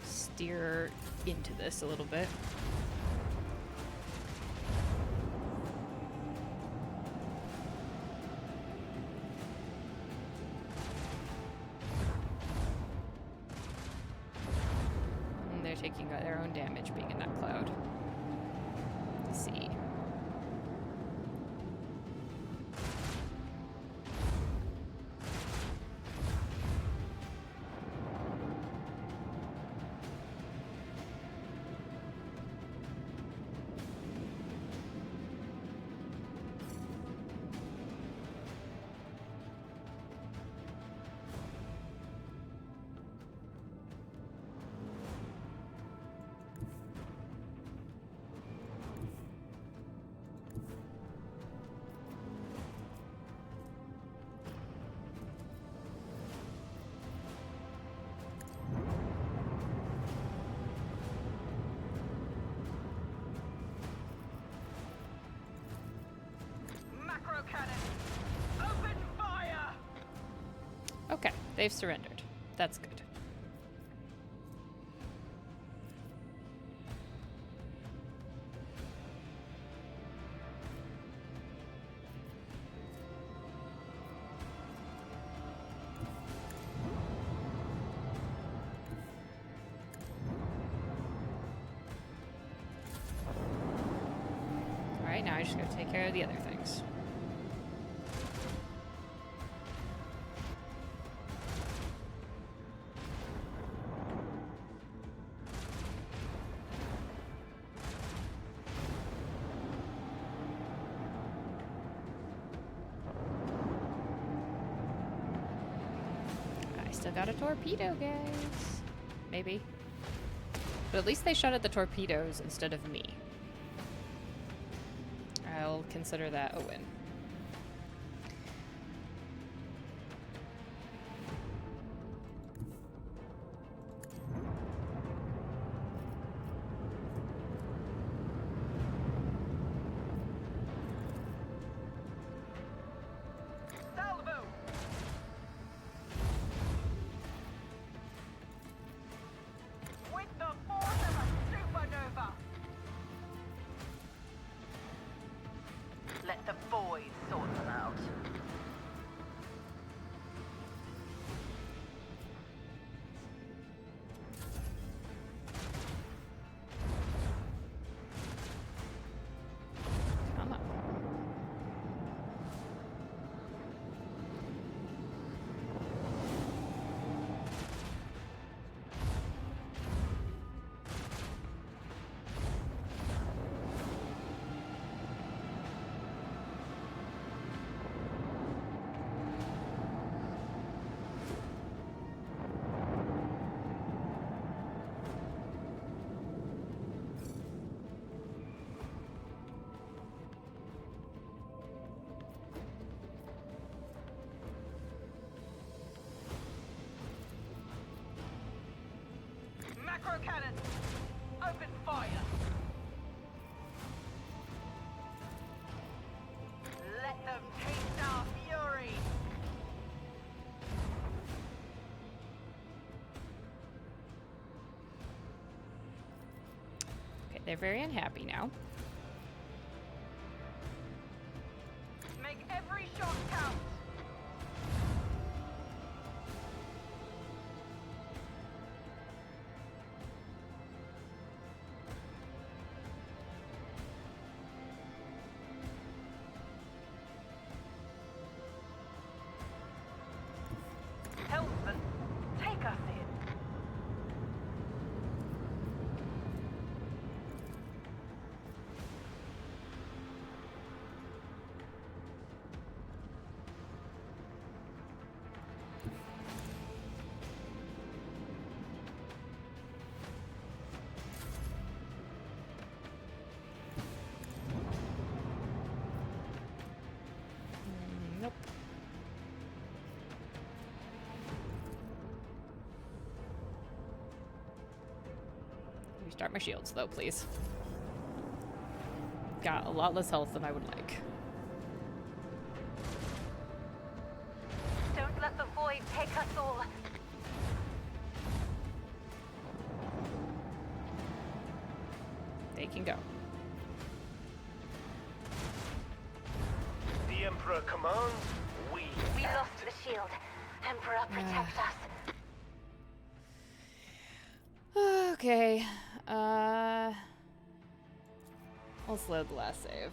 Steer into this a little bit. And they're taking their own damage being in that cloud. Let's see. Macro cannon, open fire. Okay, they've surrendered. That's good. Alright, now I just gotta take care of the other things. I still got a torpedo, guys. Maybe. But at least they shot at the torpedoes instead of me. I'll consider that a win. Salvo. With the force of a supernova. Let the boys sort them out. Come on. fire! Let them taste our fury! Okay, they're very unhappy now. Make every shot count! Helmsman, take us in. Nope. Restart my shields, though, please. Got a lot less health than I would like. Don't let the void take us all. They can go. The Emperor commands, we lost the shield. Emperor, protect us. Okay. Let's load the last save.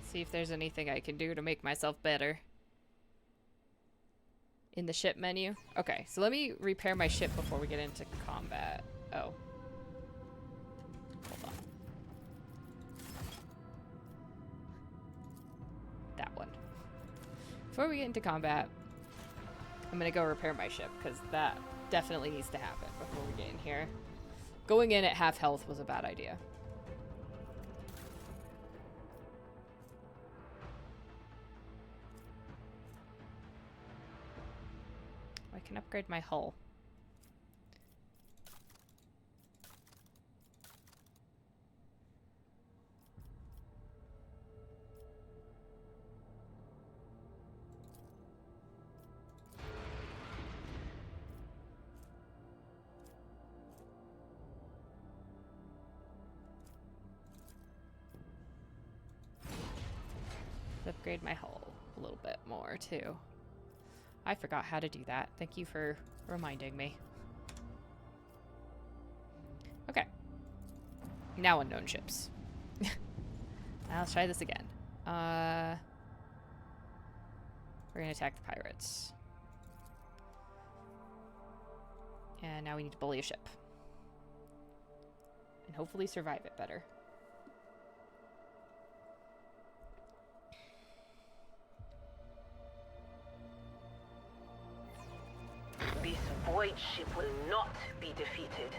See if there's anything I can do to make myself better. In the ship menu? Okay, so let me repair my ship before we get into combat. Oh. Hold on. That one. Before we get into combat, I'm gonna go repair my ship, because that definitely needs to happen before we get in here. Going in at half health was a bad idea. I can upgrade my hull. Upgrade my hull a little bit more too. I forgot how to do that. Thank you for reminding me. Okay. Now unknown ships. Now let's try this again. We're gonna attack the pirates. And now we need to bully a ship. And hopefully survive it better. This void ship will not be defeated.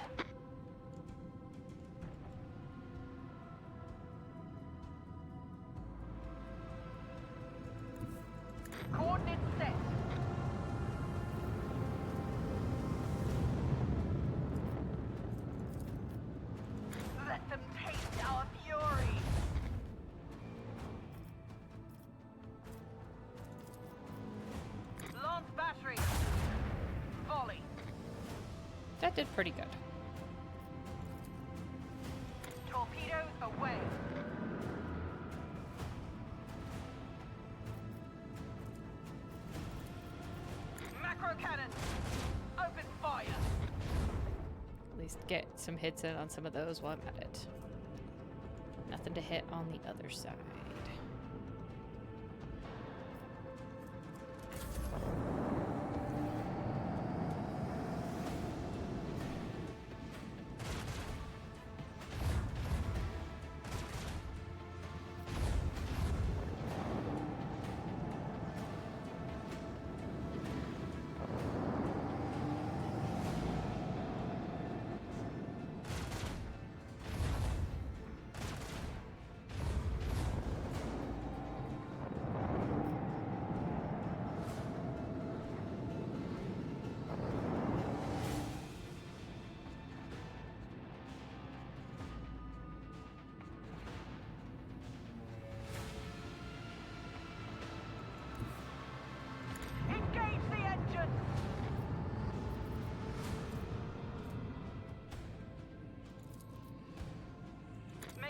Coordinates set. Let them taste our fury. Launch battery. Volley. That did pretty good. Torpedoes away. Macro cannon. Open fire. At least get some hits in on some of those while I'm at it. Nothing to hit on the other side.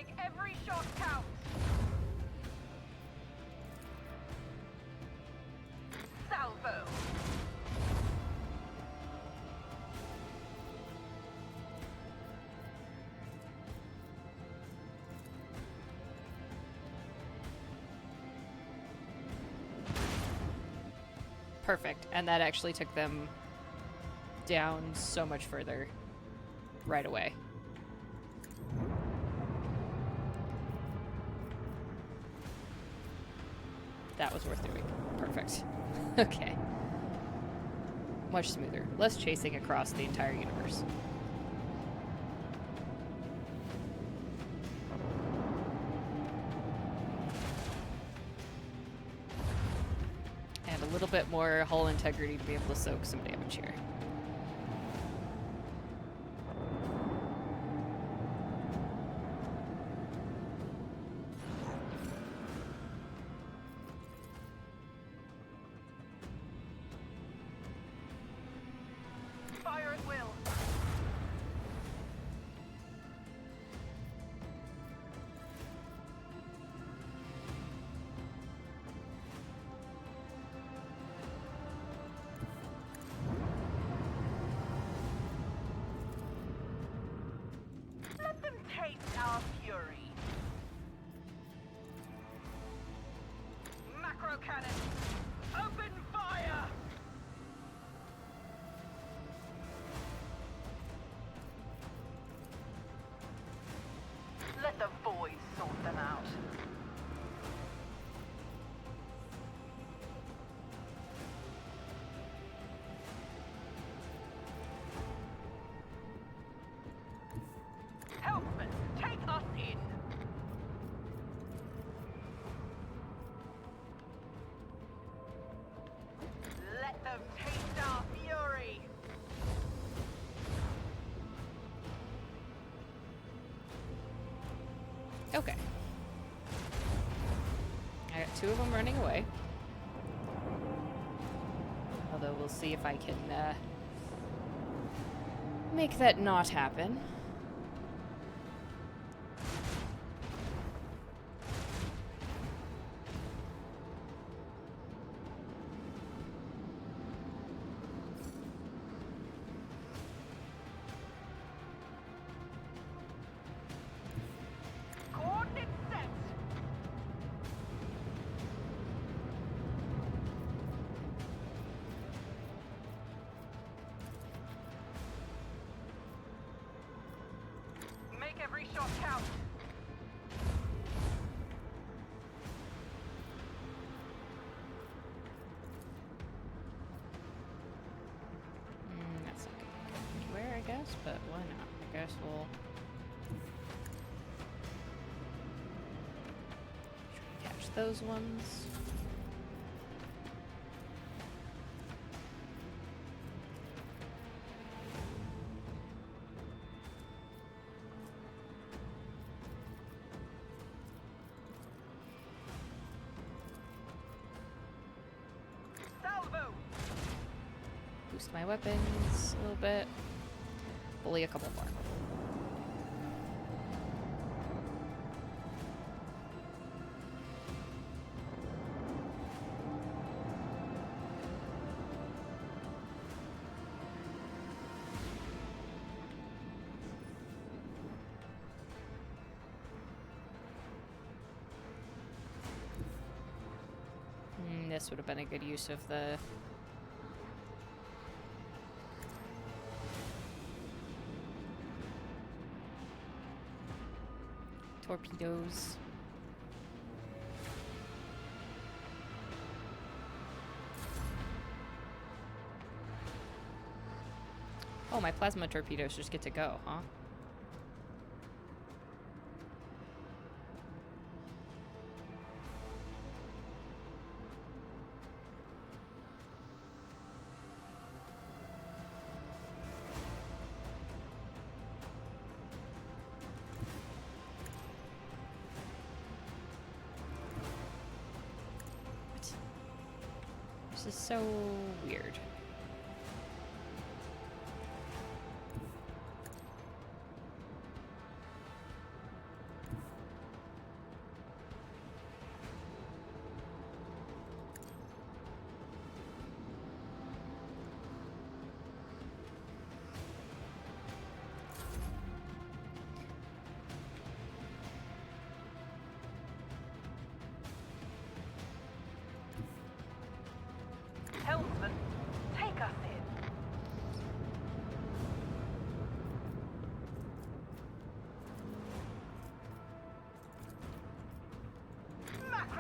Make every shot count. Salvo. Perfect. And that actually took them down so much further right away. That was worth doing. Perfect. Okay. Much smoother. Less chasing across the entire universe. And a little bit more hull integrity to be able to soak some damage here. Fire at will. Let them taste our fury. Macro cannon. Open fire. Let the void sort them out. Helpman, take us in. Let them taste our fury. Okay. I got two of them running away. Although we'll see if I can make that not happen. Coordinates set. Make every shot count. That's not gonna go anywhere, I guess, but why not? I guess we'll catch those ones. Salvo. Boost my weapons a little bit. Bully a couple more. This would have been a good use of the torpedoes. Oh, my plasma torpedoes just get to go, huh? This is so weird.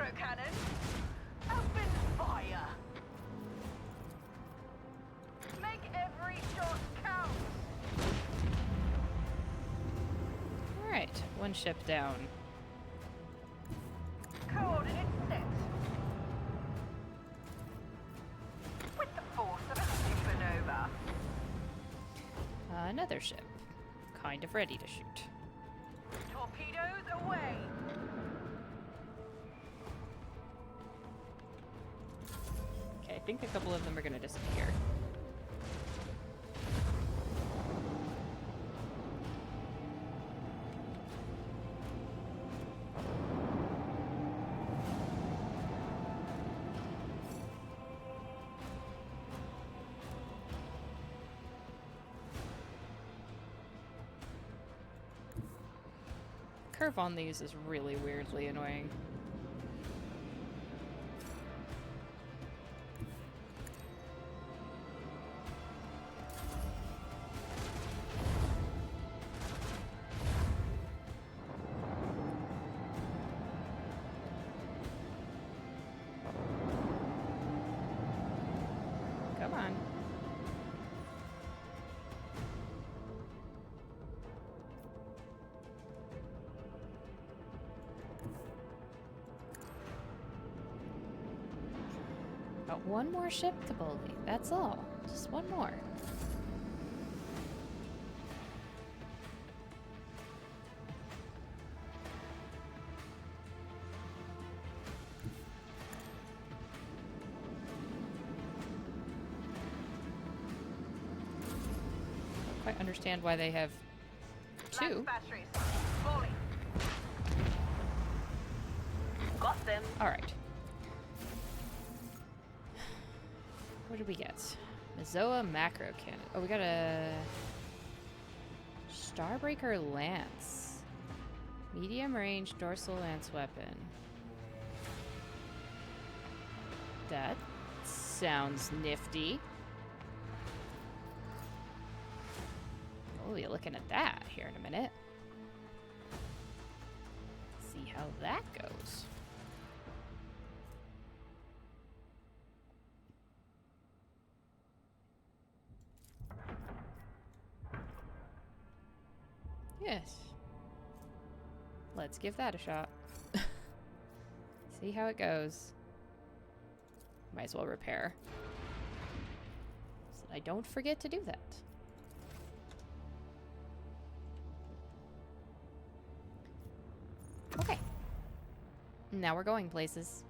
macro cannon. Open fire. Make every shot count. Alright, one ship down. Coordinates set. With the force of a supernova. Another ship. Kind of ready to shoot. Torpedoes away. Okay, I think a couple of them are gonna disappear. Curve on these is really weirdly annoying. Come on. Got one more ship to bully. That's all. Just one more. Don't quite understand why they have two. Batteries. Fully. Got them. Alright. What did we get? Mazoa macro cannon. Oh, we got a Starbreaker lance. Medium range dorsal lance weapon. That sounds nifty. Oh, you're looking at that here in a minute. See how that goes. Yes. Let's give that a shot. See how it goes. Might as well repair. So I don't forget to do that. Okay. Now we're going places.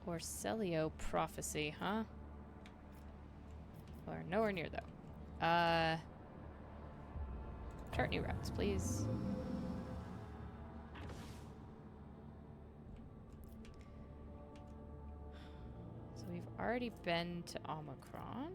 Orselio Prophecy, huh? Or nowhere near, though. Chart new routes, please. So we've already been to Omicron.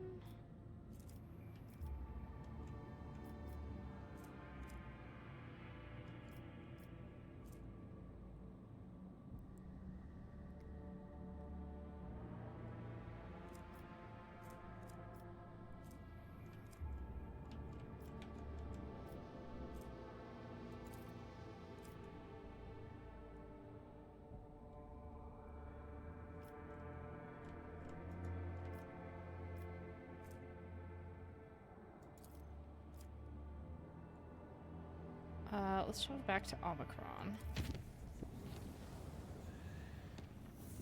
Let's travel back to Omicron.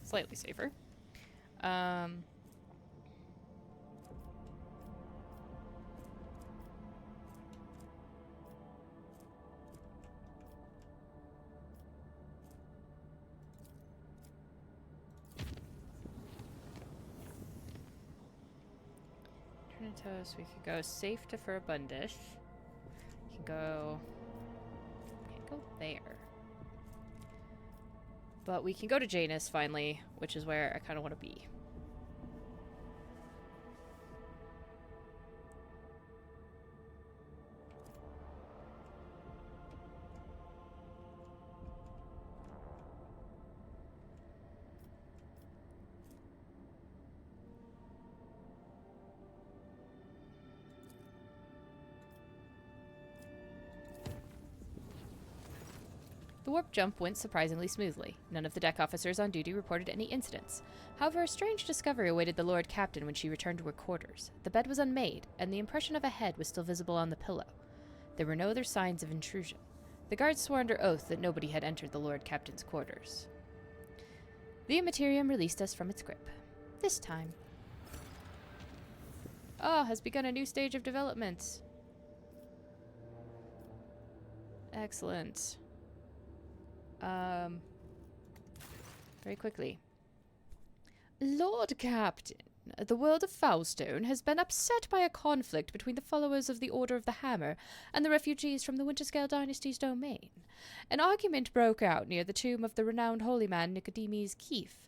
Slightly safer. Trinitos, we could go safe to Furabundish. We can go... Can't go there. But we can go to Janus, finally, which is where I kind of want to be. The warp jump went surprisingly smoothly. None of the deck officers on duty reported any incidents. However, a strange discovery awaited the Lord Captain when she returned to her quarters. The bed was unmade, and the impression of a head was still visible on the pillow. There were no other signs of intrusion. The guards swore under oath that nobody had entered the Lord Captain's quarters. The Immaterium released us from its grip. This time. Has begun a new stage of development. Excellent. Very quickly. Lord Captain, the world of Foulstone has been upset by a conflict between the followers of the Order of the Hammer and the refugees from the Winterscale Dynasty's domain. An argument broke out near the tomb of the renowned holy man Nicodemus Keefe,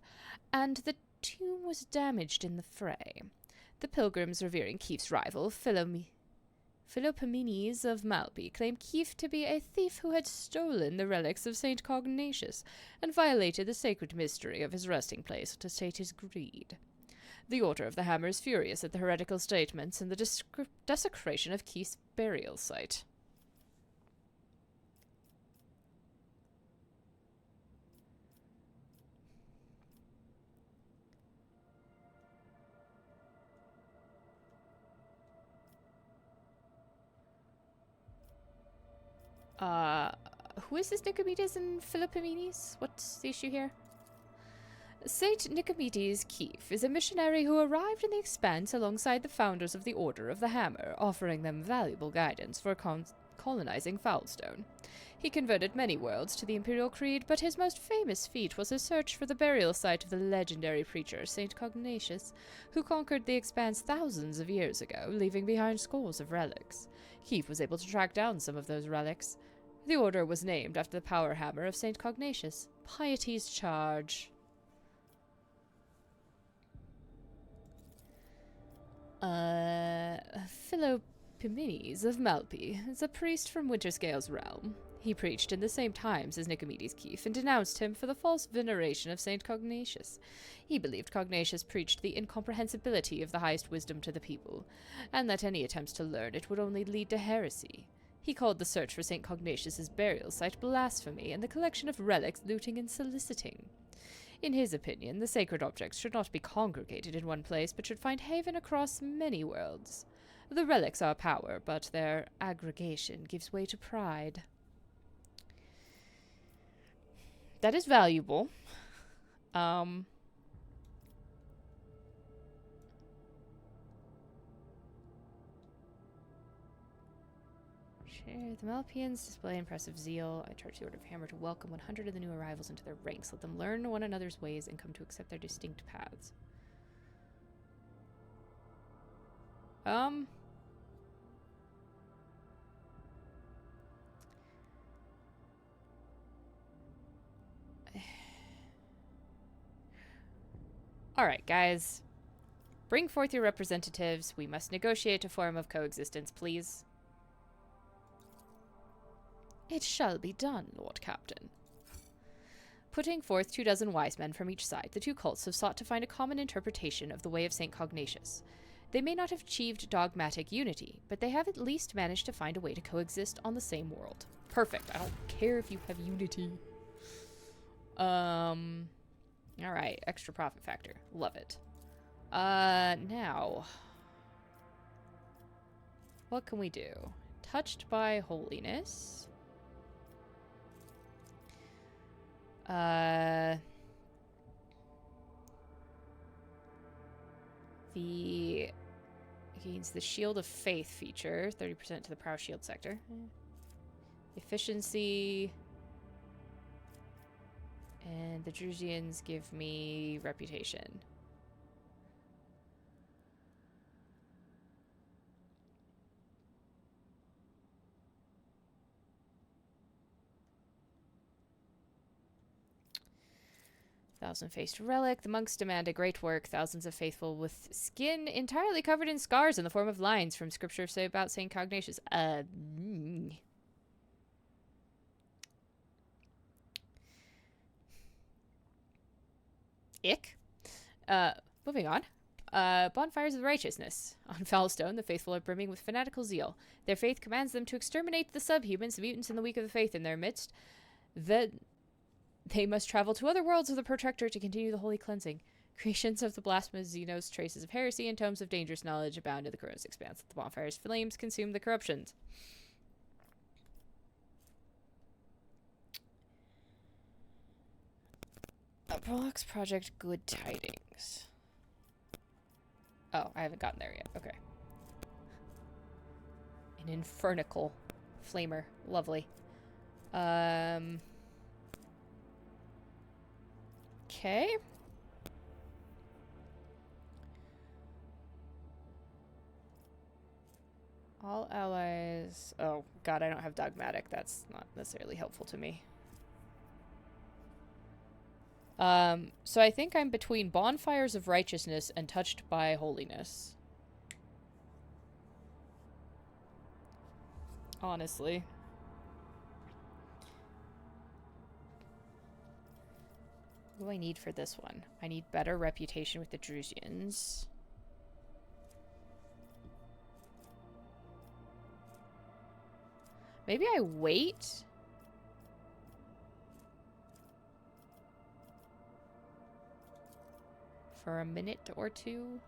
and the tomb was damaged in the fray. The pilgrims revering Keefe's rival, Philopomenes of Malpi, claimed Keefe to be a thief who had stolen the relics of St. Cognatius and violated the sacred mystery of his resting place to sate his greed. The Order of the Hammer is furious at the heretical statements and the desecration of Keefe's burial site. Who is this Nicomedes and Philopomenes? What's the issue here? Saint Nicomedes Keefe is a missionary who arrived in the Expanse alongside the founders of the Order of the Hammer, offering them valuable guidance for colonizing Foulstone. He converted many worlds to the Imperial Creed, but his most famous feat was his search for the burial site of the legendary preacher St. Cognatius, who conquered the Expanse thousands of years ago, leaving behind scores of relics. Keefe was able to track down some of those relics. The order was named after the power hammer of St. Cognatius, Piety's Charge. Philopomenes of Malpi is a priest from Winterscale's realm. He preached in the same times as Nicomedes Keefe and denounced him for the false veneration of St. Cognatius. He believed Cognatius preached the incomprehensibility of the highest wisdom to the people, and that any attempts to learn it would only lead to heresy. He called the search for St. Cognatius's burial site blasphemy and the collection of relics looting and soliciting. In his opinion, the sacred objects should not be congregated in one place, but should find haven across many worlds. The relics are power, but their aggregation gives way to pride. That is valuable. The Malpians display impressive zeal. I charge the Order of Hammer to welcome 100 of the new arrivals into their ranks. Let them learn one another's ways and come to accept their distinct paths. Alright, guys. Bring forth your representatives. We must negotiate a form of coexistence, please. It shall be done, Lord Captain. Putting forth 24 wise men from each side, the two cults have sought to find a common interpretation of the way of St. Cognatius. They may not have achieved dogmatic unity, but they have at least managed to find a way to coexist on the same world. Perfect. I don't care if you have unity. Alright, extra profit factor. Love it. Now. What can we do? Touched by holiness. The gains the Shield of Faith feature, 30% to the Prow Shield sector. Efficiency. And the Drusians give me reputation. Thousand-faced relic. The monks demand a great work. Thousands of faithful with skin entirely covered in scars in the form of lines from scripture say about St. Cognatius. Ick. Moving on. Bonfires of righteousness. On Foulstone, the faithful are brimming with fanatical zeal. Their faith commands them to exterminate the subhumans, mutants, and the weak of the faith in their midst. Then they must travel to other worlds of the Protector to continue the holy cleansing. Creations of the blasphemous Xenos, traces of heresy, and tomes of dangerous knowledge abound in the corrosive expanse. The bonfire's flames consume the corruptions. Prologue's Project Good Tidings. Oh, I haven't gotten there yet. Okay. An infernical flamer. Lovely. Okay. All allies... Oh, God, I don't have Dogmatic. That's not necessarily helpful to me. So I think I'm between Bonfires of Righteousness and Touched by Holiness. Honestly. What do I need for this one? I need better reputation with the Drusians. Maybe I wait? For a minute or two?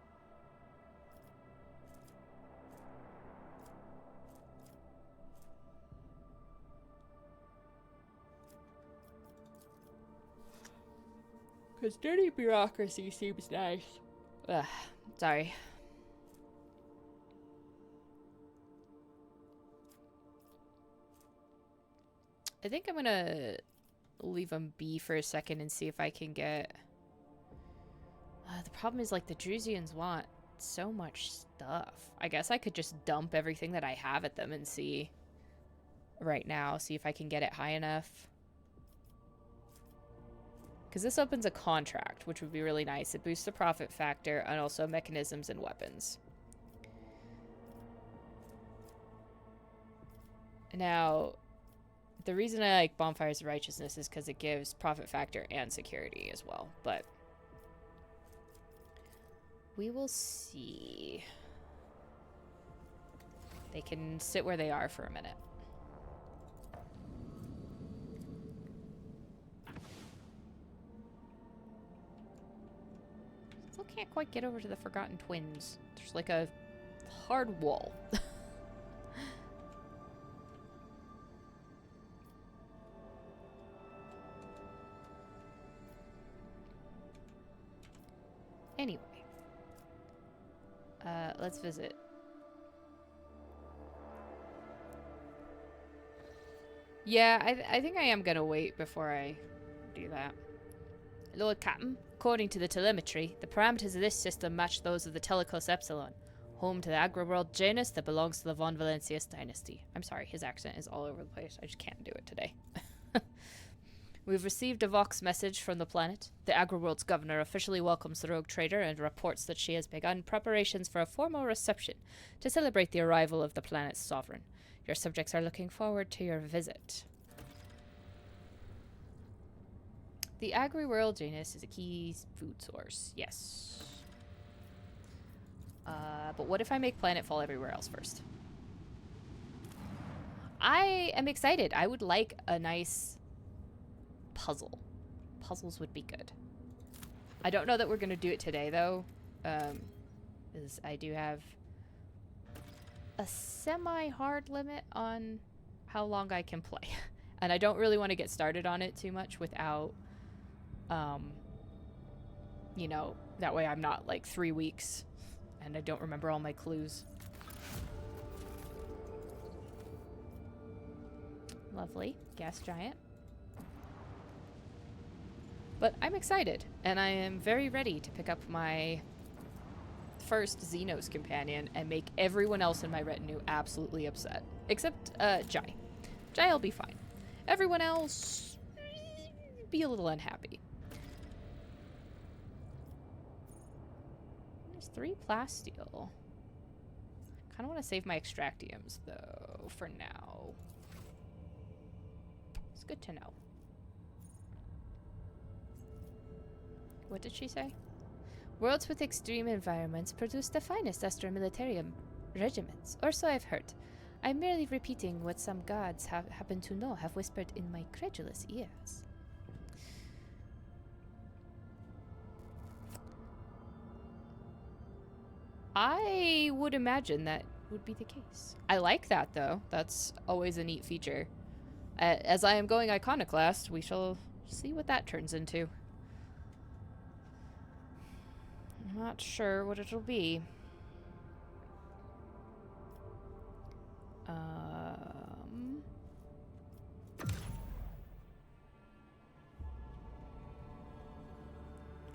Because dirty bureaucracy seems nice. Ugh, sorry. I think I'm gonna leave them be for a second and see if I can get... the problem is, like, the Drusians want so much stuff. I guess I could just dump everything that I have at them and see right now. See if I can get it high enough. Because this opens a contract, which would be really nice. It boosts the profit factor and also mechanisms and weapons. Now, the reason I like Bonfires of Righteousness is because it gives profit factor and security as well. But we will see. They can sit where they are for a minute. Still can't quite get over to the Forgotten Twins. There's like a hard wall. Anyway. Let's visit. Yeah, I think I am gonna wait before I do that. Lord Captain, according to the telemetry, the parameters of this system match those of the Telecos Epsilon, home to the agri-world Janus that belongs to the Von Valencius dynasty. I'm sorry, his accent is all over the place. I just can't do it today. We've received a Vox message from the planet. The agri-world's governor officially welcomes the rogue trader and reports that she has begun preparations for a formal reception to celebrate the arrival of the planet's sovereign. Your subjects are looking forward to your visit. The agri-world Janus is a key food source. Yes. But what if I make planetfall everywhere else first? I am excited. I would like a nice puzzle. Puzzles would be good. I don't know that we're going to do it today, though. Because I do have a semi-hard limit on how long I can play. And I don't really want to get started on it too much without... you know, that way I'm not like 3 weeks and I don't remember all my clues. Lovely. Gas giant. But I'm excited and I am very ready to pick up my first Xenos companion and make everyone else in my retinue absolutely upset. Except, Jai. Jai will be fine. Everyone else... be a little unhappy. There's 3 plasteel. Kinda want to save my extractiums, though, for now. It's good to know. What did she say? Worlds with extreme environments produce the finest astromilitarium regiments, or so I've heard. I'm merely repeating what some gods happen to know have whispered in my credulous ears. I would imagine that would be the case. I like that, though. That's always a neat feature. As I am going Iconoclast, we shall see what that turns into. I'm not sure what it'll be.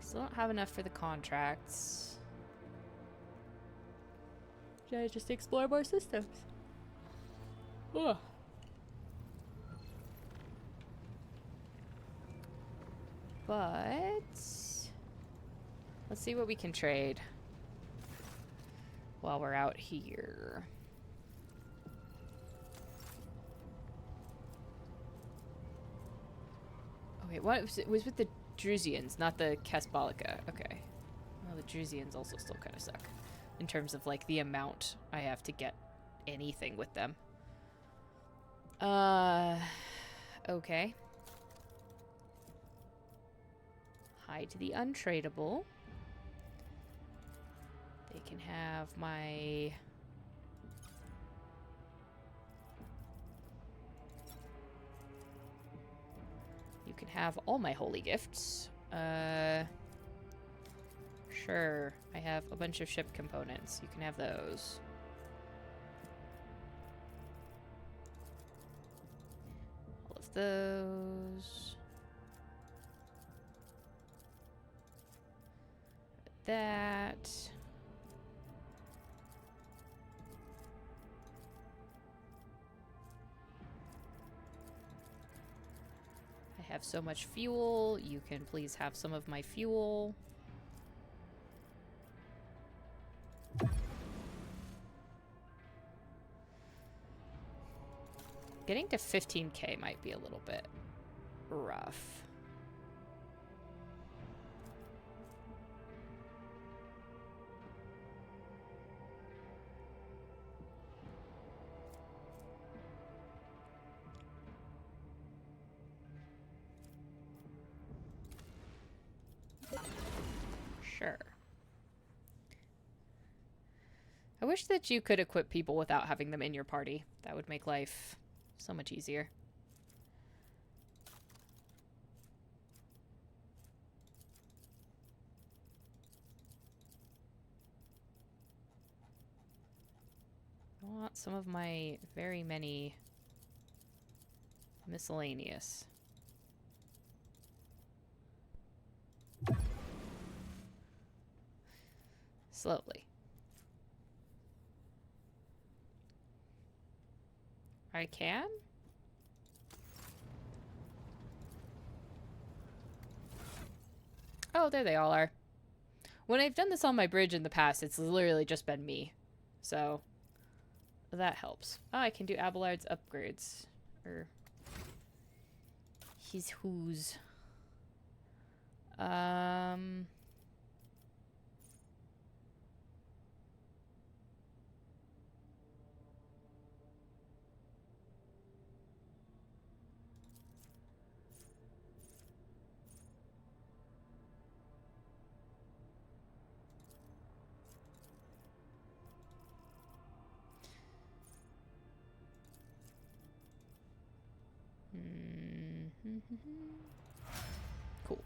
Still don't have enough for the contracts. Should I just explore more systems? Ugh. But let's see what we can trade while we're out here. Oh wait, what was it? Was with the Drusians, not the Casbalica. Okay. Well, the Drusians also still kind of suck in terms of like the amount I have to get anything with them. Okay. Hide the untradeable. They can have my... You can have all my holy gifts. Sure. I have a bunch of ship components. You can have those. All of those. That. I have so much fuel. You can please have some of my fuel. Getting to 15k might be a little bit rough. Sure. I wish that you could equip people without having them in your party. That would make life so much easier. I want some of my very many miscellaneous. Slowly. I can? Oh, there they all are. When I've done this on my bridge in the past, it's literally just been me. So, that helps. Oh, I can do Abelard's upgrades. Or his who's. Cool.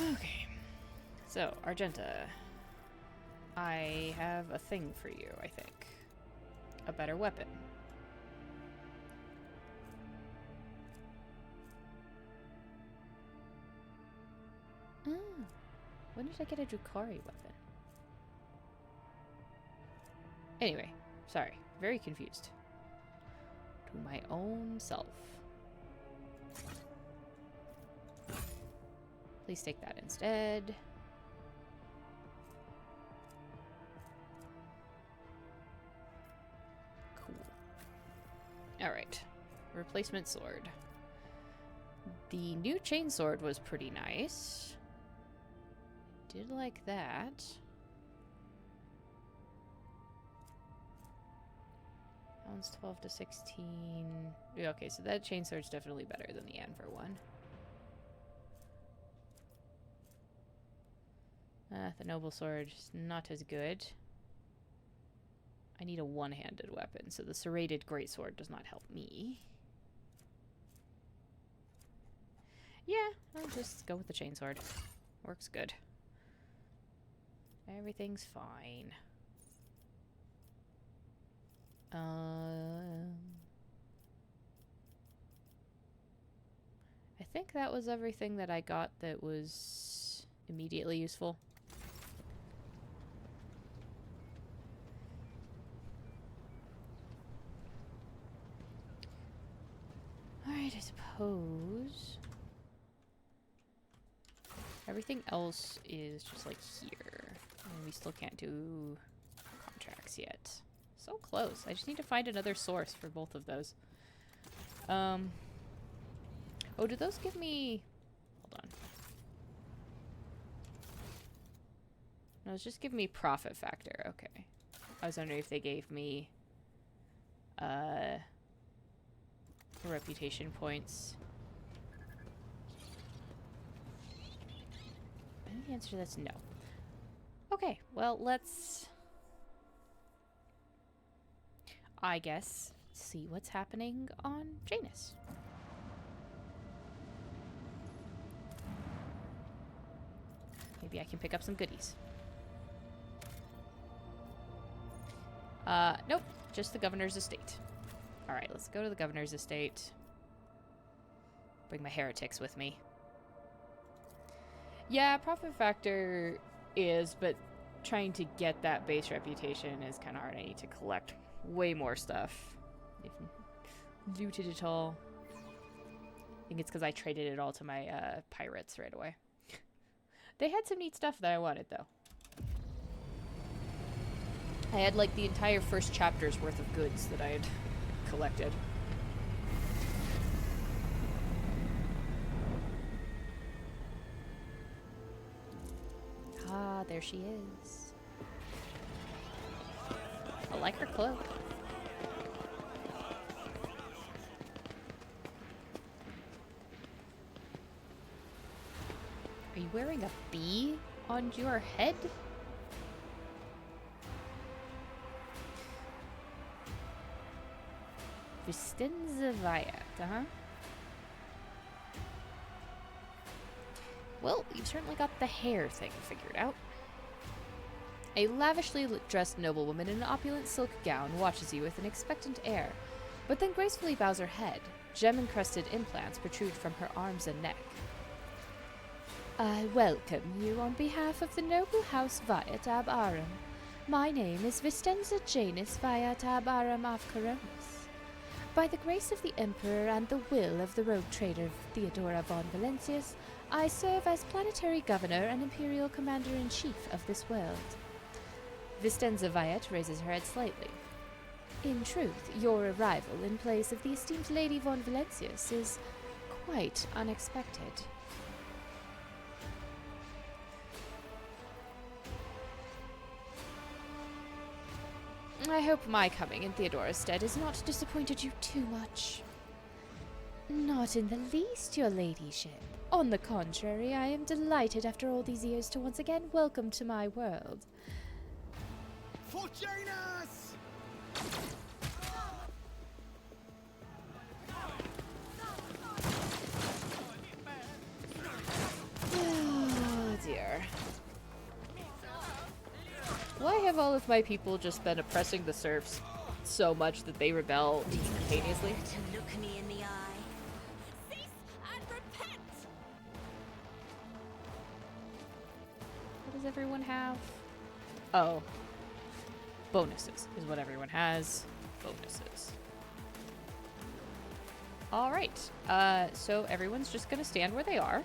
Okay. So, Argenta. I have a thing for you, I think. A better weapon. When did I get a Drukhari weapon? Anyway, sorry. Very confused. To my own self. Please take that instead. Cool. Alright. Replacement sword. The new chainsword was pretty nice. Did like that. Rounds 12 to 16. Yeah, okay, so that chainsword's definitely better than the Anvur one. The noble sword is not as good. I need a one-handed weapon, so the serrated greatsword does not help me. Yeah, I'll just go with the chainsword. Works good. Everything's fine. I think that was everything that I got that was immediately useful. Alright, I suppose everything else is just like here. And we still can't do contracts yet. So close. I just need to find another source for both of those. Oh, do those give me... Hold on. No, it's just give me profit factor. Okay. I was wondering if they gave me reputation points. And the answer to that's no. Okay, well, let's... I guess see what's happening on Janus. Maybe I can pick up some goodies. Nope. Just the governor's estate. Alright, let's go to the governor's estate. Bring my heretics with me. Yeah, profit factor is, but trying to get that base reputation is kind of hard. I need to collect way more stuff. If looted it all. I think it's because I traded it all to my pirates right away. They had some neat stuff that I wanted, though. I had, like, the entire first chapter's worth of goods that I had collected. Ah, there she is. I like her cloak. Are you wearing a bee on your head? Vistenza Viat, Well, you've certainly got the hair thing figured out. A lavishly dressed noblewoman in an opulent silk gown watches you with an expectant air, but then gracefully bows her head. Gem-encrusted implants protrude from her arms and neck. I welcome you on behalf of the noble house Viat ab Aram. My name is Vistenza Janus Viat ab Aram of Coronis. By the grace of the Emperor and the will of the rogue trader Theodora von Valentius, I serve as planetary governor and imperial commander-in-chief of this world. Vistenza Viat raises her head slightly. In truth, your arrival in place of the esteemed Lady von Valentius is quite unexpected. I hope my coming in Theodora's stead has not disappointed you too much. Not in the least, your ladyship. On the contrary, I am delighted after all these years to once again welcome to my world. For Janus! Oh dear. Why have all of my people just been oppressing the serfs so much that they rebel instantaneously? To look me in the eye. Cease and repent! What does everyone have? Oh. Bonuses is what everyone has. Bonuses. Alright. So everyone's just gonna stand where they are.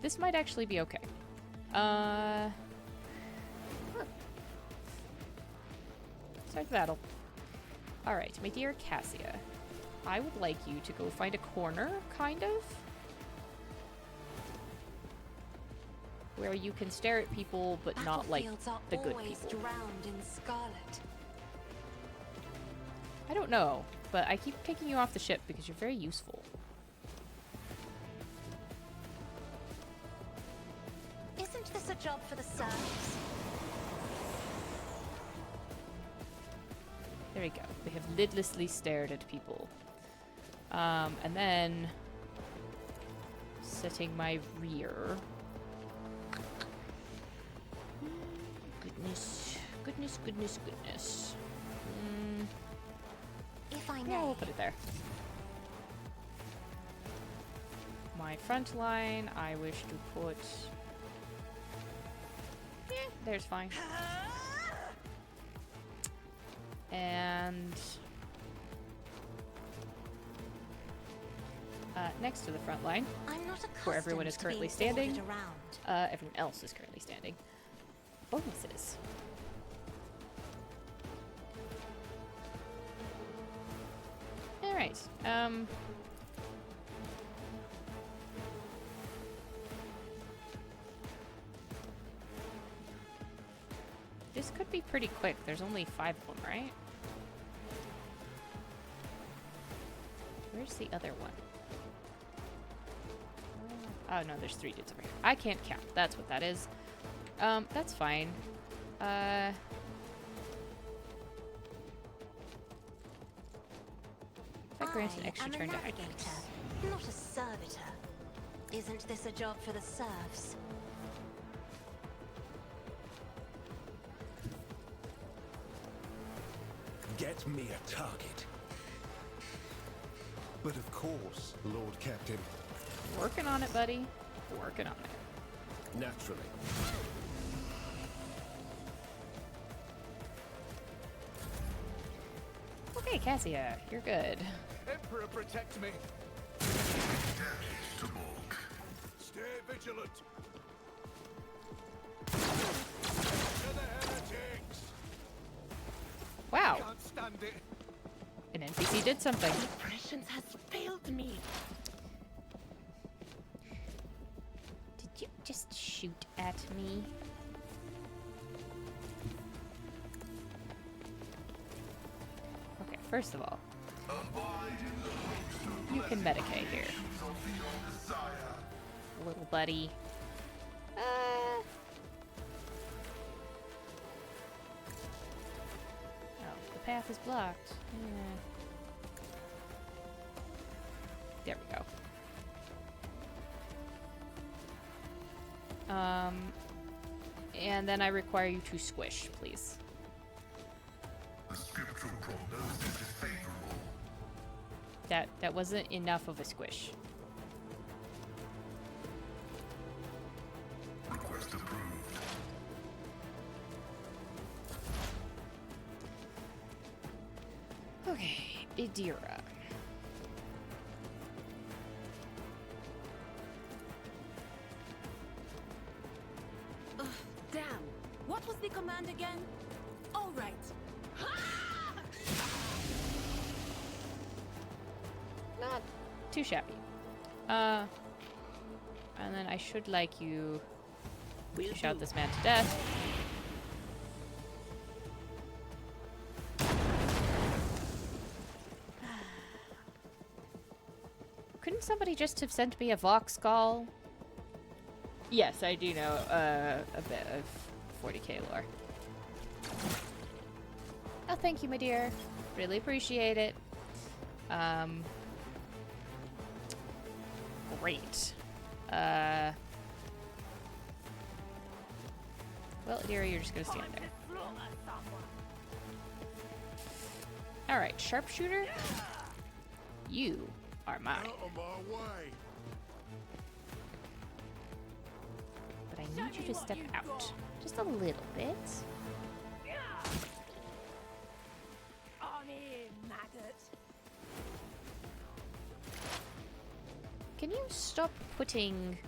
This might actually be okay. Start the battle. Alright, my dear Cassia. I would like you to go find a corner, kind of? Where you can stare at people, but not like the good people. Drowned in scarlet. I don't know, but I keep taking you off the ship because you're very useful. Isn't this a job for the serfs? There we go. They have lidlessly stared at people. And then setting my rear. Goodness. Goodness, goodness, goodness. If I Yeah, may. we'll put it there. My front line, I wish to put... Yeah, there's fine. And... next to the front line, I'm not where everyone is currently accustomed to being standing, ordered around. everyone else is currently standing. Bonuses. Alright, this could be pretty quick. There's only 5 of them, right? Where's the other one? Oh no, there's 3 dudes over here. I can't count. That's what that is. That's fine. If I grant an extra turn to Hydrix. Not a servitor. Isn't this a job for the serfs? Get me a target. But of course, Lord Captain. Working on it, buddy. Working on it. Naturally. Okay, Cassia, you're good. Emperor, protect me. Damage to Borg. Stay vigilant. To the heretics. Wow, Can't stand it. an NPC did something. Prescience has failed me. Did you just shoot at me? Okay, first of all, you can Medicaid here. Little buddy. Oh, the path is blocked. Yeah. There we go. And then I require you to squish, please. The scriptural prognosis is favorable. That wasn't enough of a squish. Request approved. Okay, Idira. Damn. What was the command again? All right. Not too shabby. And then I should like you to shout this man to death. Couldn't somebody just have sent me a Vox call? Yes, I do know a bit of 40k lore. Oh, thank you, my dear. Really appreciate it. Great. Well, Adira, you're just gonna stand there. Alright, sharpshooter. You are mine. Out of my way. But I need you to step out. Just a little bit. On in, maggot. Can you stop putting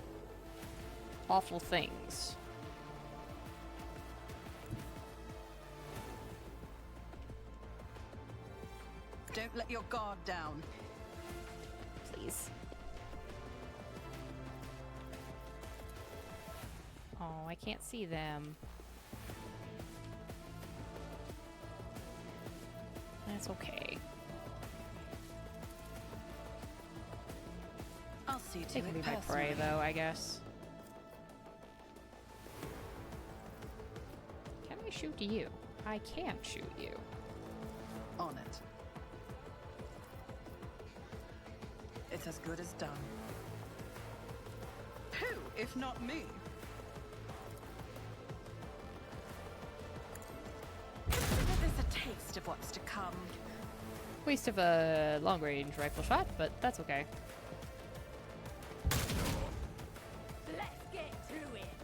awful things. Don't let your guard down. Please. Oh, I can't see them. That's okay. I'll see to They can it be my personally. prey, though, I guess. Can I shoot you? I can't shoot you. On it. It's as good as done. Who, if not me? Consider this a taste of what's to come. Waste of a long-range rifle shot, but that's okay. Let's get to it.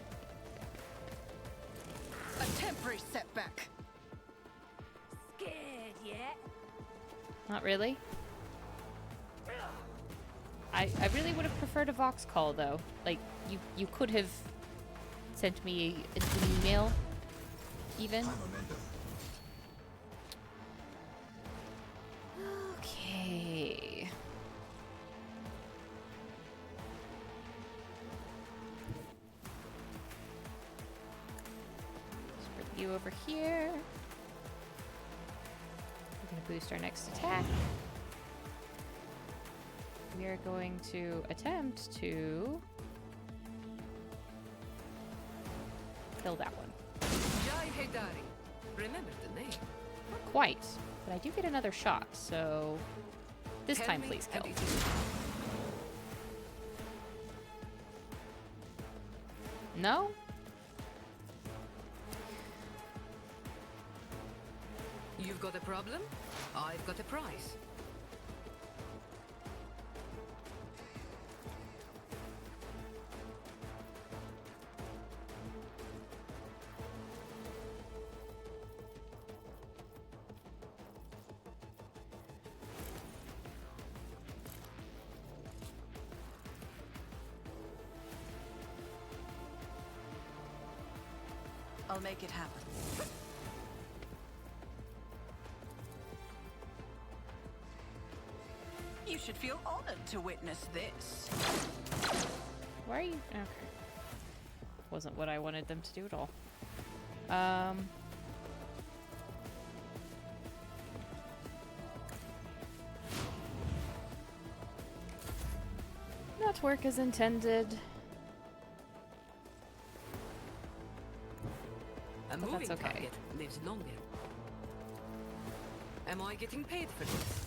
A temporary setback. Scared yet? Not really. I really would have preferred a Vox call, though. Like, you could have sent me an email, even. Okay. Let's bring you over here. We're going to boost our next attack. We are going to attempt to kill that one. Jai Hedari. Remember the name. Not quite, but I do get another shot, so this Tell time me please kill. everything. No? You've got a problem? I've got a prize. I'll make it happen. You should feel honored to witness this. Why are you... Okay. Wasn't what I wanted them to do at all. Not work as intended. A But moving that's okay. target lives longer. Am I getting paid for this?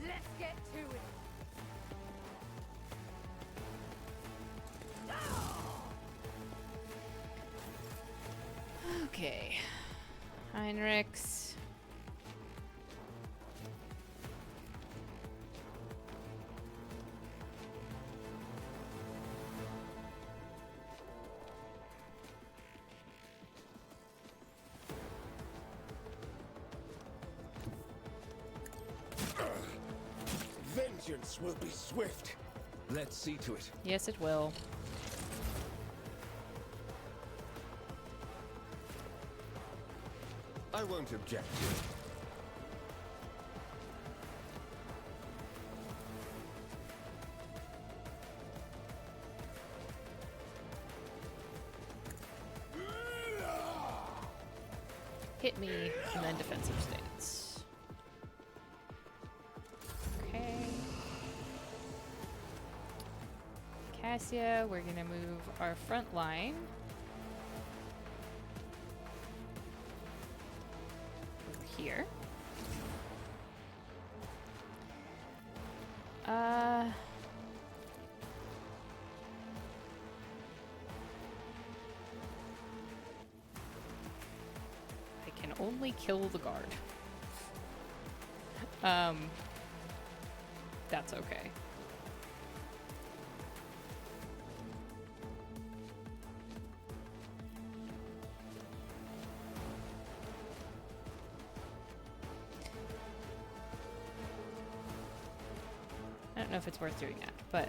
Let's get to it. Okay. Heinrichs. Vengeance will be swift. Let's see to it. Yes, it will. I won't object to it. Hit me, and then defensive stance. Okay. Cassia, we're gonna move our front line over here. I can only kill the guard. That's okay. don't know if it's worth doing that, but...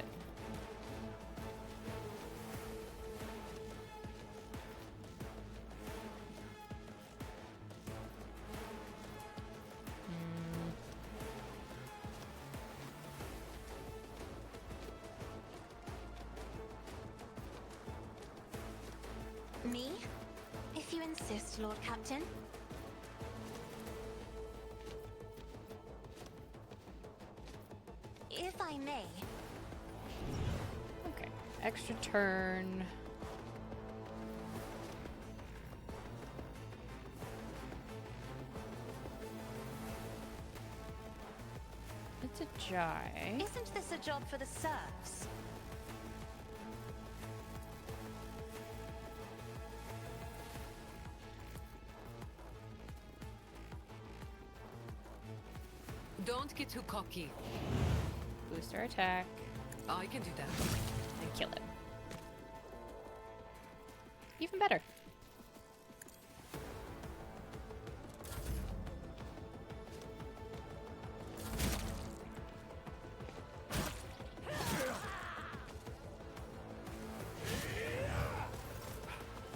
Me? If you insist, Lord Captain. If I may. Okay, extra turn. It's a jai. Isn't this a job for the serfs? Don't get too cocky. Boost our attack. I can do that. And kill it. Even better.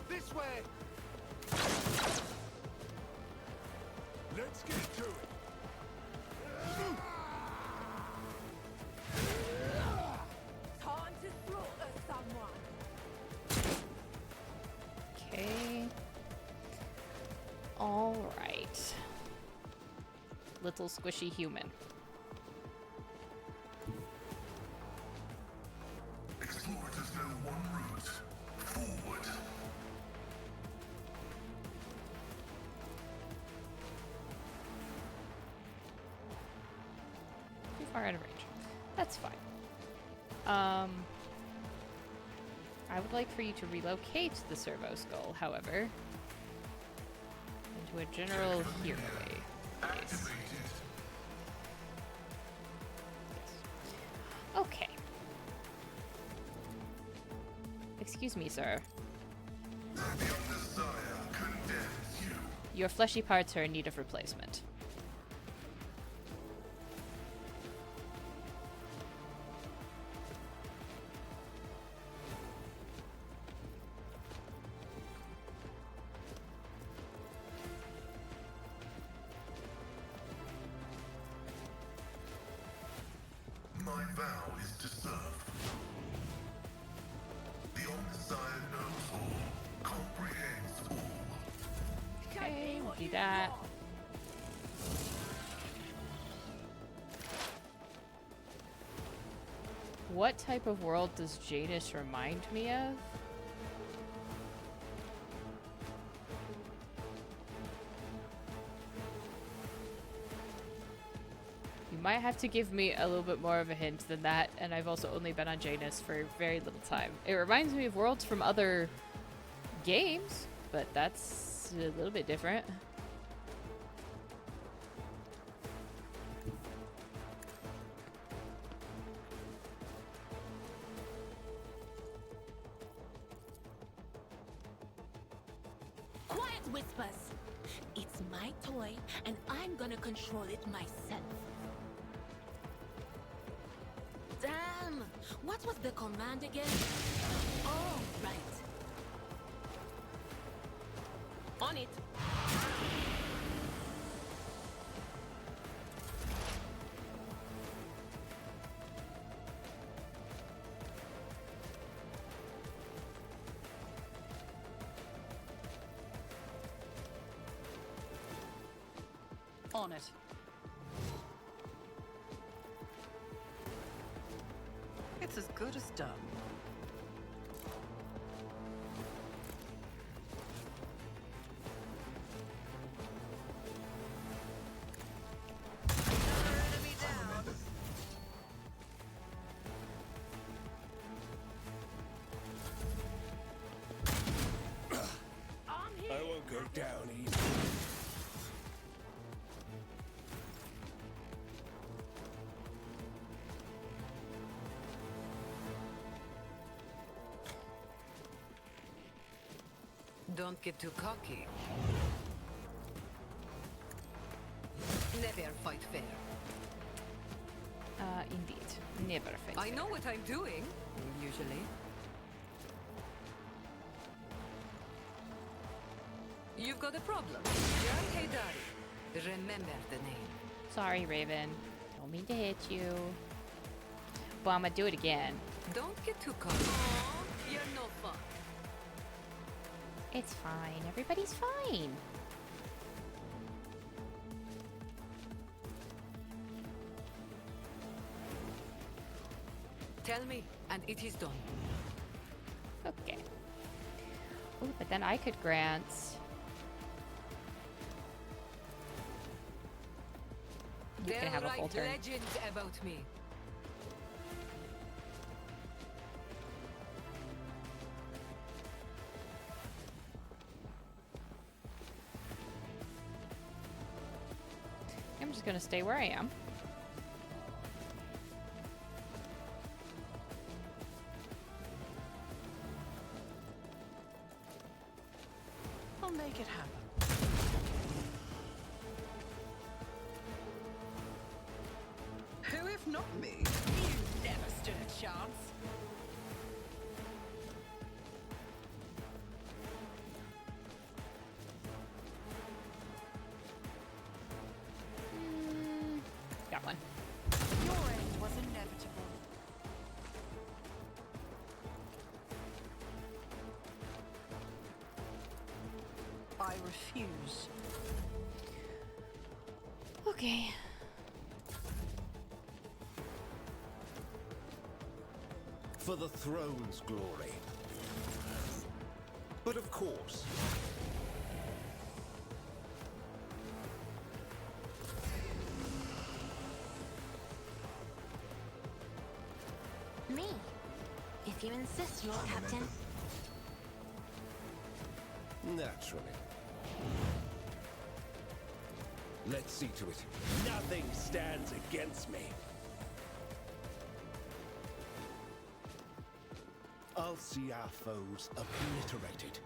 This way! Let's get to it! Time to slaughter someone. Okay. Alright. Little squishy human. Explorators know one route. Forward. Too far out of range. That's fine. I would like for you to relocate the servo skull, however, into a general hero place. Yes. Okay. Excuse me, sir. Your fleshy parts are in need of replacement. My vow is to serve. The Omnissiah knows all, comprehends all. Okay, we'll do that. What type of world does Janus remind me of? You might have to give me a little bit more of a hint than that, and I've also only been on Janus for very little time. It reminds me of worlds from other games, but that's a little bit different. Quiet, Whispers! It's my toy, and I'm gonna control it myself. Damn! What was the command again? Oh, right. On it. On it. It's as good as done. I won't go down easy. Don't get too cocky. Never fight fair. Indeed. Never fight I know fair. what I'm doing, usually. You've got a problem. Young Haydari. Remember the name. Sorry, Raven. Don't mean to hit you. But I'm gonna do it again. Don't get too cocky. Aw, you're no fun. It's fine. Everybody's fine. Tell me, and it is done. Okay. Ooh, but then I could grant... You They'll can have a full write turn. legends about me. I'm just gonna stay where I am. I'll make it happen. Who if not me? You never stood a chance. Got one. Your end was inevitable. I refuse. Okay. For the throne's glory. But of course, Me. If you insist, Lord Captain. naturally. Let's see to it. Nothing stands against me. I'll see our foes obliterated.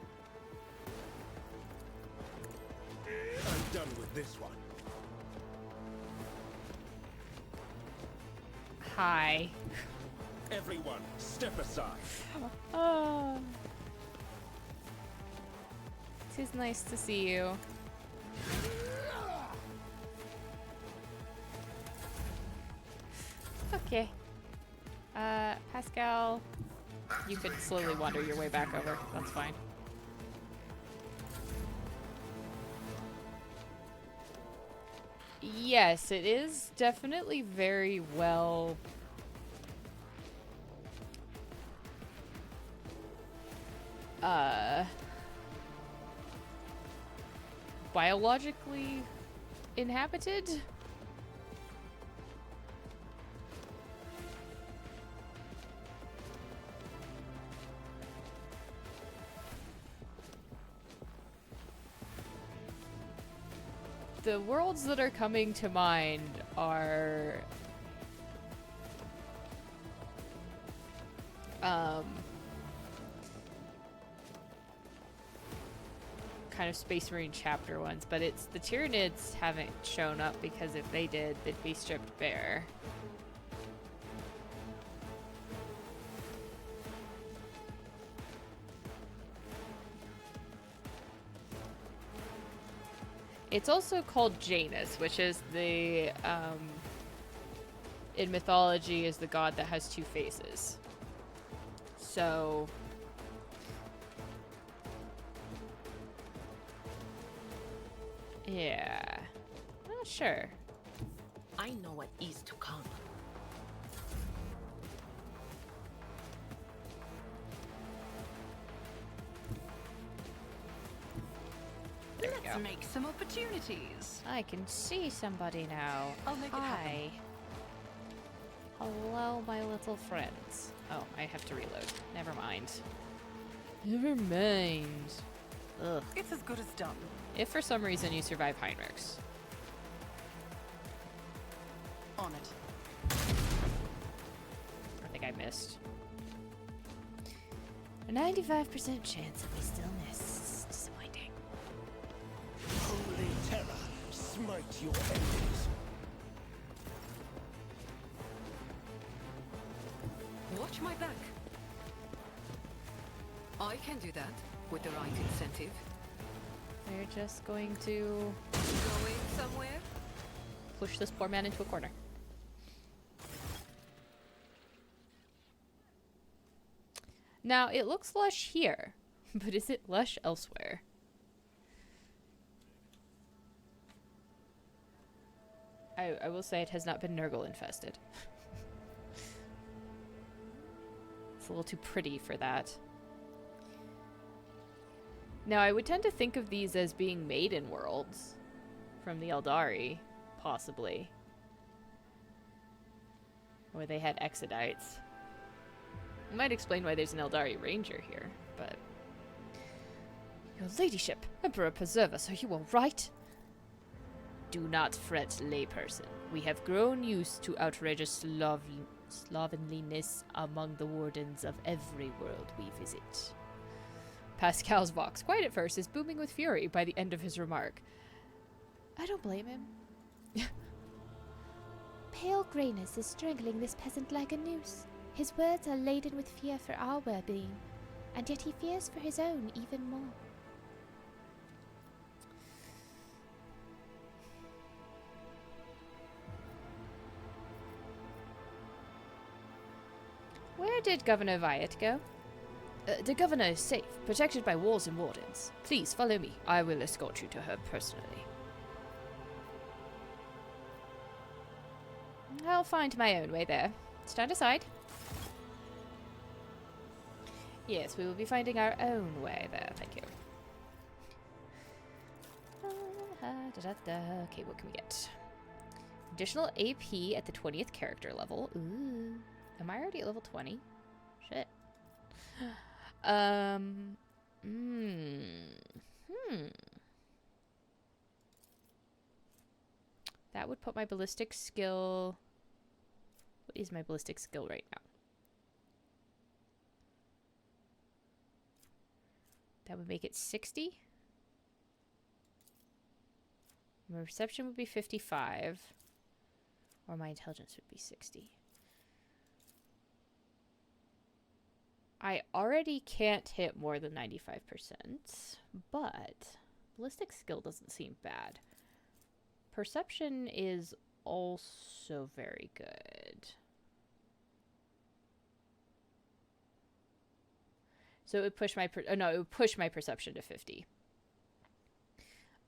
I'm done with this one. Hi. Everyone, step aside. Oh. It is nice to see you. Okay. Pascal, you could slowly wander your way back over. That's fine. Yes, it is definitely very well biologically inhabited. The worlds that are coming to mind are kind of Space Marine chapter ones, but it's the Tyranids haven't shown up because if they did, they'd be stripped bare. It's also called Janus, which is the, in mythology, is the god that has two faces. So... yeah. Not sure. I know what is to come. There we Let's go. make some opportunities. I can see somebody now. I'll make it happen. Hi. Hello, my little friends. Oh, I have to reload. Never mind. Never mind. Ugh. It's as good as done. If for some reason you survive Heinrichs. On it. I think I missed. A 95% chance that we still miss. It's disappointing. Holy terror, smite your enemies. my back. I can do that with the right incentive. We're just going to Going somewhere? push this poor man into a corner. Now, it looks lush here, but is it lush elsewhere? I will say it has not been Nurgle infested. It's a little too pretty for that. Now, I would tend to think of these as being maiden worlds from the Eldari, possibly. Or they had Exodites. It might explain why there's an Eldari ranger here, but... Your ladyship, Emperor preserve us, are you all right? Do not fret, layperson. We have grown used to outrageous slovenliness among the wardens of every world we visit. Pascal's vox, quiet at first, is booming with fury by the end of his remark. I don't blame him. Pale greyness is strangling this peasant like a noose. His words are laden with fear for our well-being, and yet he fears for his own even more. Where did Governor Wyatt go? The governor is safe, protected by walls and wardens. Please follow me. I will escort you to her personally. I'll find my own way there. Stand aside. Yes, we will be finding our own way there. Thank you. Okay, what can we get? Additional AP at the 20th character level. Ooh. Am I already at level 20? Shit. That would put my ballistic skill... What is my ballistic skill right now? That would make it 60. My perception would be 55. Or my intelligence would be 60. I already can't hit more than 95%, but ballistic skill doesn't seem bad. Perception is also very good. So it would push my it would push my perception to 50.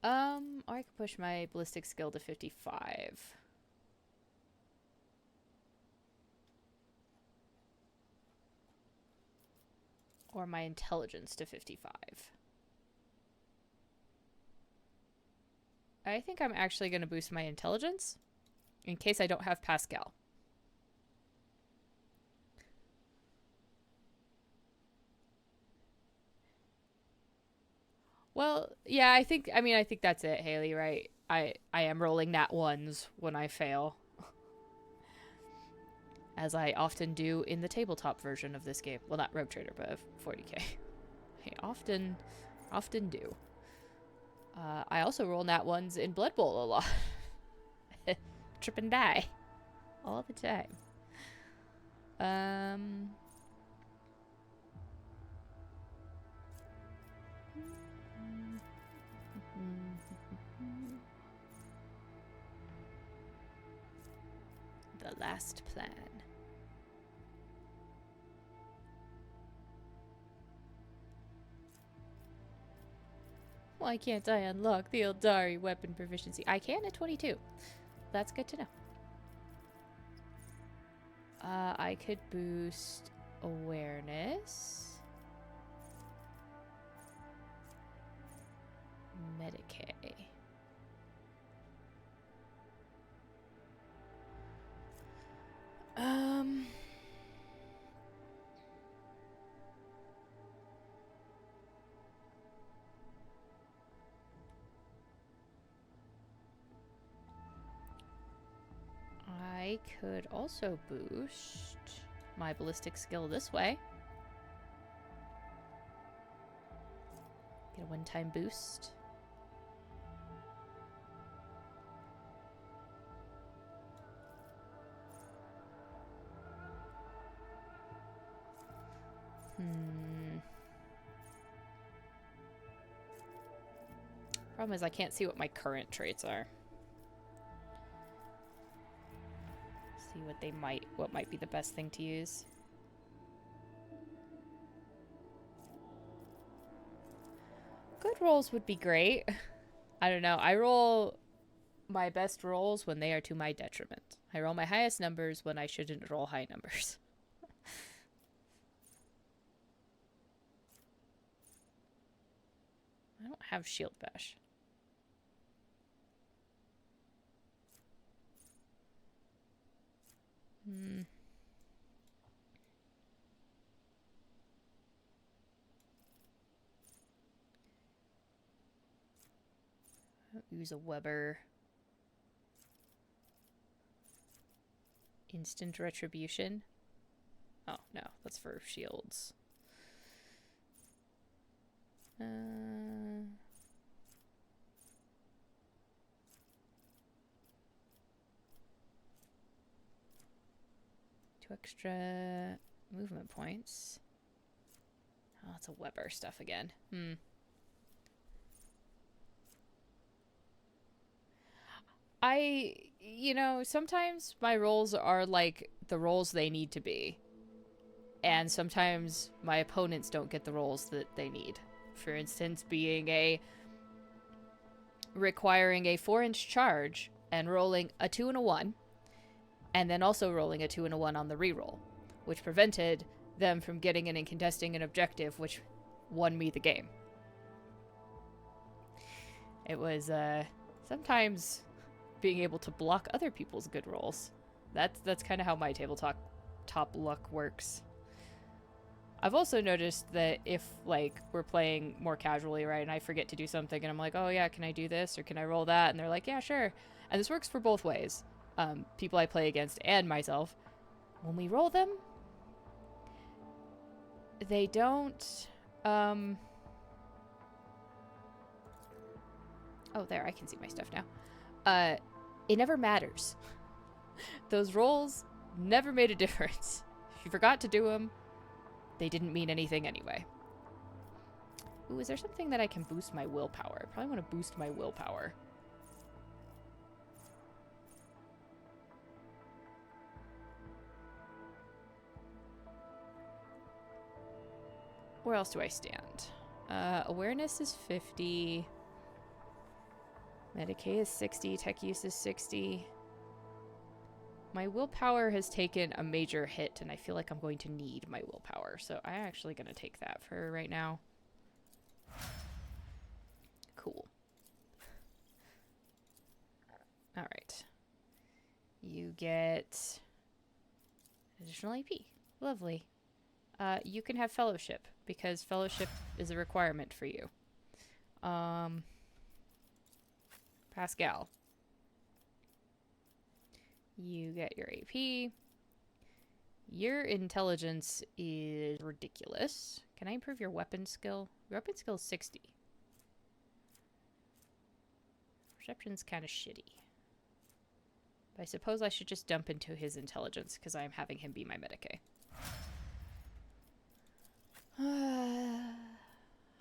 Or I could push my ballistic skill to 55. Or my intelligence to 55. I think I'm actually going to boost my intelligence in case I don't have Pascal. Well, yeah, I think that's it, Haley, right? I am rolling nat ones when I fail. As I often do in the tabletop version of this game. Well, not Rogue Trader, but of 40k. I often do. I also roll nat ones in Blood Bowl a lot. Trip and die. All the time. The last plan. Why can't I unlock the Eldari weapon proficiency? I can at 22. That's good to know. I could boost awareness. Medicae. I could also boost my ballistic skill this way. Get a one-time boost. Problem is I can't see what my current traits are. See what might be the best thing to use. Good rolls would be great. I don't know. I roll my best rolls when they are to my detriment. I roll my highest numbers when I shouldn't roll high numbers. I don't have shield bash. Use a Weber. Instant retribution. Oh, no, that's for shields. Two extra movement points. Oh, it's a Weber stuff again. Sometimes my rolls are like the rolls they need to be. And sometimes my opponents don't get the rolls that they need. For instance, requiring a 4-inch charge and rolling a 2 and a 1, and then also rolling a 2 and a 1 on the reroll, which prevented them from getting in and contesting an objective, which won me the game. It was, sometimes being able to block other people's good rolls. That's kind of how my tabletop luck works. I've also noticed that if, like, we're playing more casually, right, and I forget to do something, and I'm like, oh yeah, can I do this, or can I roll that? And they're like, yeah, sure. And this works for both ways. People I play against and myself. When we roll them, they don't, oh, there, I can see my stuff now. It never matters. Those rolls never made a difference. If you forgot to do them, they didn't mean anything anyway. Ooh, is there something that I can boost my willpower? I probably want to boost my willpower. Where else do I stand? Awareness is 50. Medicae is 60. Tech use is 60. My willpower has taken a major hit, and I feel like I'm going to need my willpower. So I'm actually going to take that for right now. Cool. All right. You get additional AP. Lovely. You can have fellowship, because fellowship is a requirement for you. Pascal. You get your AP. Your intelligence is ridiculous. Can I improve your weapon skill? Your weapon skill is 60. Perception's kind of shitty. But I suppose I should just dump into his intelligence, because I'm having him be my Medicae.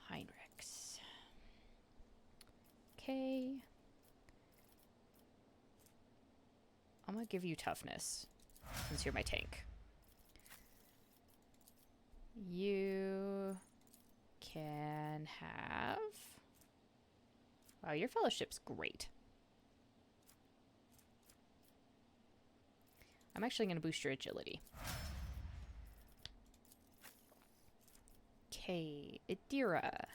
Heinrichs. Okay. I'm gonna give you toughness, since you're my tank. You can have... Wow, your fellowship's great. I'm actually gonna boost your agility. Okay, Idira.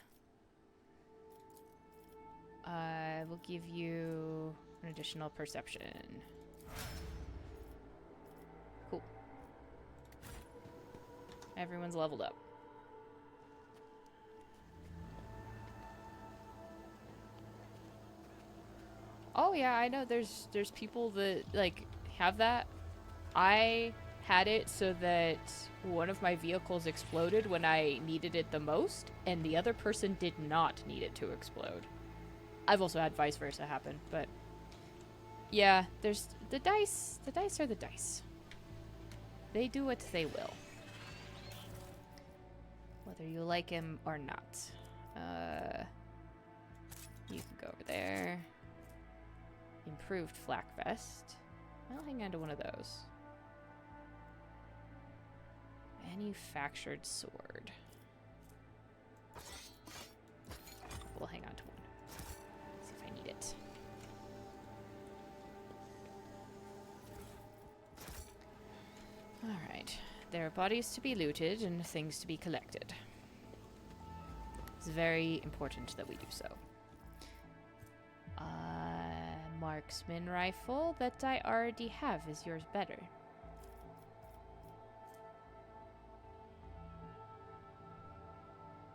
I will give you an additional perception. Cool. Everyone's leveled up. Oh yeah, I know there's people that like have that. I had it so that one of my vehicles exploded when I needed it the most, and the other person did not need it to explode. I've also had vice versa happen, but yeah, there's the dice. The dice are the dice. They do what they will, whether you like him or not. You can go over there. Improved flak vest. I'll hang on to one of those. Manufactured sword. We'll hang on to one. See if I need it. Alright. There are bodies to be looted and things to be collected. It's very important that we do so. Marksman rifle that I already have. Is yours better?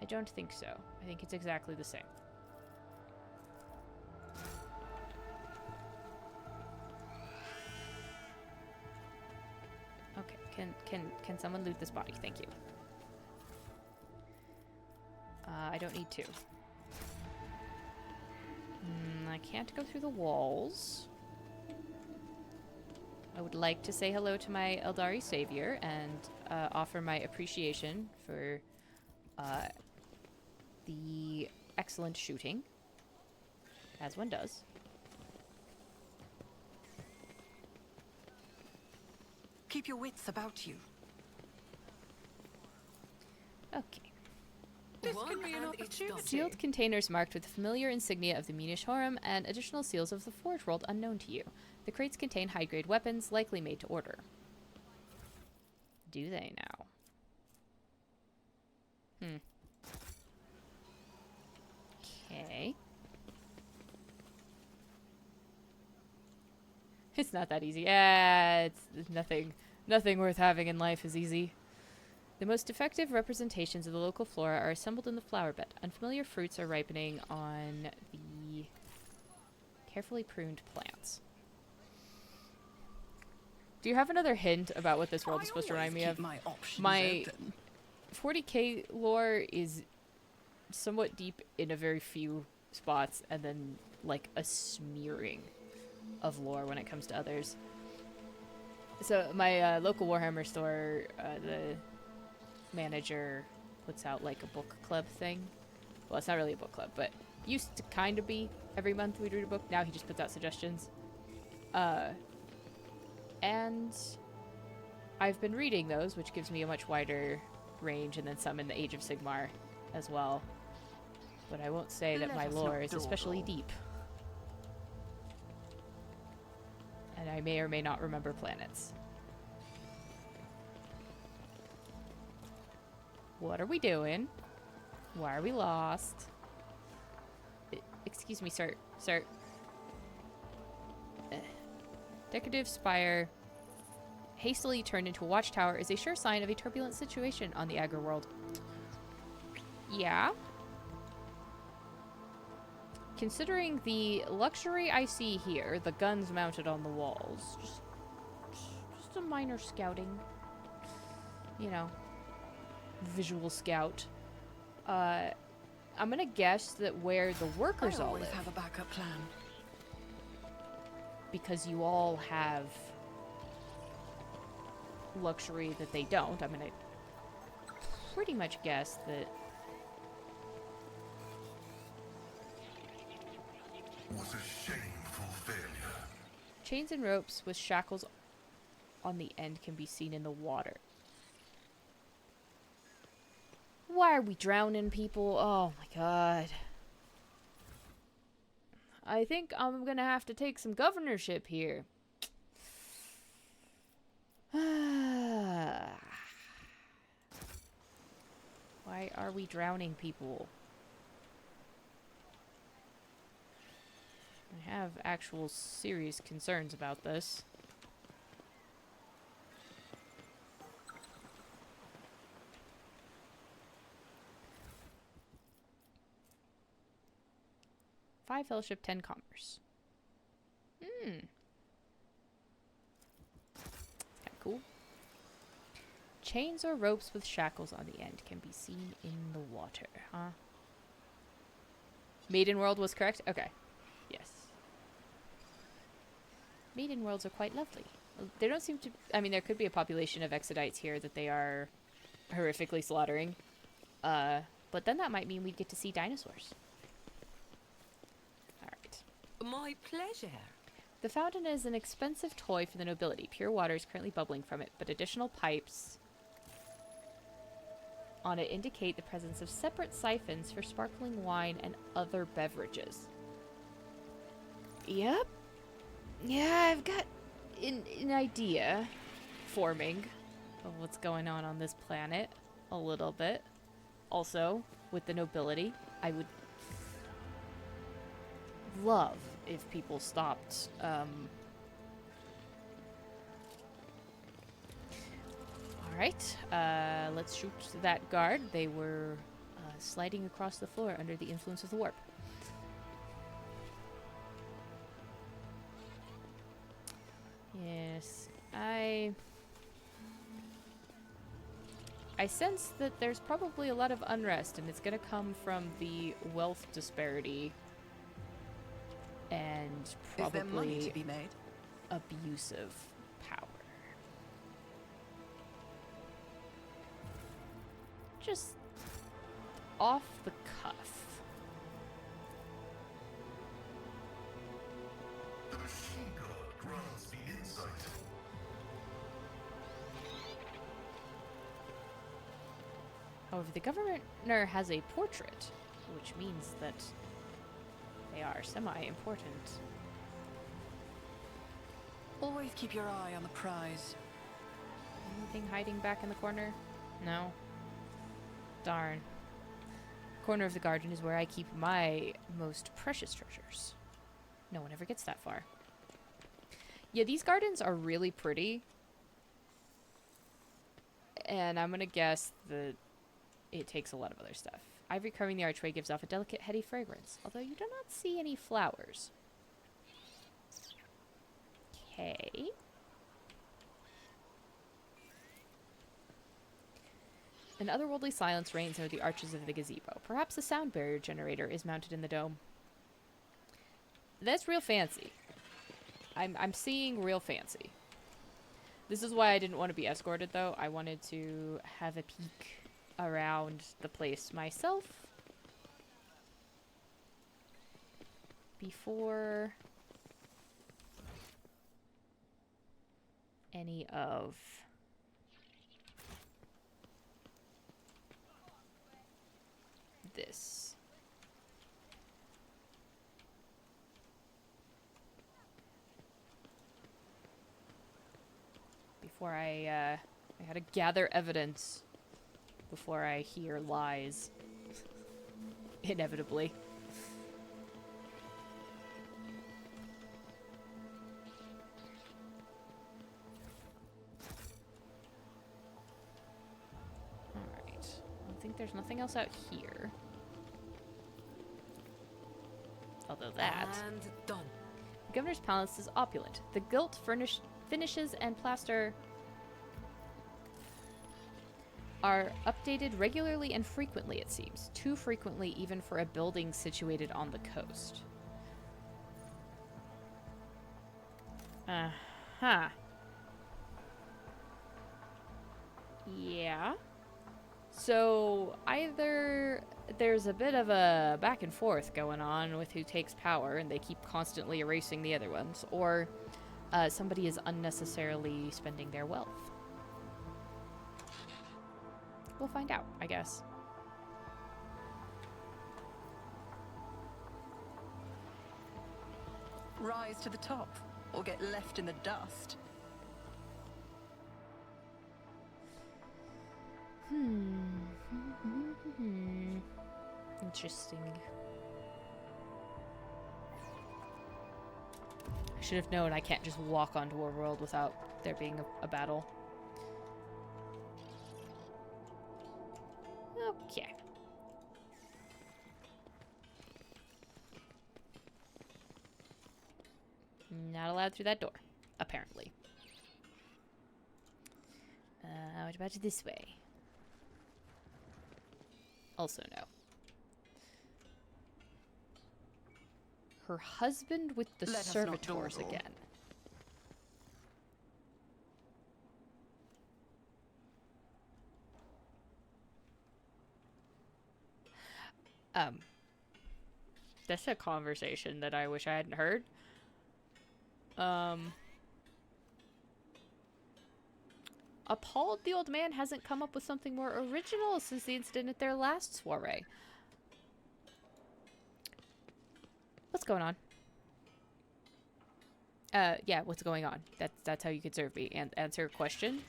I don't think so. I think it's exactly the same. Okay, can someone loot this body? Thank you. I don't need to. I can't go through the walls. I would like to say hello to my Eldari savior and offer my appreciation for the excellent shooting, as one does. Keep your wits about you. Okay. This could be an opportunity. Sealed containers marked with the familiar insignia of the Munish Horum and additional seals of the Forge World unknown to you. The crates contain high-grade weapons, likely made to order. Do they now? Okay. It's not that easy. It's nothing worth having in life is easy. The most effective representations of the local flora are assembled in the flower bed. Unfamiliar fruits are ripening on the carefully pruned plants. Do you have another hint about what this world is supposed to remind me of? My 40k lore is somewhat deep in a very few spots, and then like a smearing of lore when it comes to others. So my local Warhammer store, the manager puts out like a book club thing. Well, it's not really a book club, but used to kind of be every month we'd read a book. Now he just puts out suggestions. And I've been reading those, which gives me a much wider range, and then some in the Age of Sigmar as well. But I won't say that my lore is especially deep. And I may or may not remember planets. What are we doing? Why are we lost? Excuse me, sir. Sir. Decorative spire hastily turned into a watchtower is a sure sign of a turbulent situation on the Agri world. Yeah? Considering the luxury I see here, the guns mounted on the walls, just a minor scouting, you know, visual scout. I'm gonna guess that where the workers all live, have a backup plan. because you all have luxury that they don't. I'm gonna pretty much guess that. Was a shameful failure. Chains and ropes with shackles on the end can be seen in the water. Why are we drowning people? Oh my god. I think I'm gonna have to take some governorship here. Why are we drowning people? I have actual serious concerns about this. Five fellowship, 10 commerce. Kind of cool. Chains or ropes with shackles on the end can be seen in the water, huh? Maiden World was correct? Okay. Yes. Maiden Worlds are quite lovely. There don't seem to... I mean, there could be a population of Exodites here that they are horrifically slaughtering. But then that might mean we'd get to see dinosaurs. My pleasure. The fountain is an expensive toy for the nobility. Pure water is currently bubbling from it, but additional pipes on it indicate the presence of separate siphons for sparkling wine and other beverages. Yep. Yeah, I've got an idea forming of what's going on this planet a little bit. Also, with the nobility, I would love if people stopped Alright, let's shoot that guard. They were sliding across the floor under the influence of the warp. Yes, I sense that there's probably a lot of unrest, and it's gonna come from the wealth disparity and probably Is there money to be made? abusive power. Just off the cuff. The machine guard grants me insight. However, the governor has a portrait, which means that they are semi-important. Always keep your eye on the prize. Anything hiding back in the corner? No. Darn. Corner of the garden is where I keep my most precious treasures. No one ever gets that far. Yeah, these gardens are really pretty. And I'm gonna guess that it takes a lot of other stuff. Ivory carving the archway gives off a delicate, heady fragrance, although you do not see any flowers. Okay. An otherworldly silence reigns over the arches of the gazebo. Perhaps a sound barrier generator is mounted in the dome. That's real fancy. I'm seeing real fancy. This is why I didn't want to be escorted, though. I wanted to have a peek around the place myself before any of this. Before I gotta gather evidence before I hear lies. Inevitably. Alright. I think there's nothing else out here. Although that... And done. The governor's palace is opulent. The gilt finishes and plaster are updated regularly and frequently, it seems. Too frequently even for a building situated on the coast. Uh-huh. Yeah. So, either there's a bit of a back and forth going on with who takes power, and they keep constantly erasing the other ones, or somebody is unnecessarily spending their wealth. We'll find out, I guess. Rise to the top, or get left in the dust. Interesting. I should have known I can't just walk onto a world without there being a battle. Okay. Not allowed through that door, apparently. What about this way? Also no. Her husband with the servitors again. That's a conversation that I wish I hadn't heard. Appalled the old man hasn't come up with something more original since the incident at their last soiree. What's going on? Yeah, what's going on? That's how you could serve me and answer a question.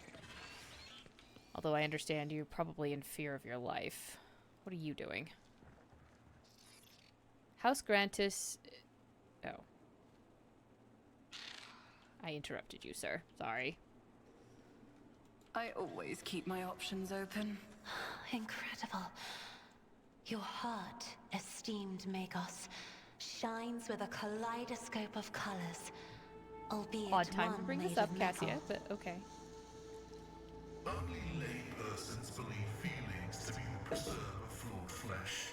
Although I understand you're probably in fear of your life. What are you doing? House Grantis... Oh. I interrupted you, sir. Sorry. I always keep my options open. Incredible. Your heart, esteemed Magos, shines with a kaleidoscope of colors, albeit Odd time to one bring this made up, of Cassia, nickel. but okay. Only laypersons believe feelings to be the preserve of flawed flesh.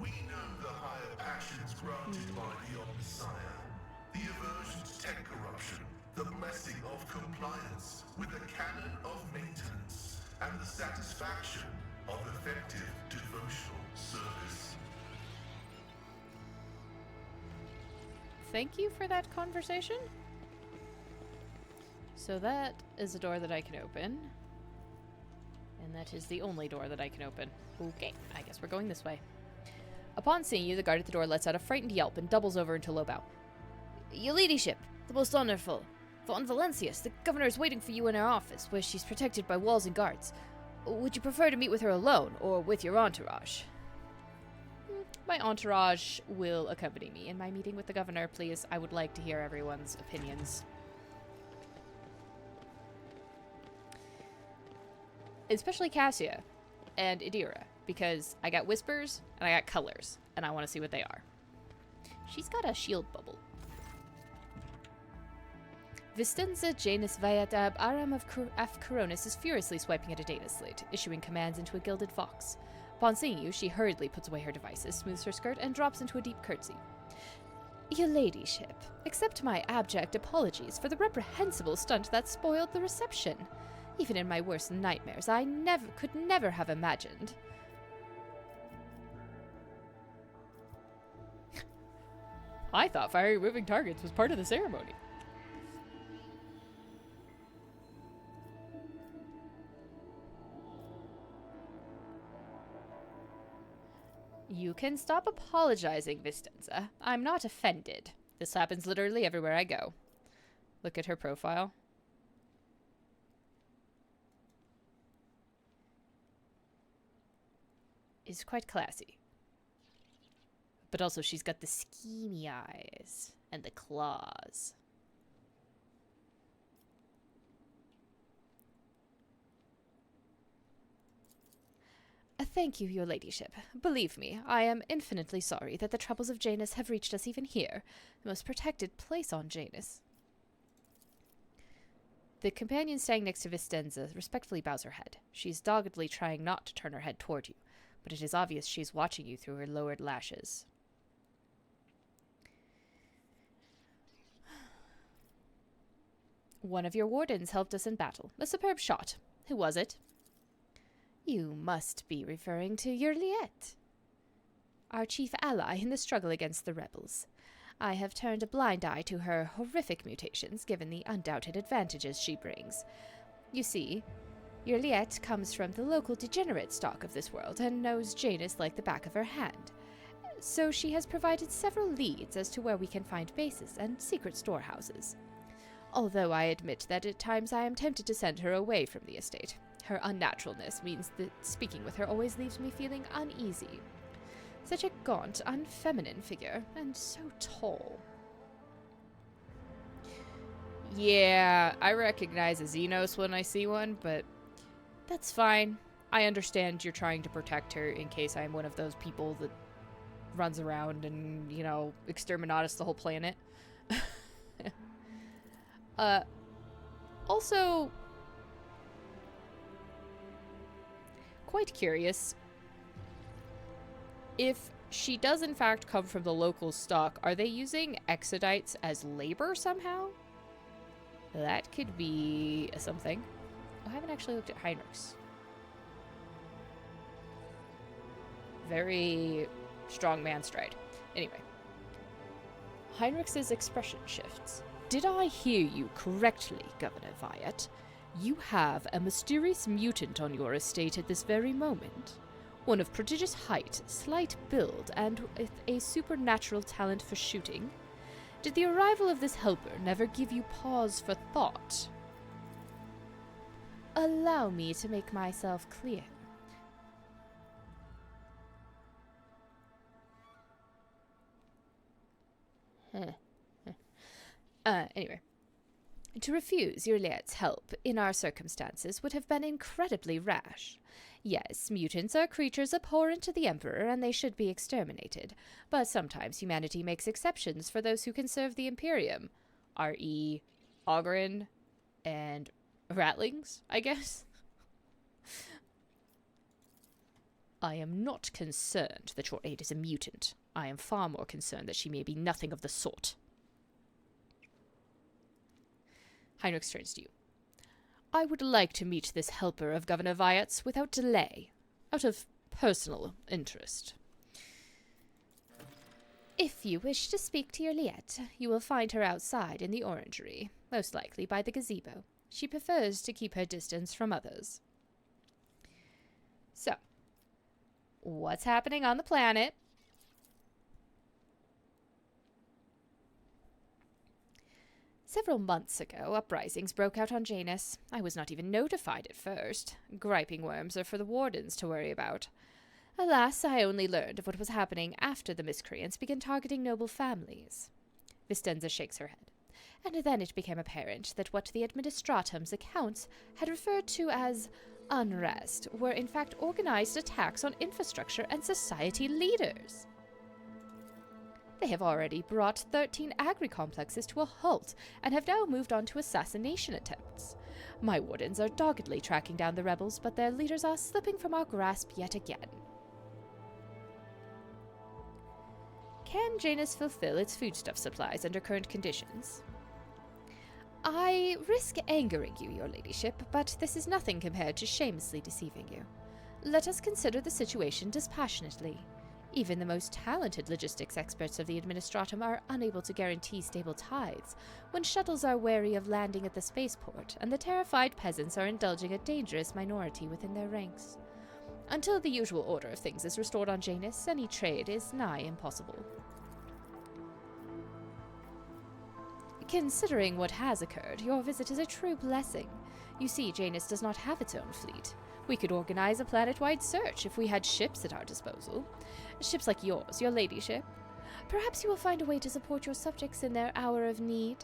We know the higher passions granted by the Omnissiah, the aversion to tech corruption, the blessing of compliance with the canon of maintenance, and the satisfaction of effective devotional service. Thank you for that conversation. So that is a door that I can open. And that is the only door that I can open. Okay, I guess we're going this way. Upon seeing you, the guard at the door lets out a frightened yelp and doubles over into low bow. Your ladyship, the most honorful. Von Valencius, the governor is waiting for you in her office, where she's protected by walls and guards. Would you prefer to meet with her alone, or with your entourage? My entourage will accompany me in my meeting with the governor, please. I would like to hear everyone's opinions. Especially Cassia and Idira, because I got whispers and I got colors, and I want to see what they are. She's got a shield bubble. Vistenza Janus Viatab Aram of Coronis is furiously swiping at a data slate, issuing commands into a gilded vox. Upon seeing you, she hurriedly puts away her devices, smooths her skirt, and drops into a deep curtsy. Your ladyship, accept my abject apologies for the reprehensible stunt that spoiled the reception. Even in my worst nightmares, I could never have imagined. I thought firing moving targets was part of the ceremony. You can stop apologizing, Vistenza. I'm not offended. This happens literally everywhere I go. Look at her profile. It's quite classy. But also she's got the schemy eyes and the claws. Thank you, your ladyship. Believe me, I am infinitely sorry that the troubles of Janus have reached us even here, the most protected place on Janus. The companion standing next to Vistenza respectfully bows her head. She's doggedly trying not to turn her head toward you, but it is obvious she's watching you through her lowered lashes. One of your wardens helped us in battle. A superb shot. Who was it? You must be referring to Yurliette, our chief ally in the struggle against the rebels. I have turned a blind eye to her horrific mutations, given the undoubted advantages she brings. You see, Yurliette comes from the local degenerate stock of this world and knows Janus like the back of her hand. So she has provided several leads as to where we can find bases and secret storehouses. Although I admit that at times I am tempted to send her away from the estate. Her unnaturalness means that speaking with her always leaves me feeling uneasy. Such a gaunt, unfeminine figure, and so tall. Yeah, I recognize a Xenos when I see one, but that's fine. I understand you're trying to protect her in case I'm one of those people that runs around and, you know, exterminatus the whole planet. Also, quite curious. If she does in fact come from the local stock, are they using exodites as labor somehow? That could be something. Oh, I haven't actually looked at Heinrich's. Very strong man stride. Anyway. Heinrich's expression shifts. Did I hear you correctly, Governor Wyatt? You have a mysterious mutant on your estate at this very moment. One of prodigious height, slight build, and with a supernatural talent for shooting. Did the arrival of this helper never give you pause for thought? Allow me to make myself clear. Anyway. To refuse Yurliet's help in our circumstances would have been incredibly rash. Yes, mutants are creatures abhorrent to the Emperor, and they should be exterminated. But sometimes humanity makes exceptions for those who can serve the Imperium. R.E. Ogren and Ratlings, I guess. I am not concerned that your aide is a mutant. I am far more concerned that she may be nothing of the sort. Heinrich turns to you. I would like to meet this helper of Governor Wyatt's without delay, out of personal interest. If you wish to speak to Yurliet, you will find her outside in the orangery, most likely by the gazebo. She prefers to keep her distance from others. So, what's happening on the planet? Several months ago, uprisings broke out on Janus. I was not even notified at first. Griping worms are for the wardens to worry about. Alas, I only learned of what was happening after the miscreants began targeting noble families. Vistenza shakes her head. And then it became apparent that what the Administratum's accounts had referred to as unrest were in fact organized attacks on infrastructure and society leaders. They have already brought 13 agri-complexes to a halt and have now moved on to assassination attempts. My wardens are doggedly tracking down the rebels, but their leaders are slipping from our grasp yet again. Can Janus fulfill its foodstuff supplies under current conditions? I risk angering you, your ladyship, but this is nothing compared to shamelessly deceiving you. Let us consider the situation dispassionately. Even the most talented logistics experts of the Administratum are unable to guarantee stable tides when shuttles are wary of landing at the spaceport, and the terrified peasants are indulging a dangerous minority within their ranks. Until the usual order of things is restored on Janus, any trade is nigh impossible. Considering what has occurred, your visit is a true blessing. You see, Janus does not have its own fleet. We could organize a planet-wide search if we had ships at our disposal. Ships like yours, your ladyship. Perhaps you will find a way to support your subjects in their hour of need.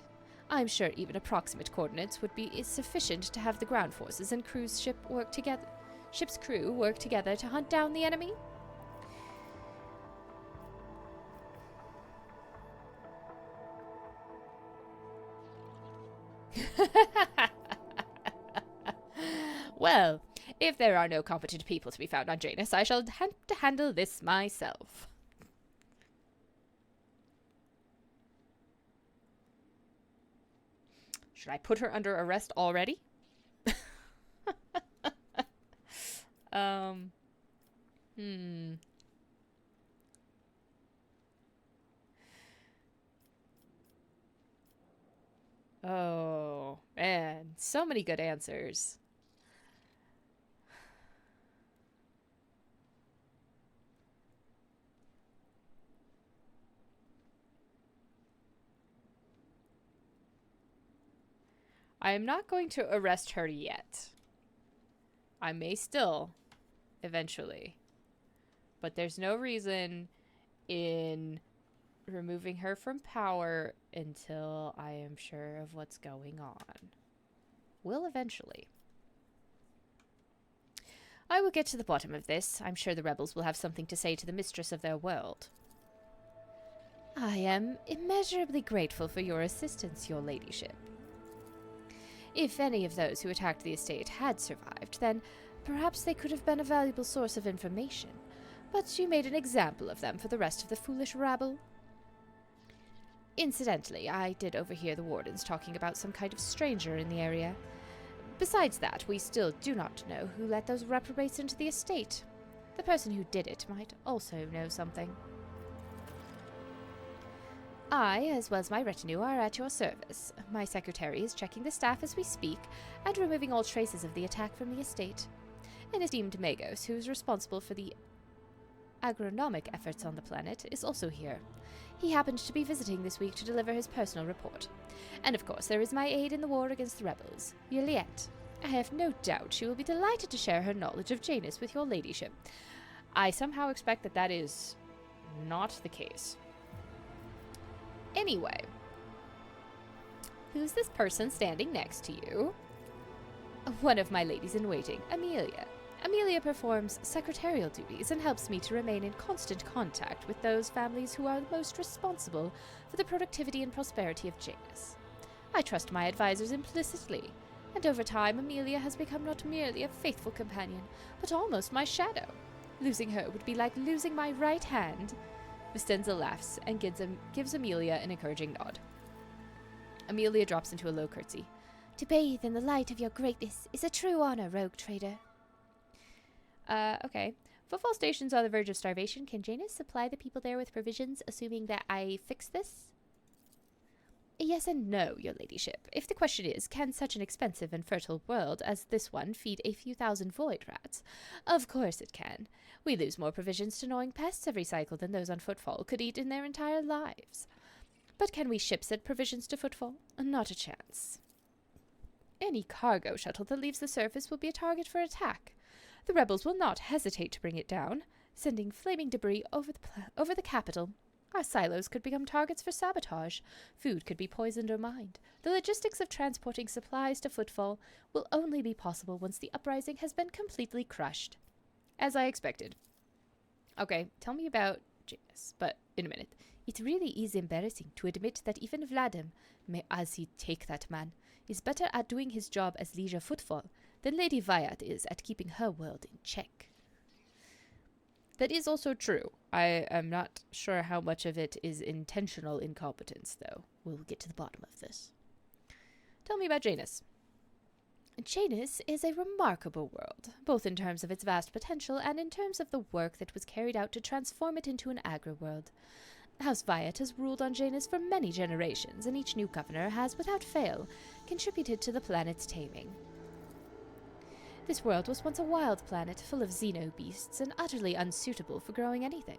I'm sure even approximate coordinates would be sufficient to have the ground forces and ship's crew work together to hunt down the enemy. Well, if there are no competent people to be found on Janus, I shall have to handle this myself. Should I put her under arrest already? Oh, man. So many good answers. I am not going to arrest her yet. I may still, eventually. But there's no reason in removing her from power until I am sure of what's going on. Will eventually. I will get to the bottom of this. I'm sure the rebels will have something to say to the mistress of their world. I am immeasurably grateful for your assistance, your ladyship. If any of those who attacked the estate had survived, then perhaps they could have been a valuable source of information. But you made an example of them for the rest of the foolish rabble. Incidentally, I did overhear the wardens talking about some kind of stranger in the area. Besides that, we still do not know who let those reprobates into the estate. The person who did it might also know something. I, as well as my retinue, are at your service. My secretary is checking the staff as we speak and removing all traces of the attack from the estate. An esteemed Magos, who is responsible for the agronomic efforts on the planet, is also here. He happened to be visiting this week to deliver his personal report. And of course, there is my aide in the war against the rebels, Juliet. I have no doubt she will be delighted to share her knowledge of Janus with your ladyship. I somehow expect that that is not the case. Anyway, who's this person standing next to you? One of my ladies-in-waiting, Amelia. Amelia performs secretarial duties and helps me to remain in constant contact with those families who are most responsible for the productivity and prosperity of Janus. I trust my advisors implicitly, and over time Amelia has become not merely a faithful companion, but almost my shadow. Losing her would be like losing my right hand. Vistenza laughs and gives Amelia an encouraging nod. Amelia drops into a low curtsy. To bathe in the light of your greatness is a true honor, rogue trader. Okay. Footfall stations on the verge of starvation. Can Janus supply the people there with provisions, assuming that I fix this? Yes and no, your ladyship. If the question is, can such an expensive and fertile world as this one feed a few thousand void rats? Of course it can. We lose more provisions to gnawing pests every cycle than those on Footfall could eat in their entire lives. But can we ship said provisions to Footfall? Not a chance. Any cargo shuttle that leaves the surface will be a target for attack. The rebels will not hesitate to bring it down, sending flaming debris over the capital. Our silos could become targets for sabotage. Food could be poisoned or mined. The logistics of transporting supplies to Footfall will only be possible once the uprising has been completely crushed. As I expected. Okay, tell me about Janus, but in a minute. It really is embarrassing to admit that even Vladim, may as he take that man, is better at doing his job as Liege Footfall than Lady Viat is at keeping her world in check. That is also true. I am not sure how much of it is intentional incompetence, though. We'll get to the bottom of this. Tell me about Janus. Janus is a remarkable world, both in terms of its vast potential and in terms of the work that was carried out to transform it into an agri-world. House Viat has ruled on Janus for many generations, and each new governor has, without fail, contributed to the planet's taming. This world was once a wild planet full of xeno-beasts and utterly unsuitable for growing anything.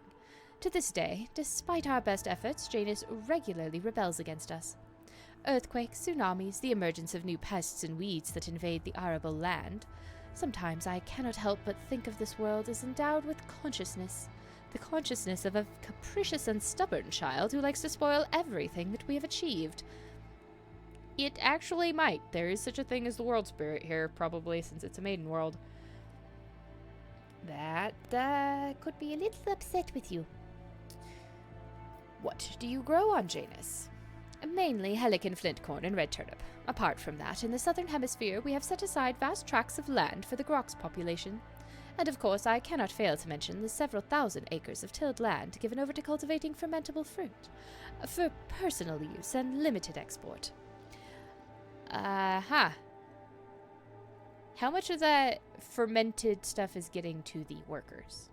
To this day, despite our best efforts, Janus regularly rebels against us. Earthquakes, tsunamis, the emergence of new pests and weeds that invade the arable land. Sometimes I cannot help but think of this world as endowed with consciousness. The consciousness of a capricious and stubborn child who likes to spoil everything that we have achieved. It actually might. There is such a thing as the world spirit here, probably, since it's a maiden world. That, could be a little upset with you. What do you grow on Janus? Mainly Helican flint corn and red turnip. Apart from that, in the southern hemisphere we have set aside vast tracts of land for the Grox population. And of course I cannot fail to mention the several thousand acres of tilled land given over to cultivating fermentable fruit, for personal use and limited export. How much of that fermented stuff is getting to the workers?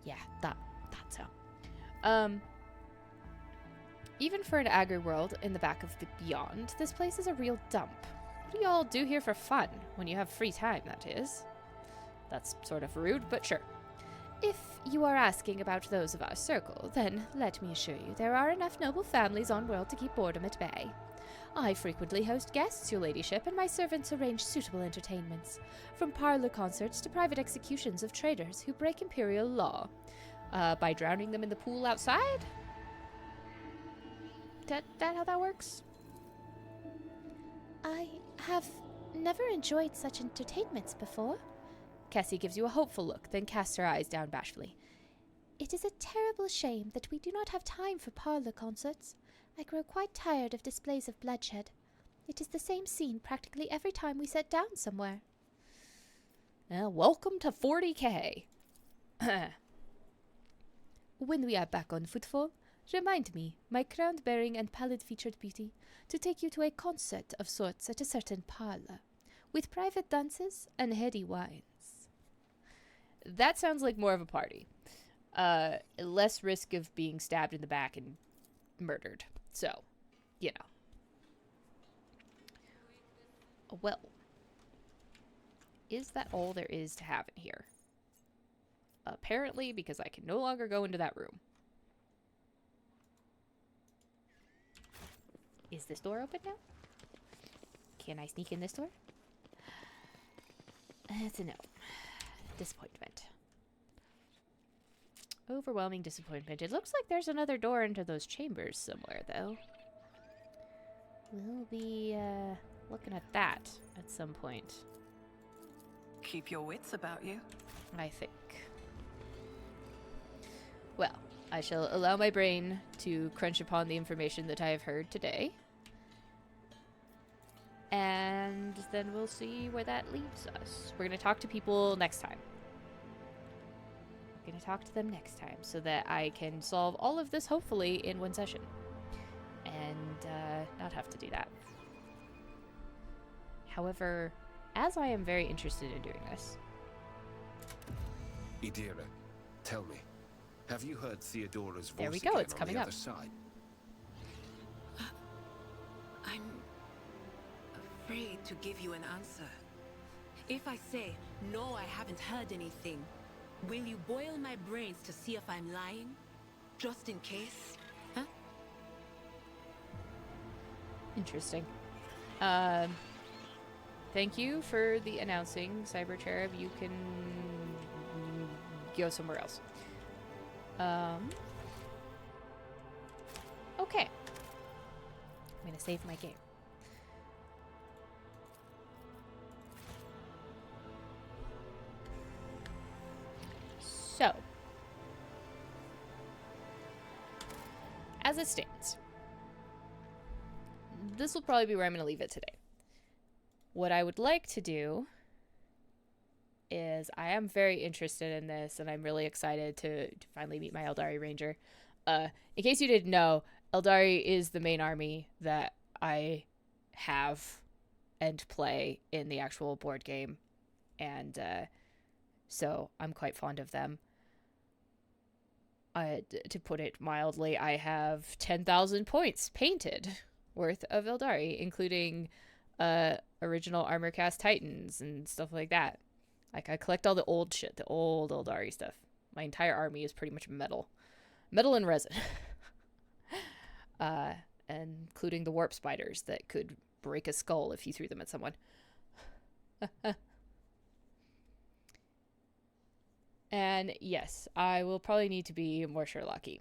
Yeah, that's how. Even for an agri-world in the back of the Beyond, this place is a real dump. What do y'all do here for fun? When you have free time, that is. That's sort of rude, but sure. If you are asking about those of our circle, then let me assure you there are enough noble families on world to keep boredom at bay. I frequently host guests, your ladyship, and my servants arrange suitable entertainments, from parlor concerts to private executions of traders who break imperial law. By drowning them in the pool outside? That how that works? I have never enjoyed such entertainments before. Cassie gives you a hopeful look, then casts her eyes down bashfully. It is a terrible shame that we do not have time for parlor concerts. I grow quite tired of displays of bloodshed. It is the same scene practically every time we sit down somewhere. Welcome to 40K. When we are back on Footfall, remind me, my crown-bearing and pallid-featured beauty, to take you to a concert of sorts at a certain parlor, with private dances and heady wines. That sounds like more of a party. less risk of being stabbed in the back and murdered. So, you know. Well, is that all there is to have in here? Apparently, because I can no longer go into that room. Is this door open now? Can I sneak in this door? It's a no. Disappointment. Overwhelming disappointment. It looks like there's another door into those chambers somewhere, though. We'll be, looking at that at some point. Keep your wits about you. I think. Well, I shall allow my brain to crunch upon the information that I have heard today. And then we'll see where that leaves us. We're going to talk to people next time. We're going to talk to them next time so that I can solve all of this, hopefully, in one session. And not have to do that. However, as I am very interested in doing this... Idira, tell me, have you heard Theodora's voice there we go, again it's on coming the up. other side? I'm afraid to give you an answer. If I say, no, I haven't heard anything, will you boil my brains to see if I'm lying? Just in case? Huh? Interesting. Thank you for the announcing, Cyber Cherub. You can go somewhere else. Okay. I'm gonna save my game. So, as it stands, this will probably be where I'm going to leave it today. What I would like to do is, I am very interested in this, and I'm really excited to finally meet my Eldari Ranger. In case you didn't know, Eldari is the main army that I have and play in the actual board game, and so I'm quite fond of them. To put it mildly, I have 10,000 points painted worth of Eldari, including original armor cast Titans and stuff like that. Like, I collect all the old shit, the old Eldari stuff. My entire army is pretty much metal. Metal and resin. Including the warp spiders that could break a skull if you threw them at someone. And yes, I will probably need to be more Sherlocky.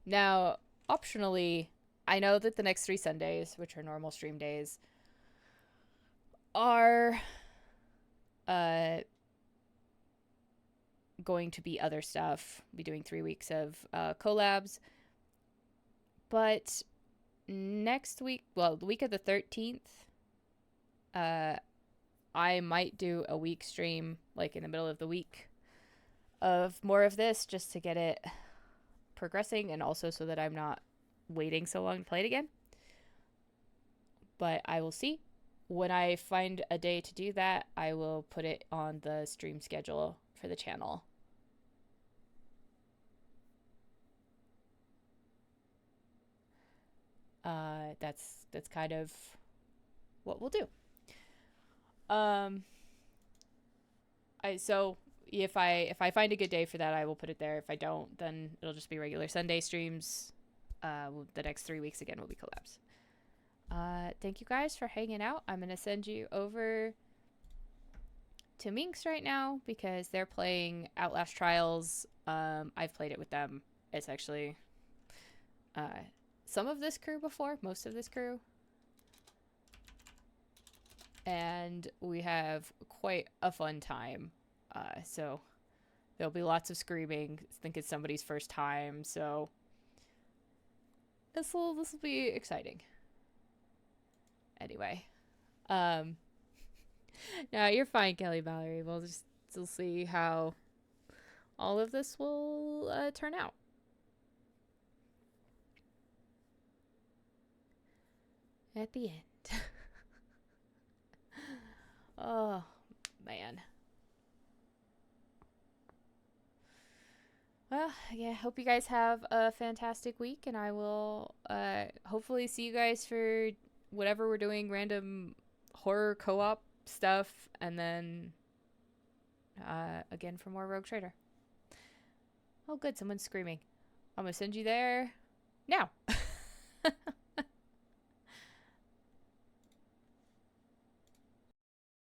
Now, optionally, I know that the next 3 Sundays, which are normal stream days, are going to be other stuff. I'll be doing 3 weeks of collabs. But next week, well, the week of the 13th, I might do a week stream, like in the middle of the week, of more of this, just to get it progressing, and also so that I'm not waiting so long to play it again. But I will see. When I find a day to do that, I will put it on the stream schedule for the channel. That's kind of what we'll do. So if I find a good day for that, I will put it there. If I don't, then it'll just be regular Sunday streams. The next 3 weeks again will be collabs. Thank you guys for hanging out. I'm gonna send you over to Minx right now because they're playing Outlast Trials. I've played it with them. It's actually some of this crew before, most of this crew. And we have quite a fun time. So there'll be lots of screaming. I think it's somebody's first time, so this will be exciting. Anyway, no, you're fine, Kelly Valerie. We'll see how all of this will turn out. At the end. Oh, man. Well, yeah, hope you guys have a fantastic week, and I will hopefully see you guys for whatever we're doing, random horror co-op stuff, and then again for more Rogue Trader. Oh good, someone's screaming. I'm gonna send you there now.